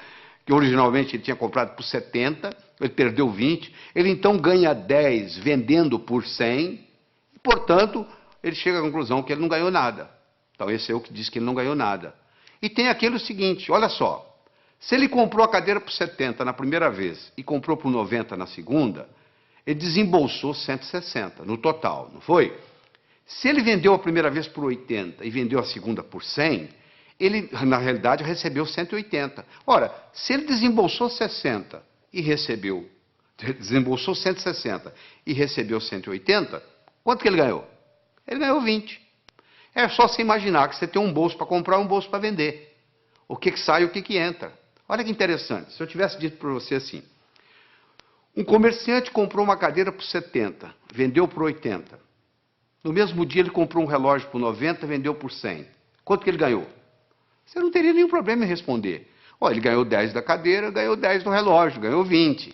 que originalmente ele tinha comprado por 70, ele perdeu 20. Ele então ganha 10 vendendo por 100, e, portanto, ele chega à conclusão que ele não ganhou nada. Então, esse é o que diz que ele não ganhou nada. E tem aquele seguinte, olha só. Se ele comprou a cadeira por 70 na primeira vez e comprou por 90 na segunda, ele desembolsou 160 no total, não foi? Se ele vendeu a primeira vez por 80 e vendeu a segunda por 100, ele, na realidade, recebeu 180. Ora, se ele desembolsou 60 e desembolsou 160 e recebeu 180, quanto que ele ganhou? Ele ganhou 20. É só você imaginar que você tem um bolso para comprar e um bolso para vender. O que sai e o que entra. Olha que interessante. Se eu tivesse dito para você assim, um comerciante comprou uma cadeira por 70, vendeu por 80. No mesmo dia ele comprou um relógio por 90, vendeu por 100. Quanto que ele ganhou? Você não teria nenhum problema em responder. Ele ganhou 10 da cadeira, ganhou 10 do relógio, ganhou 20.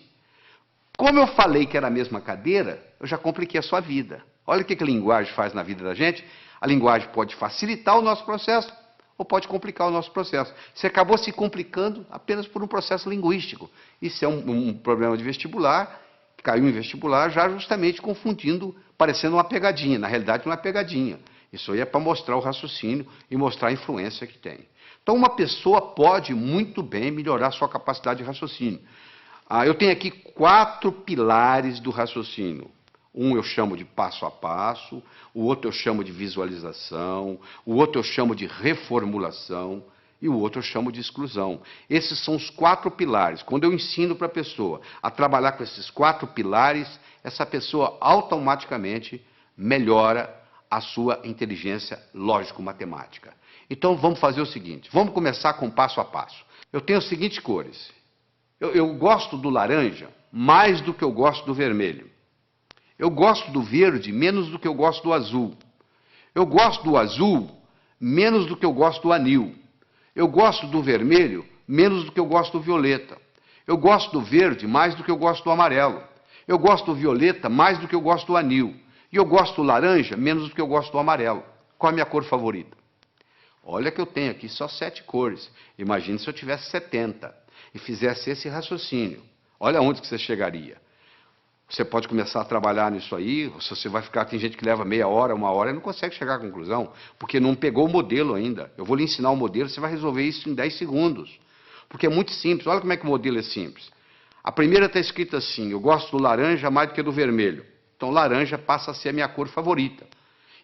Como eu falei que era a mesma cadeira, eu já compliquei a sua vida. Olha o que a linguagem faz na vida da gente. A linguagem pode facilitar o nosso processo ou pode complicar o nosso processo. Você acabou se complicando apenas por um processo linguístico. Isso é um problema de vestibular, caiu em vestibular, já justamente confundindo parecendo uma pegadinha. Na realidade, não é pegadinha. Isso aí é para mostrar o raciocínio e mostrar a influência que tem. Então, uma pessoa pode muito bem melhorar sua capacidade de raciocínio. Eu tenho aqui 4 pilares do raciocínio. Um eu chamo de passo a passo, o outro eu chamo de visualização, o outro eu chamo de reformulação e o outro eu chamo de exclusão. Esses são os 4 pilares. Quando eu ensino para a pessoa a trabalhar com esses 4 pilares, essa pessoa automaticamente melhora a sua inteligência lógico-matemática. Então vamos fazer o seguinte, vamos começar com passo a passo. Eu tenho as seguintes cores. Eu gosto do laranja mais do que eu gosto do vermelho. Eu gosto do verde menos do que eu gosto do azul. Eu gosto do azul menos do que eu gosto do anil. Eu gosto do vermelho menos do que eu gosto do violeta. Eu gosto do verde mais do que eu gosto do amarelo. Eu gosto do violeta mais do que eu gosto do anil. E eu gosto do laranja menos do que eu gosto do amarelo. Qual é a minha cor favorita? Olha que eu tenho aqui só 7 cores. Imagine se eu tivesse 70 e fizesse esse raciocínio. Olha onde que você chegaria. Você pode começar a trabalhar nisso aí, se você vai ficar, tem gente que leva meia hora, 1 hora e não consegue chegar à conclusão, porque não pegou o modelo ainda. Eu vou lhe ensinar o modelo, você vai resolver isso em 10 segundos. Porque é muito simples, olha como é que o modelo é simples. A primeira está escrita assim, eu gosto do laranja mais do que do vermelho. Então laranja passa a ser a minha cor favorita.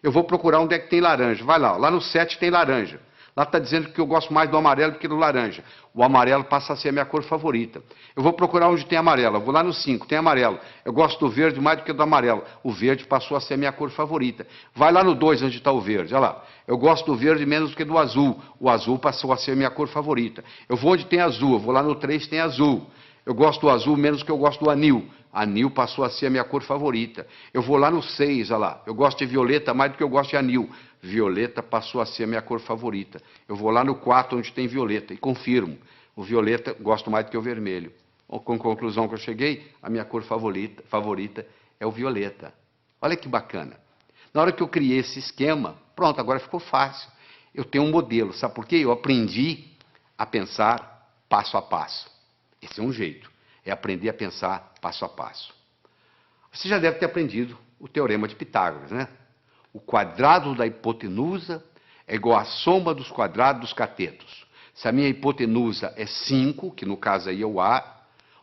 Eu vou procurar onde é que tem laranja. Vai lá, lá no 7 tem laranja. Lá está dizendo que eu gosto mais do amarelo do que do laranja. O amarelo passa a ser a minha cor favorita. Eu vou procurar onde tem amarelo. Eu vou lá no 5, tem amarelo. Eu gosto do verde mais do que do amarelo. O verde passou a ser a minha cor favorita. Vai lá no 2, onde está o verde. Olha lá. Eu gosto do verde menos do que do azul. O azul passou a ser a minha cor favorita. Eu vou onde tem azul. Eu vou lá no 3, tem azul. Eu gosto do azul menos do que eu gosto do anil. Anil passou a ser a minha cor favorita. Eu vou lá no 6, olha lá. Eu gosto de violeta mais do que eu gosto de anil. Violeta passou a ser a minha cor favorita. Eu vou lá no 4, onde tem violeta, e confirmo. O violeta gosto mais do que o vermelho. Com a conclusão que eu cheguei, a minha cor favorita é o violeta. Olha que bacana. Na hora que eu criei esse esquema, pronto, agora ficou fácil. Eu tenho um modelo, sabe por quê? Eu aprendi a pensar passo a passo. Esse é um jeito, é aprender a pensar passo a passo. Você já deve ter aprendido o teorema de Pitágoras, né? O quadrado da hipotenusa é igual à soma dos quadrados dos catetos. Se a minha hipotenusa é 5, que no caso aí é o A,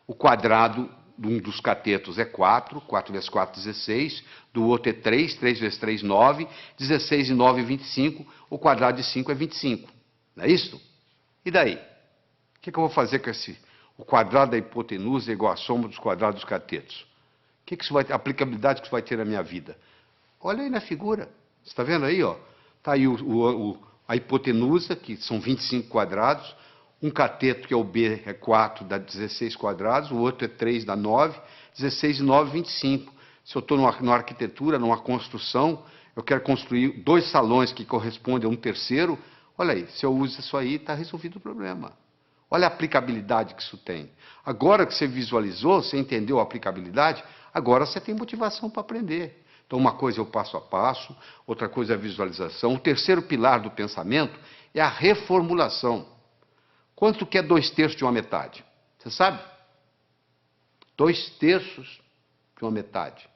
o quadrado de um dos catetos é 4, 4 vezes 4, 16, do outro é 3, 3 vezes 3, 9, 16 e 9, 25, o quadrado de 5 é 25. Não é isso? E daí? O que eu vou fazer com esse? O quadrado da hipotenusa é igual à soma dos quadrados dos catetos. A aplicabilidade que isso vai ter na minha vida? Olha aí na figura. Você está vendo aí? Está aí a hipotenusa, que são 25 quadrados. Um cateto, que é o B, é 4, dá 16 quadrados. O outro é 3, dá 9. 16 e 9, 25. Se eu estou numa arquitetura, numa construção, eu quero construir 2 salões que correspondem a um terceiro. Olha aí, se eu uso isso aí, está resolvido o problema. Olha a aplicabilidade que isso tem. Agora que você visualizou, você entendeu a aplicabilidade, agora você tem motivação para aprender. Então, uma coisa é o passo a passo, outra coisa é a visualização. O terceiro pilar do pensamento é a reformulação. Quanto que é 2/3 de uma metade? Você sabe? 2/3 de uma metade.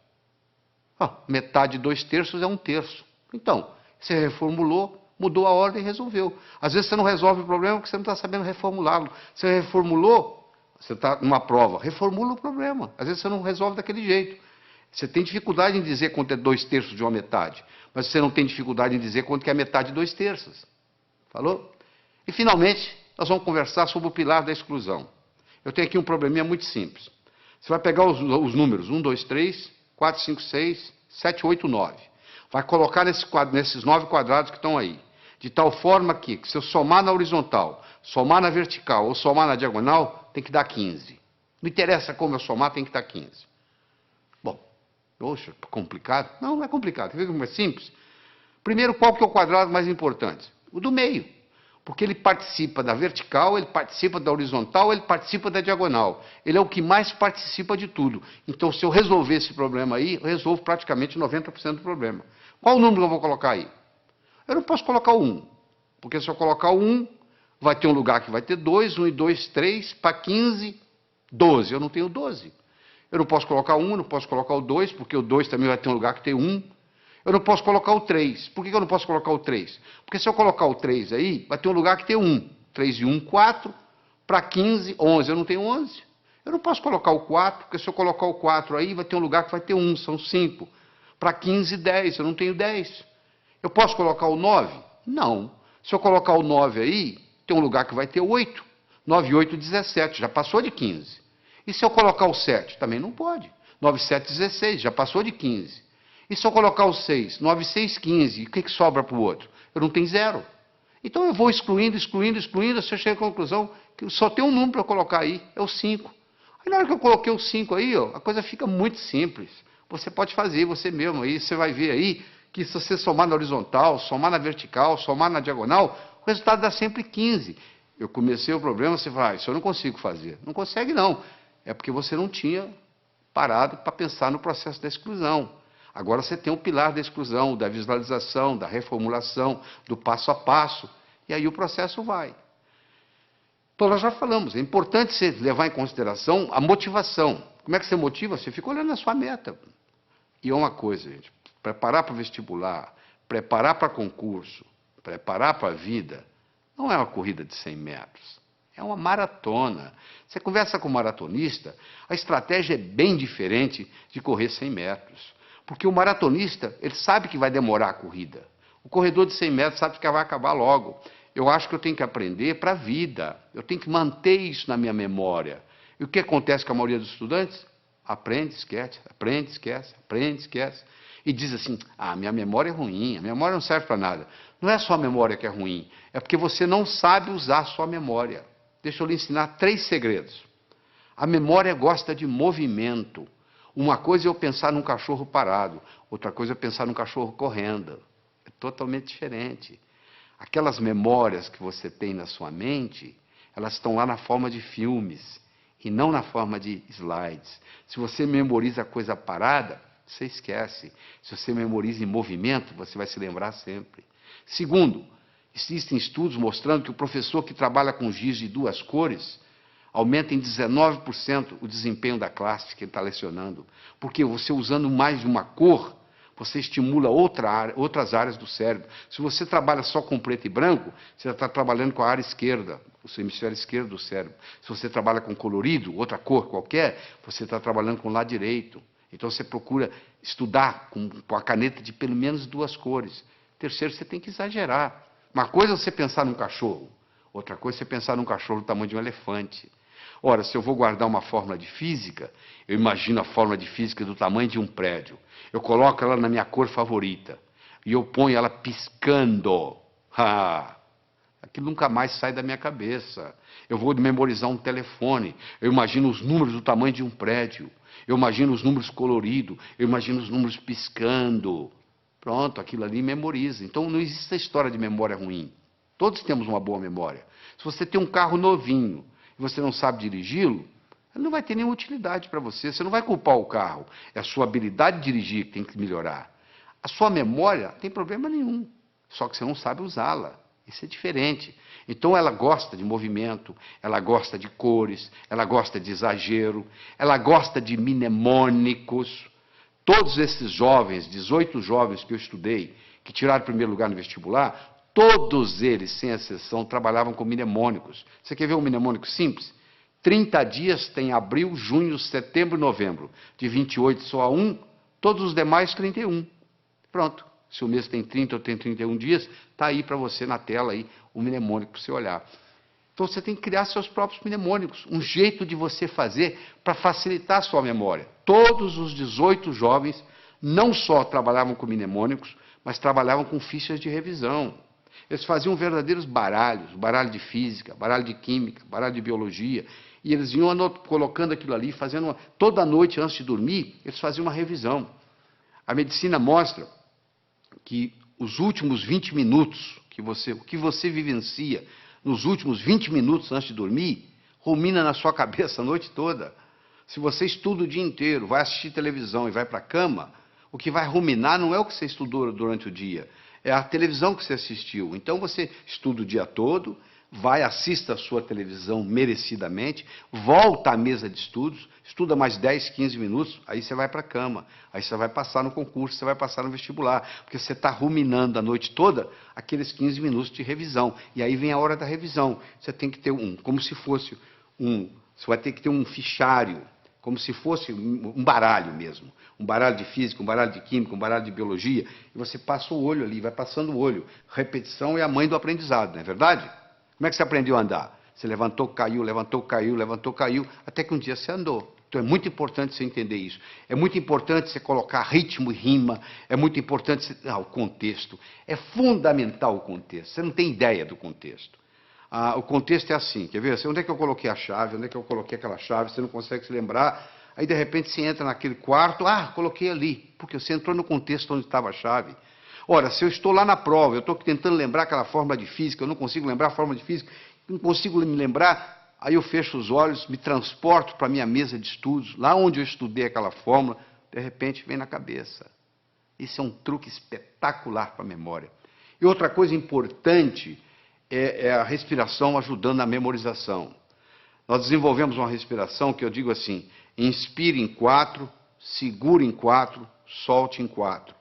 Metade de 2/3 é 1/3. Então, você reformulou, mudou a ordem e resolveu. Às vezes você não resolve o problema porque você não está sabendo reformulá-lo. Você reformulou, você está numa prova, reformula o problema. Às vezes você não resolve daquele jeito. Você tem dificuldade em dizer quanto é 2/3 de uma metade, mas você não tem dificuldade em dizer quanto que é metade de 2/3. Falou? E, finalmente, nós vamos conversar sobre o pilar da exclusão. Eu tenho aqui um probleminha muito simples. Você vai pegar os números 1, 2, 3, 4, 5, 6, 7, 8, 9. Vai colocar nesses 9 quadrados que estão aí. De tal forma que, se eu somar na horizontal, somar na vertical ou somar na diagonal, tem que dar 15. Não interessa como eu somar, tem que dar 15. Bom, poxa, complicado? Não, não é complicado. Quer ver como é simples? Primeiro, qual que é o quadrado mais importante? O do meio. Porque ele participa da vertical, ele participa da horizontal, ele participa da diagonal. Ele é o que mais participa de tudo. Então, se eu resolver esse problema aí, eu resolvo praticamente 90% do problema. Qual o número que eu vou colocar aí? Eu não posso colocar o 1. Porque se eu colocar o 1, vai ter um lugar que vai ter 2, 1 e 2, 3, para 15, 12. Eu não tenho 12. Eu não posso colocar o 1, não posso colocar o 2, porque o 2 também vai ter um lugar que tem 1. Eu não posso colocar o 3. Por que eu não posso colocar o 3? Porque se eu colocar o 3 aí, vai ter um lugar que tem 1. 3 e 1, 4. Para 15, 11. Eu não tenho 11. Eu não posso colocar o 4, porque se eu colocar o 4 aí, vai ter um lugar que vai ter 1. São 5. Para 15, 10. Eu não tenho 10. Eu posso colocar o 9? Não. Se eu colocar o 9 aí, tem um lugar que vai ter 8. 9 e 8, 17. Já passou de 15. E se eu colocar o 7? Também não pode. 9 e 7, 16. Já passou de 15. E se eu colocar o 6? 9 e 6, 15. O que sobra para o outro? Eu não tenho 0. Então eu vou excluindo, excluindo, excluindo, até eu chego à conclusão que só tem um número para colocar aí, é o 5. Aí na hora que eu coloquei o 5 aí, ó, a coisa fica muito simples. Você pode fazer você mesmo aí, você vai ver aí que se você somar na horizontal, somar na vertical, somar na diagonal, o resultado dá sempre 15. Eu comecei o problema, você fala, isso eu não consigo fazer. Não consegue não. É porque você não tinha parado para pensar no processo da exclusão. Agora você tem o pilar da exclusão, da visualização, da reformulação, do passo a passo, e aí o processo vai. Então nós já falamos, é importante você levar em consideração a motivação. Como é que você motiva? Você fica olhando a sua meta. E é uma coisa, gente, preparar para o vestibular, preparar para concurso, preparar para a vida, não é uma corrida de 100 metros. É uma maratona. Você conversa com um maratonista, a estratégia é bem diferente de correr 100 metros. Porque o maratonista, ele sabe que vai demorar a corrida. O corredor de 100 metros sabe que vai acabar logo. Eu acho que eu tenho que aprender para a vida. Eu tenho que manter isso na minha memória. E o que acontece com a maioria dos estudantes? Aprende, esquece, aprende, esquece, aprende, esquece. E diz assim, minha memória é ruim, a memória não serve para nada. Não é só a memória que é ruim, é porque você não sabe usar a sua memória. Deixa eu lhe ensinar 3 segredos. A memória gosta de movimento. Uma coisa é eu pensar num cachorro parado, outra coisa é pensar num cachorro correndo. É totalmente diferente. Aquelas memórias que você tem na sua mente, elas estão lá na forma de filmes e não na forma de slides. Se você memoriza coisa parada, você esquece. Se você memoriza em movimento, você vai se lembrar sempre. Segundo, existem estudos mostrando que o professor que trabalha com giz de 2 cores aumenta em 19% o desempenho da classe que ele está lecionando. Porque você usando mais de uma cor, você estimula outras áreas do cérebro. Se você trabalha só com preto e branco, você está trabalhando com a área esquerda, o seu hemisfério esquerdo do cérebro. Se você trabalha com colorido, outra cor qualquer, você está trabalhando com o lado direito. Então você procura estudar com a caneta de pelo menos 2 cores. Terceiro, você tem que exagerar. Uma coisa é você pensar num cachorro, outra coisa é você pensar num cachorro do tamanho de um elefante. Ora, se eu vou guardar uma fórmula de física, eu imagino a fórmula de física do tamanho de um prédio. Eu coloco ela na minha cor favorita e eu ponho ela piscando. Aquilo nunca mais sai da minha cabeça. Eu vou memorizar um telefone, eu imagino os números do tamanho de um prédio. Eu imagino os números coloridos, eu imagino os números piscando. Pronto, aquilo ali memoriza. Então não existe a história de memória ruim. Todos temos uma boa memória. Se você tem um carro novinho e você não sabe dirigi-lo, ele não vai ter nenhuma utilidade para você. Você não vai culpar o carro. É a sua habilidade de dirigir que tem que melhorar. A sua memória não tem problema nenhum. Só que você não sabe usá-la. Isso é diferente. Então ela gosta de movimento, ela gosta de cores, ela gosta de exagero, ela gosta de mnemônicos. Todos esses jovens, 18 jovens que eu estudei, que tiraram o primeiro lugar no vestibular, todos eles, sem exceção, trabalhavam com mnemônicos. Você quer ver um mnemônico simples? 30 dias tem abril, junho, setembro e novembro. De 28 só há 1, todos os demais 31. Pronto. Se o mês tem 30 ou tem 31 dias, está aí para você na tela aí, o mnemônico para você olhar. Então você tem que criar seus próprios mnemônicos, um jeito de você fazer para facilitar a sua memória. Todos os 18 jovens não só trabalhavam com mnemônicos, mas trabalhavam com fichas de revisão. Eles faziam verdadeiros baralhos, baralho de física, baralho de química, baralho de biologia, e eles iam colocando aquilo ali, fazendo toda noite antes de dormir, eles faziam uma revisão. A medicina mostra que os últimos 20 minutos, o que você vivencia nos últimos 20 minutos antes de dormir, rumina na sua cabeça a noite toda. Se você estuda o dia inteiro, vai assistir televisão e vai para a cama, o que vai ruminar não é o que você estudou durante o dia, é a televisão que você assistiu. Então você estuda o dia todo, vai, assista a sua televisão merecidamente, volta à mesa de estudos, estuda mais 10, 15 minutos, aí você vai para a cama, aí você vai passar no concurso, você vai passar no vestibular, porque você está ruminando a noite toda aqueles 15 minutos de revisão, e aí vem a hora da revisão. Você tem que ter como se fosse você vai ter que ter um fichário, como se fosse um baralho mesmo, um baralho de física, um baralho de química, um baralho de biologia, e você passa o olho ali, vai passando o olho. Repetição é a mãe do aprendizado, não é verdade? Como é que você aprendeu a andar? Você levantou, caiu, levantou, caiu, levantou, caiu, até que um dia você andou. Então é muito importante você entender isso. É muito importante você colocar ritmo e rima, é muito importante você... o contexto. É fundamental o contexto. Você não tem ideia do contexto. O contexto é assim, quer ver? Onde é que eu coloquei a chave? Onde é que eu coloquei aquela chave? Você não consegue se lembrar. Aí, de repente, você entra naquele quarto, coloquei ali, porque você entrou no contexto onde estava a chave. Ora, se eu estou lá na prova, eu estou tentando lembrar aquela fórmula de física, eu não consigo lembrar a fórmula de física, não consigo me lembrar, aí eu fecho os olhos, me transporto para a minha mesa de estudos, lá onde eu estudei aquela fórmula, de repente vem na cabeça. Isso é um truque espetacular para a memória. E outra coisa importante é a respiração ajudando na memorização. Nós desenvolvemos uma respiração que eu digo assim, inspire em 4, segure em 4, solte em 4.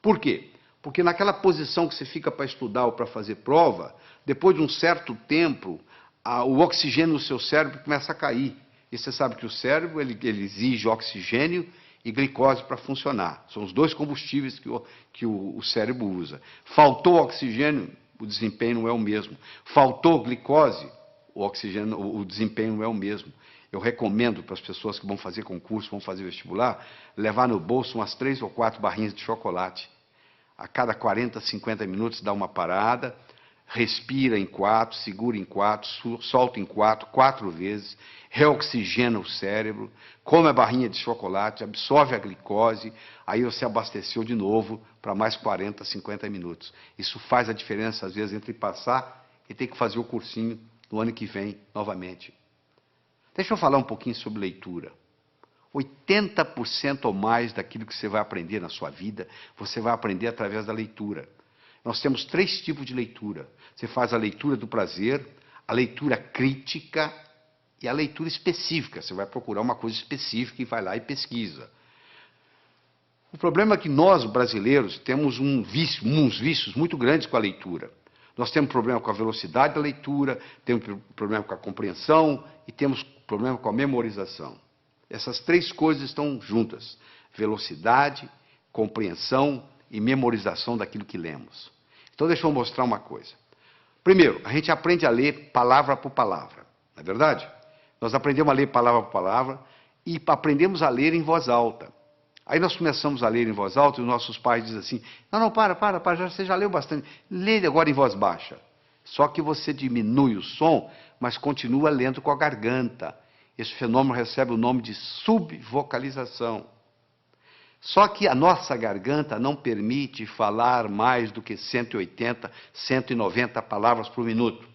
Por quê? Porque naquela posição que você fica para estudar ou para fazer prova, depois de um certo tempo, o oxigênio no seu cérebro começa a cair. E você sabe que o cérebro ele exige oxigênio e glicose para funcionar. São os dois combustíveis que o cérebro usa. Faltou oxigênio, o desempenho não é o mesmo. Faltou glicose, o desempenho não é o mesmo. Eu recomendo para as pessoas que vão fazer concurso, vão fazer vestibular, levar no bolso umas 3 ou 4 barrinhas de chocolate. A cada 40, 50 minutos dá uma parada, respira em 4, segura em 4, solta em 4, 4 vezes, reoxigena o cérebro, come a barrinha de chocolate, absorve a glicose, aí você abasteceu de novo para mais 40, 50 minutos. Isso faz a diferença, às vezes, entre passar e ter que fazer o cursinho no ano que vem, novamente. Deixa eu falar um pouquinho sobre leitura. 80% ou mais daquilo que você vai aprender na sua vida, você vai aprender através da leitura. Nós temos 3 tipos de leitura. Você faz a leitura do prazer, a leitura crítica e a leitura específica. Você vai procurar uma coisa específica e vai lá e pesquisa. O problema é que nós, brasileiros, temos uns vícios muito grandes com a leitura. Nós temos problema com a velocidade da leitura, temos problema com a compreensão e temos problema com a memorização. Essas 3 coisas estão juntas: velocidade, compreensão e memorização daquilo que lemos. Então, deixa eu mostrar uma coisa. Primeiro, a gente aprende a ler palavra por palavra, não é verdade? Nós aprendemos a ler palavra por palavra e aprendemos a ler em voz alta. Aí nós começamos a ler em voz alta e os nossos pais dizem assim, não, para, você já leu bastante, lê agora em voz baixa. Só que você diminui o som, mas continua lendo com a garganta. Esse fenômeno recebe o nome de subvocalização. Só que a nossa garganta não permite falar mais do que 180, 190 palavras por minuto.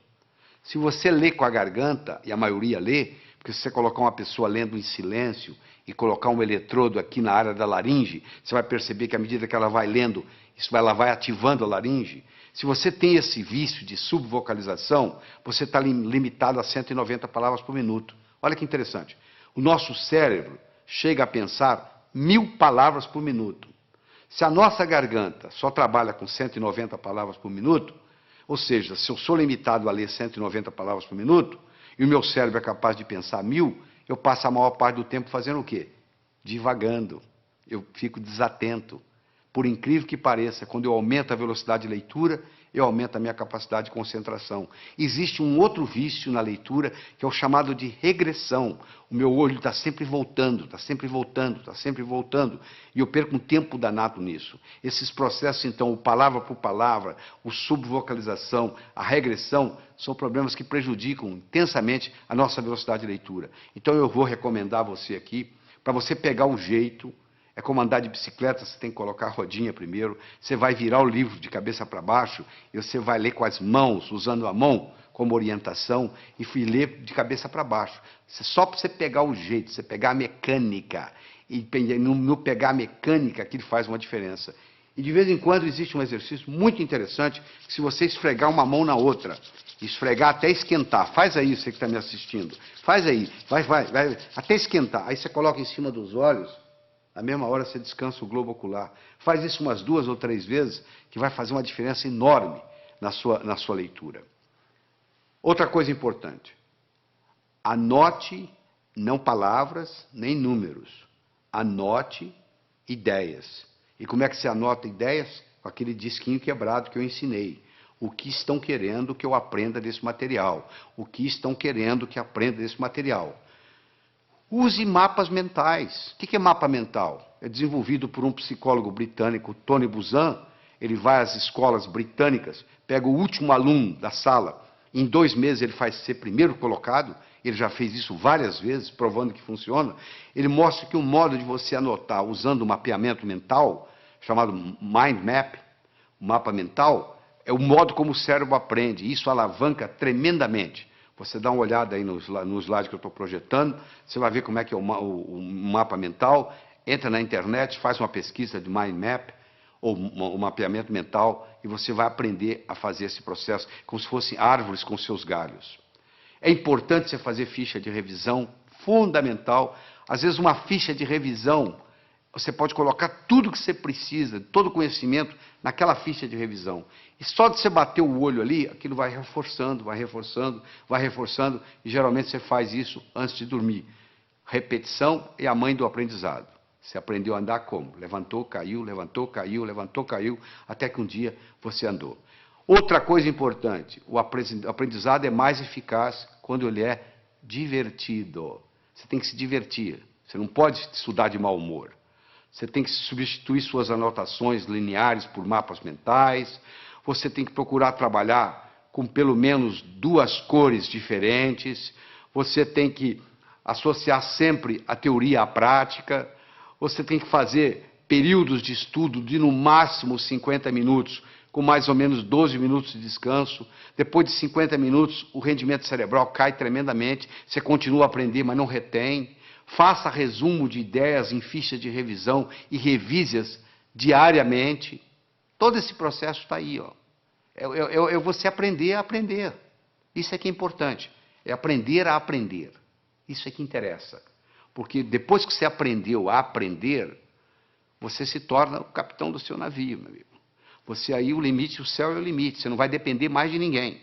Se você lê com a garganta, e a maioria lê, porque se você colocar uma pessoa lendo em silêncio e colocar um eletrodo aqui na área da laringe, você vai perceber que à medida que ela vai lendo, ela vai ativando a laringe. Se você tem esse vício de subvocalização, você está limitado a 190 palavras por minuto. Olha que interessante. O nosso cérebro chega a pensar 1000 palavras por minuto. Se a nossa garganta só trabalha com 190 palavras por minuto, ou seja, se eu sou limitado a ler 190 palavras por minuto, e o meu cérebro é capaz de pensar 1000, eu passo a maior parte do tempo fazendo o quê? Divagando. Eu fico desatento. Por incrível que pareça, quando eu aumento a velocidade de leitura, eu aumento a minha capacidade de concentração. Existe um outro vício na leitura, que é o chamado de regressão. O meu olho está sempre voltando, está sempre voltando, está sempre voltando. E eu perco um tempo danado nisso. Esses processos, então, o palavra por palavra, o subvocalização, a regressão, são problemas que prejudicam intensamente a nossa velocidade de leitura. Então, eu vou recomendar a você aqui, para você pegar o jeito. É como andar de bicicleta, você tem que colocar a rodinha primeiro, você vai virar o livro de cabeça para baixo, e você vai ler com as mãos, usando a mão como orientação, e ler de cabeça para baixo. Só para você pegar o jeito, você pegar a mecânica, e no pegar a mecânica, aquilo faz uma diferença. E de vez em quando existe um exercício muito interessante, que se você esfregar uma mão na outra, Esfregar até esquentar. Faz aí, você que está me assistindo. Faz aí. Vai. Até esquentar. Aí você coloca em cima dos olhos. Na mesma hora você descansa o globo ocular. Faz isso umas 2 ou 3 vezes, que vai fazer uma diferença enorme na sua leitura. Outra coisa importante. Anote, não palavras, nem números. Anote ideias. E como é que você anota ideias? Com aquele disquinho quebrado que eu ensinei. O que estão querendo que eu aprenda desse material? O que estão querendo que aprenda desse material? Use mapas mentais. O que é mapa mental? É desenvolvido por um psicólogo britânico, Tony Buzan. Ele vai às escolas britânicas, pega o último aluno da sala, em 2 meses ele faz ser primeiro colocado, ele já fez isso várias vezes, provando que funciona. Ele mostra que o modo de você anotar usando o mapeamento mental, chamado mind map, o mapa mental, é o modo como o cérebro aprende. Isso alavanca tremendamente. Você dá uma olhada aí no slide que eu estou projetando, você vai ver como é que é o mapa mental, entra na internet, faz uma pesquisa de mind map, ou um mapeamento mental, e você vai aprender a fazer esse processo como se fossem árvores com seus galhos. É importante você fazer ficha de revisão, fundamental. Às vezes uma ficha de revisão, você pode colocar tudo que você precisa, todo o conhecimento, naquela ficha de revisão. E só de você bater o olho ali, aquilo vai reforçando, e geralmente você faz isso antes de dormir. Repetição é a mãe do aprendizado. Você aprendeu a andar como? Levantou, caiu, até que um dia você andou. Outra coisa importante, o aprendizado é mais eficaz quando ele é divertido. Você tem que se divertir. Você não pode estudar de mau humor. Você tem que substituir suas anotações lineares por mapas mentais. Você tem que procurar trabalhar com pelo menos 2 cores diferentes. Você tem que associar sempre a teoria à prática. Você tem que fazer períodos de estudo de no máximo 50 minutos, com mais ou menos 12 minutos de descanso. Depois de 50 minutos, o rendimento cerebral cai tremendamente, você continua a aprender, mas não retém. Faça resumo de ideias em fichas de revisão e revise-as diariamente. Todo esse processo está aí, ó. É você aprender a aprender. Isso é que é importante. É aprender a aprender. Isso é que interessa. Porque depois que você aprendeu a aprender, você se torna o capitão do seu navio, meu amigo. Você aí, o limite, o céu é o limite. Você não vai depender mais de ninguém.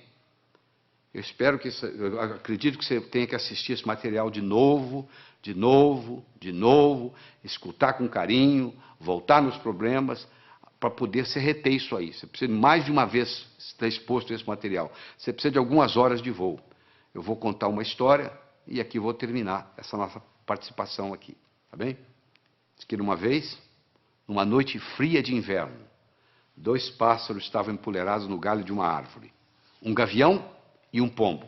Eu acredito que você tenha que assistir esse material de novo, escutar com carinho, voltar nos problemas, para poder se reter isso aí. Você precisa mais de uma vez estar exposto a esse material. Você precisa de algumas horas de voo. Eu vou contar uma história e aqui vou terminar essa nossa participação aqui, tá bem? Diz que uma vez, numa noite fria de inverno, 2 pássaros estavam empoleirados no galho de uma árvore. Um gavião e um pombo.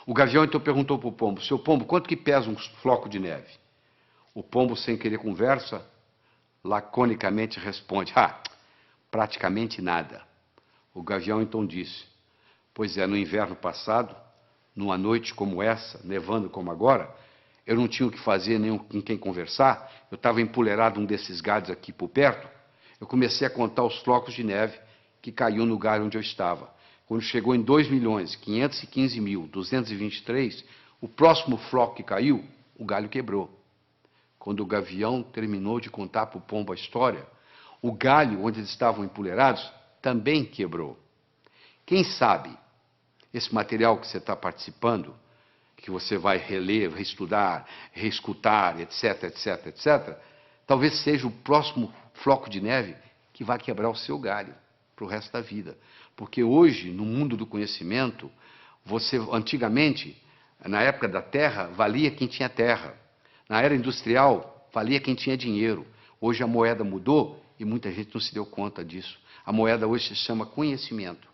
O gavião então perguntou para o pombo: seu pombo, quanto que pesa um floco de neve? O pombo, sem querer conversa, laconicamente responde: praticamente nada. O gavião então disse: pois é, no inverno passado, numa noite como essa, nevando como agora, eu não tinha o que fazer, nem com quem conversar, eu estava empoleirado num desses galhos aqui por perto, eu comecei a contar os flocos de neve que caiu no galho onde eu estava. Quando chegou em 2.515.223, o próximo floco que caiu, o galho quebrou. Quando o gavião terminou de contar para o pombo a história, o galho onde eles estavam empoleirados também quebrou. Quem sabe esse material que você está participando, que você vai reler, reestudar, reescutar, etc., talvez seja o próximo floco de neve que vai quebrar o seu galho para o resto da vida. Porque hoje, no mundo do conhecimento, antigamente, na época da terra, valia quem tinha terra. Na era industrial, valia quem tinha dinheiro. Hoje a moeda mudou e muita gente não se deu conta disso. A moeda hoje se chama conhecimento.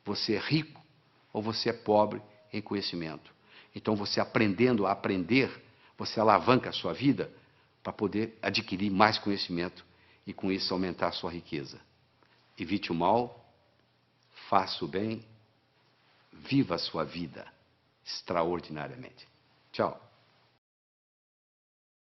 Você é rico ou você é pobre em conhecimento. Então, você aprendendo a aprender, você alavanca a sua vida para poder adquirir mais conhecimento e, com isso, aumentar a sua riqueza. Evite o mal, faça o bem, viva a sua vida extraordinariamente. Tchau.